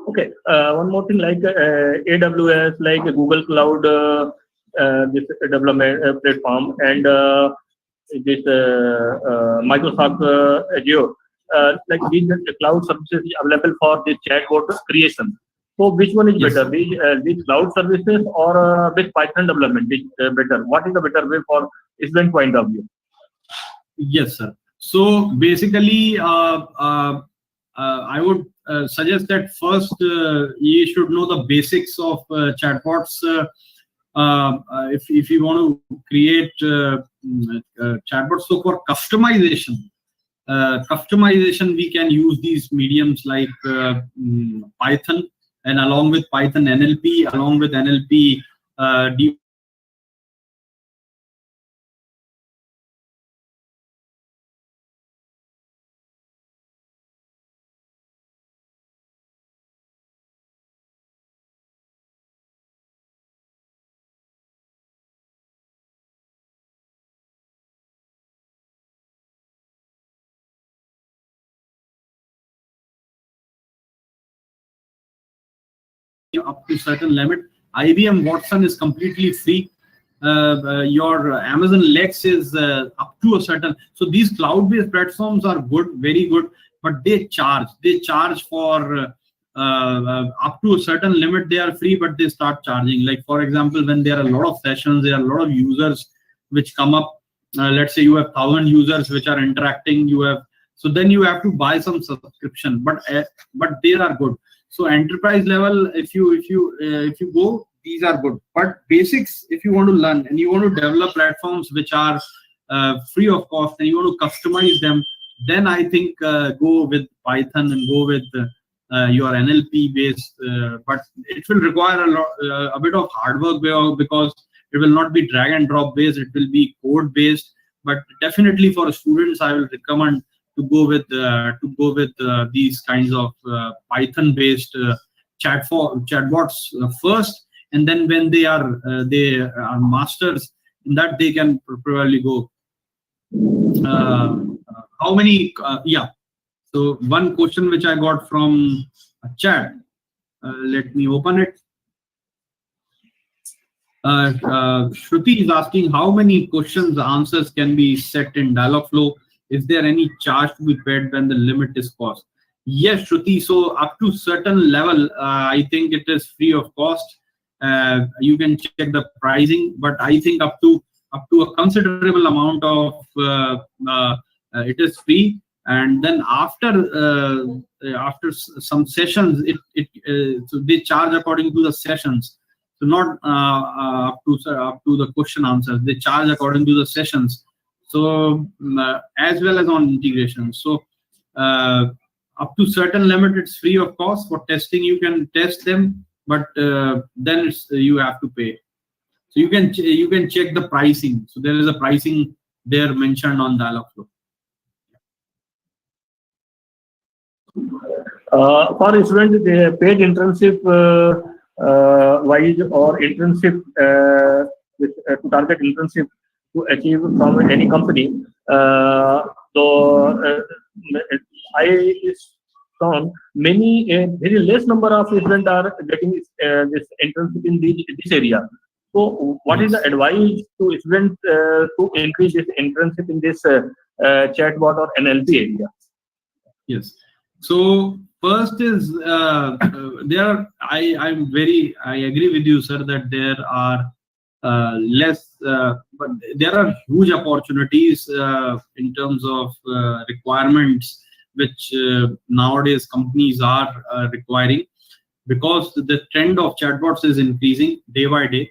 Okay, one more thing, like AWS, like Google Cloud, this development platform, and this Microsoft Azure, like these cloud services available for this chatbot creation. So which one is better, these cloud services or with Python development is better? What is the better way for student point of view? Yes, sir. So basically, I would suggest that first you should know the basics of chatbots. If you want to create chatbots, so for customization, we can use these mediums like Python, and along with Python NLP, along with NLP deep up to certain limit. IBM Watson is completely free. Your Amazon Lex is up to a certain. So these cloud-based platforms are good, very good, but they charge. They charge for up to a certain limit. They are free, but they start charging. Like for example, when there are a lot of sessions, there are a lot of users which come up. Let's say you have 1,000 users which are interacting. So then you have to buy some subscription, but they are good. So enterprise level, if you go, these are good. But basics, if you want to learn and you want to develop platforms which are free of cost and you want to customize them, then I think go with Python and go with your NLP based. But it will require a bit of hard work because It will not be drag and drop based. It will be code based. But definitely for students, I will recommend to go with these kinds of Python based chatbots first, and then when they are masters in that, they can probably go. How many? Yeah. So one question which I got from a chat. Let me open it. Shruti is asking how many questions answers can be set in Dialogflow. Is there any charge to be paid when the limit is crossed? Yes, Shruti. So up to certain level, I think it is free of cost. You can check the pricing, but I think up to a considerable amount of it is free. And then after some sessions, so they charge according to the sessions. So not up to the question answers. They charge according to the sessions. So as well as on integration. So up to certain limit, it's free of cost. For testing, you can test them, but then you have to pay. So you can check the pricing. So there is a pricing there mentioned on Dialogflow. For students, they paid internship wise or internship to target internship to achieve from any company. I found many very less number of students are getting this internship in this area. So, what is the advice to students to increase this internship in this chatbot or NLP area? Yes. So first is I agree with you, sir, that there are less, but there are huge opportunities in terms of requirements which nowadays companies are requiring, because the trend of chatbots is increasing day by day.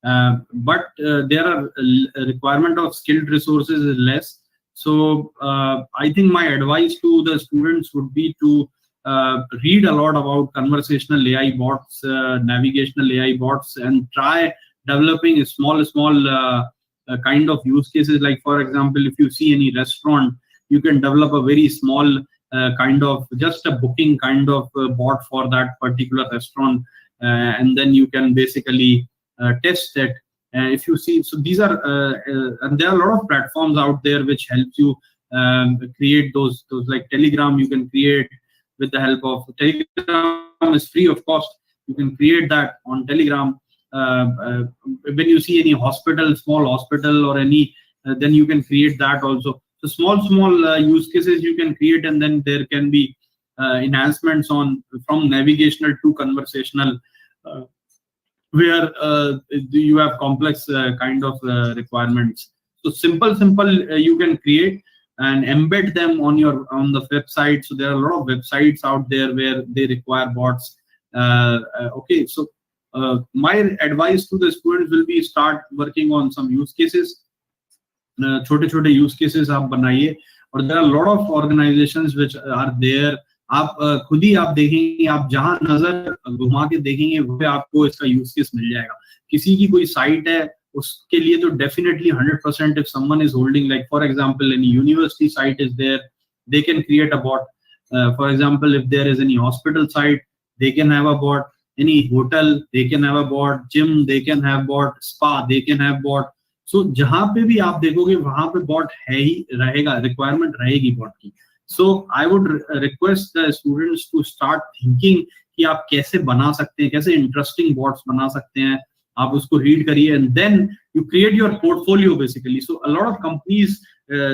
But there are requirement of skilled resources is less. So I think my advice to the students would be to read a lot about conversational AI bots, navigational AI bots, and try developing a small kind of use cases. Like, for example, if you see any restaurant, you can develop a very small kind of just a booking kind of bot for that particular restaurant, and then you can basically test it. If you see, so these are and there are a lot of platforms out there which helps you create those like Telegram. You can create with the help of Telegram. Is free of cost. You can create that on Telegram. When you see any hospital, small hospital or any, then you can create that also. So small use cases you can create, and then there can be enhancements from navigational to conversational, where you have complex kind of requirements. So simple you can create and embed them on the website. So there are a lot of websites out there where they require bots. Okay, so my advice to the students will be start working on some use cases. छोटे use cases आप बनाइए, और there are a lot of organizations which are there. आप खुद ही आप देखेंगे, आप जहां नजर घुमा के देखेंगे वह आपको इसका यूज केस मिल जाएगा. किसी की कोई साइट है उसके लिए तो definitely 100% if someone is holding, like for example any university site is there, they can create a bot. For example, if there is any hospital site, they can have a bot. Any hotel, they can have a bot. Gym, they can have bot. Spa, they can have bot. So जहां पे भी आप देखोगे वहां पे bot है ही रहेगा, requirement रहेगी bot की. So I would request the students to start thinking कि आप कैसे बना सकते हैं, कैसे interesting bots बना सकते हैं. आप उसको read करिए, and then you create your portfolio basically. So a lot of companies,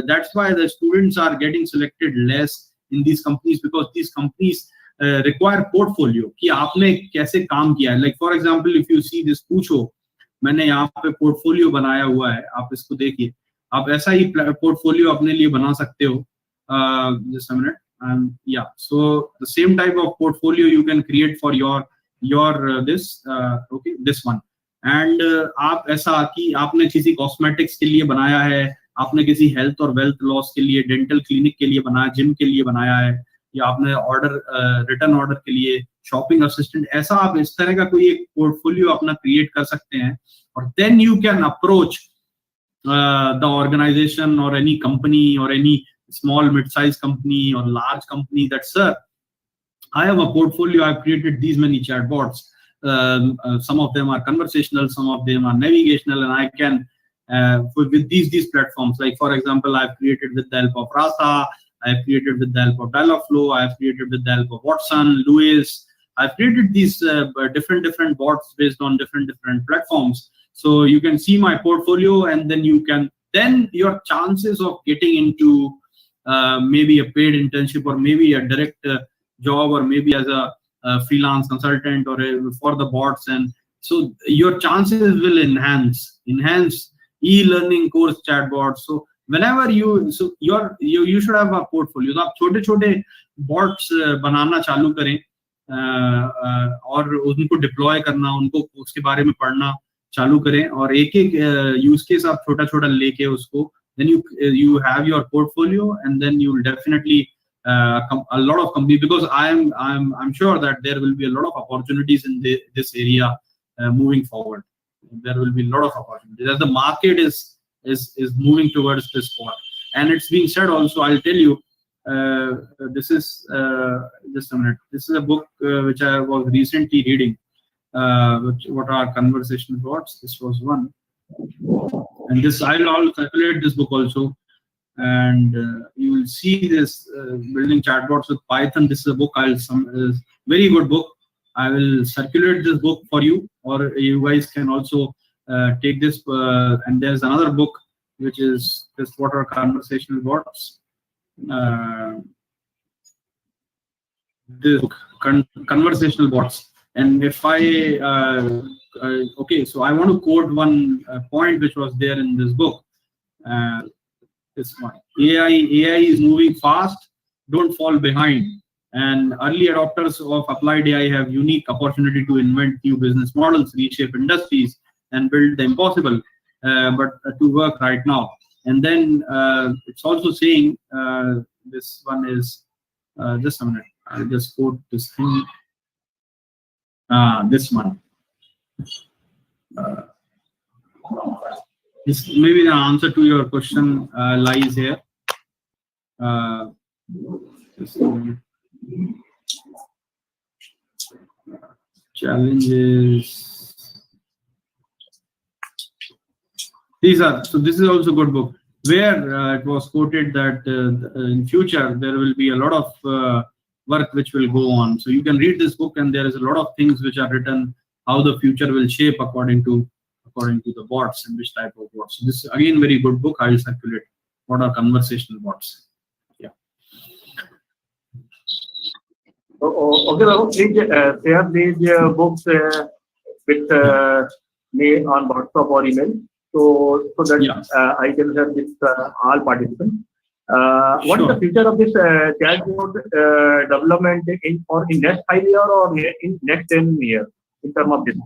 that's why the students are getting selected less in these companies, because these companies require portfolio कि आपने कैसे काम किया है. Like for example, if you see this पूछो, मैंने यहाँ पे portfolio बनाया हुआ है, आप इसको देखिए. आप ऐसा ही portfolio अपने लिए बना सकते हो. Just a minute. Yeah, so the same type of portfolio you can create for your this okay, this one. And आप ऐसा कि आपने किसी cosmetics के लिए बनाया है, आपने किसी health और wealth loss के लिए, dental clinic के लिए बनाया, gym के लिए बनाया है, या आपने रिटर्न ऑर्डर के लिए, शॉपिंग असिस्टेंट, ऐसा आप इस तरह का कोई एक पोर्टफोलियो अपना क्रिएट कर सकते हैं. or then you can approach the organization or any company or any small mid-sized company or large company that, sir, I have a portfolio, I've created these many chatbots. Some of them are conversational, some of them are navigational, and I can, with these platforms, like for example, I've created with the help of Rasa, I've created with the help of Dialogflow, I've created with the help of Watson, Lewis. I've created these different bots based on different platforms. So you can see my portfolio, and then your chances of getting into maybe a paid internship or maybe a direct job or maybe as a freelance consultant or for the bots, and so your chances will enhance e-learning course chatbots. So whenever you should have a portfolio. So आप छोटे bots बनाना चालू करें और उनको deploy करना, उनको उसके बारे में पढ़ना चालू करें और एक यूज केस आप छोटा लेके उसको, then you have your portfolio, and then you will definitely a lot of companies, because I'm sure that there will be a lot of opportunities in this area moving forward. There will be a lot of opportunities as the market is moving towards this spot. And it's being said also, I'll tell you, this is just a minute. This is a book which I was recently reading. What are conversation bots? This was one, and this I'll calculate this book also. And you will see this building chatbots with Python. This is a book very good book. I will circulate this book for you, or you guys can also take this. And there's another book which is this, what are conversational bots. This book, conversational bots. And if I okay, so I want to quote one point which was there in this book. This one, AI is moving fast, don't fall behind, and early adopters of applied AI have unique opportunity to invent new business models, reshape industries, and build the impossible but to work right now. And then it's also saying, this one is just a minute, I'll just quote this thing. This one. This maybe the answer to your question lies here. Challenges. These are, so this is also a good book where it was quoted that in future there will be a lot of work which will go on. So you can read this book, and there is a lot of things which are written how the future will shape according to the bots and which type of bots. So this is again very good book. I will circulate. What are conversational bots? Yeah. Okay, Rahul, please share these books with me on WhatsApp or email, so that yeah. I can share with all participants. What is the future of this chatbot development in next 5 years or in next 10 years in terms of this?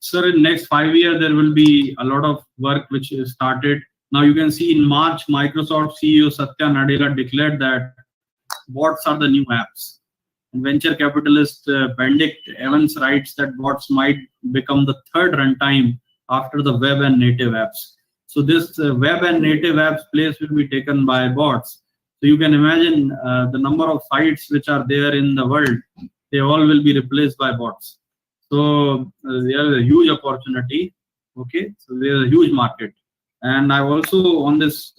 Sir, in next 5 years, there will be a lot of work which is started. Now you can see in March, Microsoft CEO Satya Nadella declared that bots are the new apps. And venture capitalist Benedict Evans writes that bots might become the third runtime after the web and native apps. So this web and native apps place will be taken by bots. So you can imagine the number of sites which are there in the world, they all will be replaced by bots. So there is a huge opportunity. Okay, so there is a huge market. And I also on this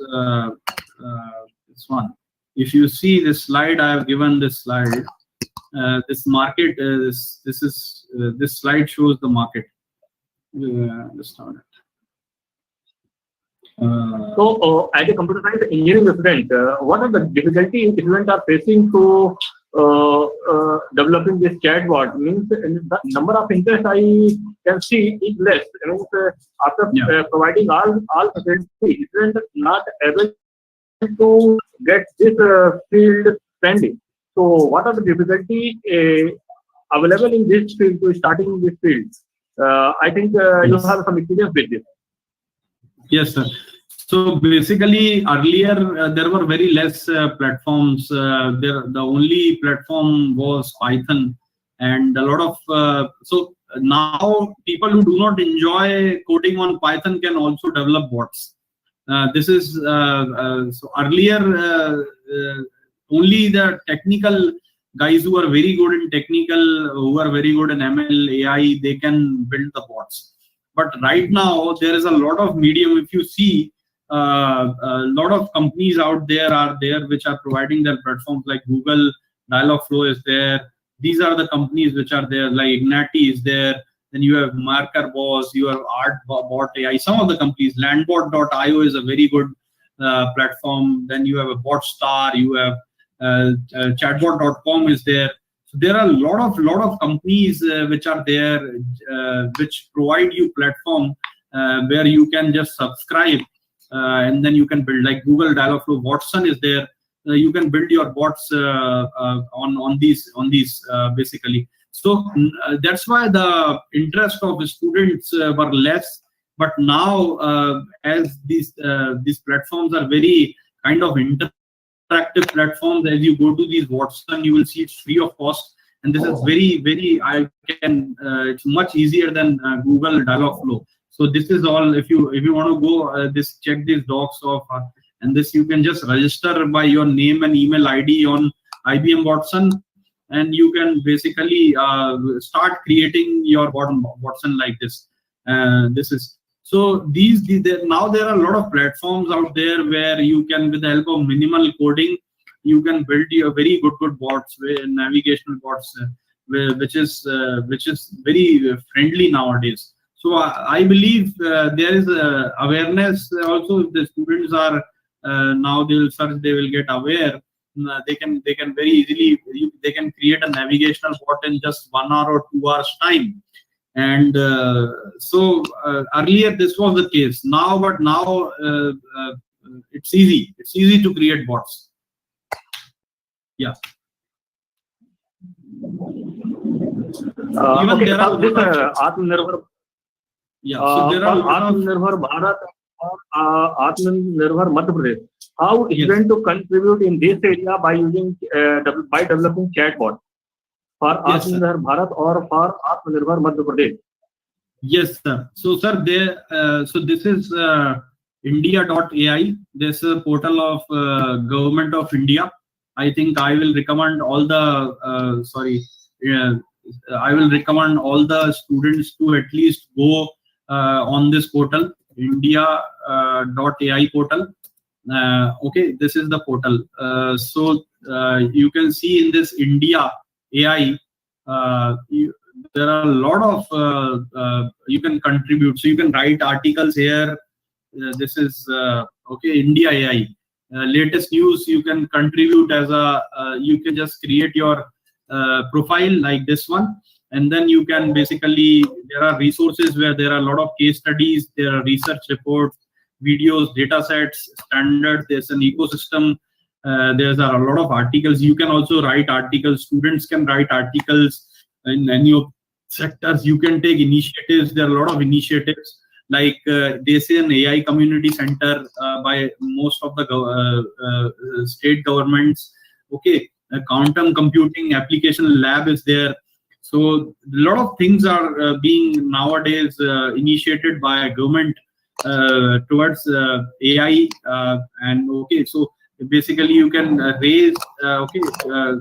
this one, if you see this slide, I have given this slide. This market is this slide shows the market. Just on it. So, as a computer science engineering student, what are the difficulties students are facing to developing this chatbot? Means the number of interest I can see is less. Means after providing all facilities, students are not able to get this field spending. So, what are the difficulties available in this field to starting this field? I think you have some experience with this. Yes, sir. So basically, earlier there were very less platforms. The only platform was Python, and a lot of now people who do not enjoy coding on Python can also develop bots. This is so earlier only the technical guys who are very good in technical, who are very good in ML, AI, they can build the bots. But right now there is a lot of medium. If you see, a lot of companies out there are there which are providing their platforms, like Google, Dialogflow is there. These are the companies which are there, like Ignati is there. Then you have MarkerBoss, you have Artbot AI. Some of the companies, Landbot.io is a very good platform. Then you have a BotStar, you have Chatbot.com is there. So there are a lot of companies which are there, which provide you platform where you can just subscribe and then you can build, like Google Dialogflow. Watson is there. You can build your bots on these basically. So that's why the interest of the students were less. But now, as these platforms are very kind of interactive platforms, as you go to these Watson, you will see it's free of cost, and this is very it's much easier than Google Dialogflow. So this is all. If you want to go, check these docs of. And this you can just register by your name and email ID on IBM Watson, and you can basically start creating your Watson like this. This is so now there are a lot of platforms out there where you can, with the help of minimal coding, you can build your very good bots, navigational bots, which is very friendly nowadays. So I believe there is awareness also. If the students are now they will search, they will get aware. They can very easily they can create a navigational bot in just 1 hour or 2 hours time. And so earlier this was the case. Now it's easy. It's easy to create bots. Yeah. Even okay, there are this Atmanirbhar. Yeah. So there are Atmanirbhar Bharat or Atmanirbhar Madhya Pradesh. How is going to contribute in this area by using by developing chatbot for Atmanirbhar Bharat or for Atmanirbhar Madhya Pradesh? Yes, sir. So, sir, so this is India.ai. This is a portal of Government of India. I think I will recommend all the I will recommend all the students to at least go on this portal, India.ai portal. Okay, this is the portal. So you can see in this India AI, there are a lot of you can contribute. So you can write articles here. This is okay, India AI. Latest news, you can contribute as a you can just create your profile like this one, and then you can basically, there are resources where there are a lot of case studies, there are research reports, videos, data sets, standards. There's an ecosystem. There's a lot of articles. You can also write articles. Students can write articles in any of sectors. You can take initiatives. There are a lot of initiatives, like they say an AI community center by most of the state governments. Okay, a quantum computing application lab is there. So a lot of things are being nowadays initiated by government towards AI. And okay, so basically you can raise okay,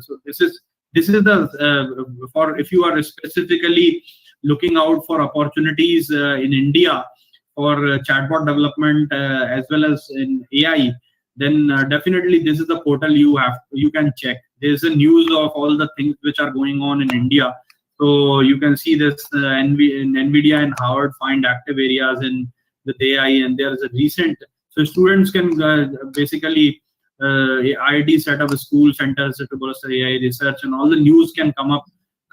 so this is the for if you are specifically looking out for opportunities in India for chatbot development as well as in AI, then definitely this is the portal you can check. There's a news of all the things which are going on in India. So you can see this NVIDIA and Harvard find active areas with AI, and there is a recent. So students can basically IIT set up a school centers to bolster AI research, and all the news can come up.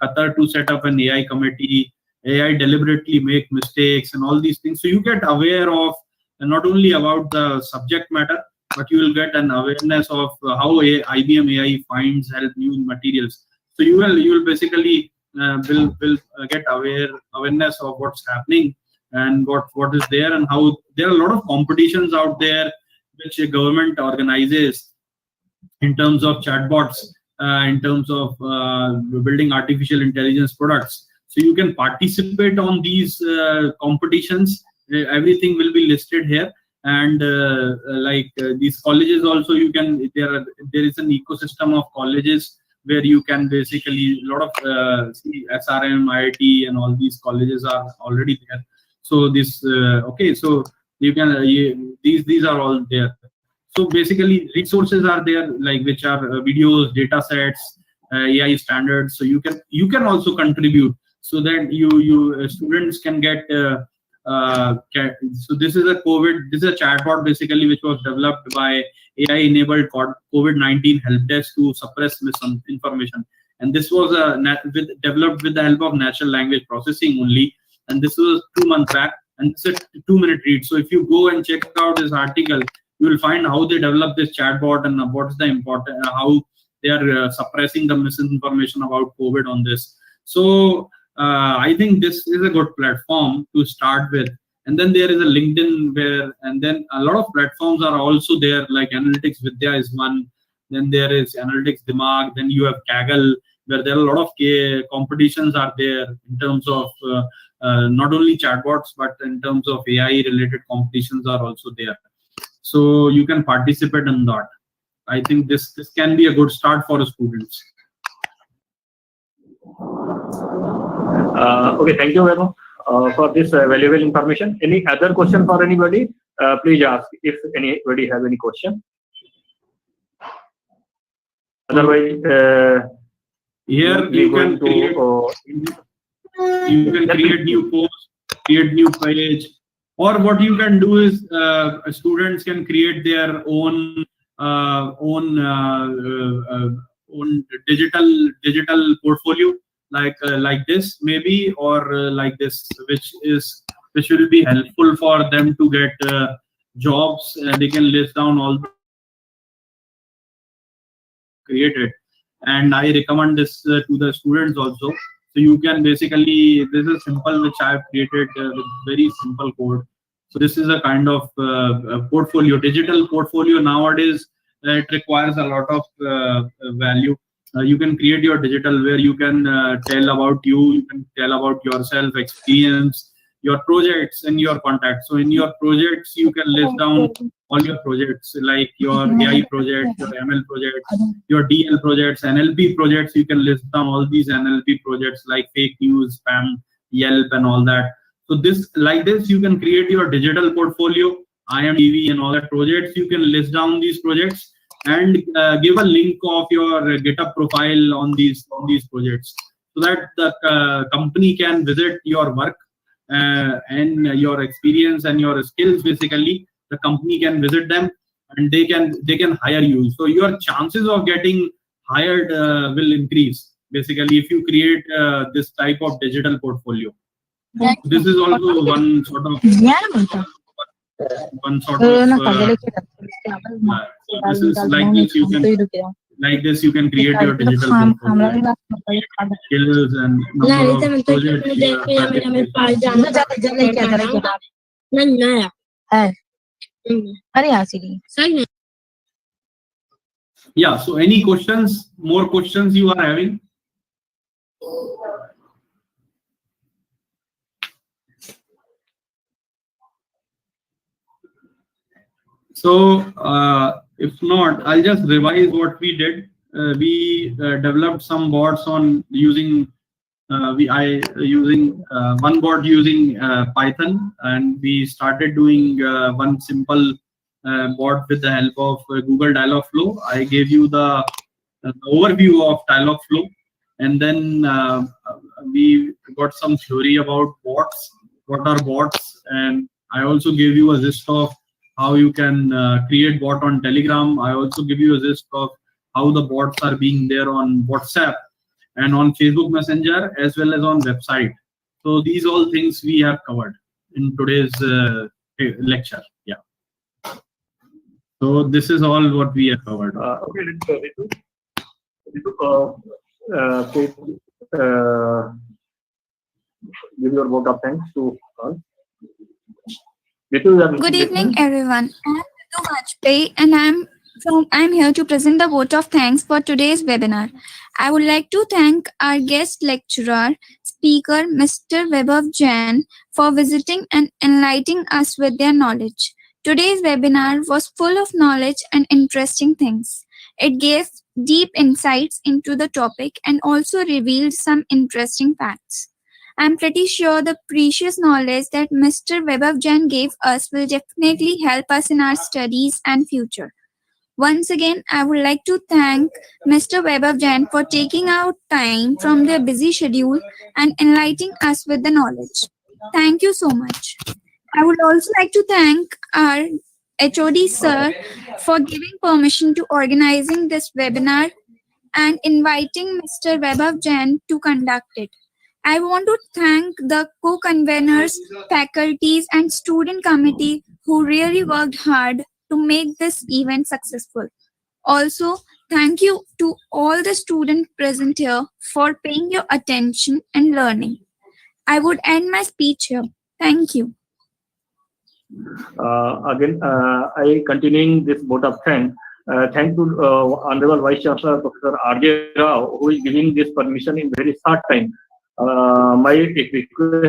Qatar to set up an AI committee. AI deliberately make mistakes and all these things. So you get aware of not only about the subject matter, but you will get an awareness of how IBM AI finds help new materials. So you will basically will get awareness of what's happening and what is there, and how there are a lot of competitions out there which a government organizes in terms of chatbots, in terms of building artificial intelligence products. So you can participate on these competitions. Everything will be listed here. And these colleges also, you can, there is an ecosystem of colleges where you can basically, a lot of SRM, IIT and all these colleges are already there. So this okay, so you can these are all there. So basically resources are there, like which are videos, data sets, AI standards. So you can also contribute, so that students can get so this is a chatbot basically, which was developed by AI enabled COVID-19 help desk to suppress misinformation. And this was developed with the help of natural language processing only. And this was 2 months back, and it's a 2-minute read. So if you go and check out this article, you will find how they developed this chatbot and what's the important, how they are suppressing the misinformation about COVID on this. So I think this is a good platform to start with. And then there is a LinkedIn and then a lot of platforms are also there, like Analytics Vidya is one. Then there is Analytics Dimag. Then you have Kaggle, where there are a lot of competitions are there in terms of not only chatbots, but in terms of AI related competitions are also there. So you can participate in that. I think this can be a good start for students. Okay, thank you very much for this valuable information. Any other question for anybody? Please ask if anybody has any question. Otherwise, here you can create new posts, create new page, or what you can do is students can create their own digital portfolio, like this maybe, or like this, which will be helpful for them to get jobs. They can list down all created, and I recommend this to the students also. So you can basically, this is simple, which I have created with very simple code. So this is a kind of portfolio, digital portfolio. Nowadays it requires a lot of value. You can create your digital, where you can tell about you can tell about yourself, experience, your projects and your contacts. So in your projects, you can list down all your projects, like your AI project, your ML projects, your DL projects, NLP projects. You can list down all these NLP projects like fake news, spam, Yelp and all that. So like this, you can create your digital portfolio, IMDb and all that projects. You can list down these projects and give a link of your GitHub profile on these projects, so that the company can visit your work and your experience and your skills. Basically, the company can visit them and they can hire you. So your chances of getting hired will increase, basically, if you create this type of digital portfolio. This is also one sort of this is like this you can create your digital portfolio, skills and number of projects. Yeah, so any questions, more questions you are having? So if not, I'll just revise what we did. We developed some bots on using one bot using Python, and we started doing one simple bot with the help of Google Dialogflow. I gave you the overview of Dialogflow, and then we got some theory about bots. What are bots? And I also gave you a gist of how you can create bot on Telegram. I also give you a gist of how the bots are being there on WhatsApp and on Facebook Messenger, as well as on website. So these all things we have covered in today's lecture. Yeah. So this is all what we have covered. Okay, give your vote of thanks to all. Good evening, everyone. I'm Ritu Vajpayee, and I'm here to present the vote of thanks for today's webinar. I would like to thank our guest lecturer, speaker Mr. Vaibhav Jain, for visiting and enlightening us with their knowledge. Today's webinar was full of knowledge and interesting things. It gave deep insights into the topic and also revealed some interesting facts. I'm pretty sure the precious knowledge that Mr. Vaibhav Jain gave us will definitely help us in our studies and future. Once again, I would like to thank Mr. Vaibhav Jain for taking out time from their busy schedule and enlightening us with the knowledge. Thank you so much. I would also like to thank our HOD sir for giving permission to organizing this webinar and inviting Mr. Vaibhav Jain to conduct it. I want to thank the co-conveners, faculties and student committee who really worked hard to make this event successful. Also, thank you to all the students present here for paying your attention and learning. I would end my speech here. Thank you. Again, I continuing this vote of thanks. Thank to Honorable Vice Chancellor Professor R.J. Rao, who is giving this permission in very short time. My request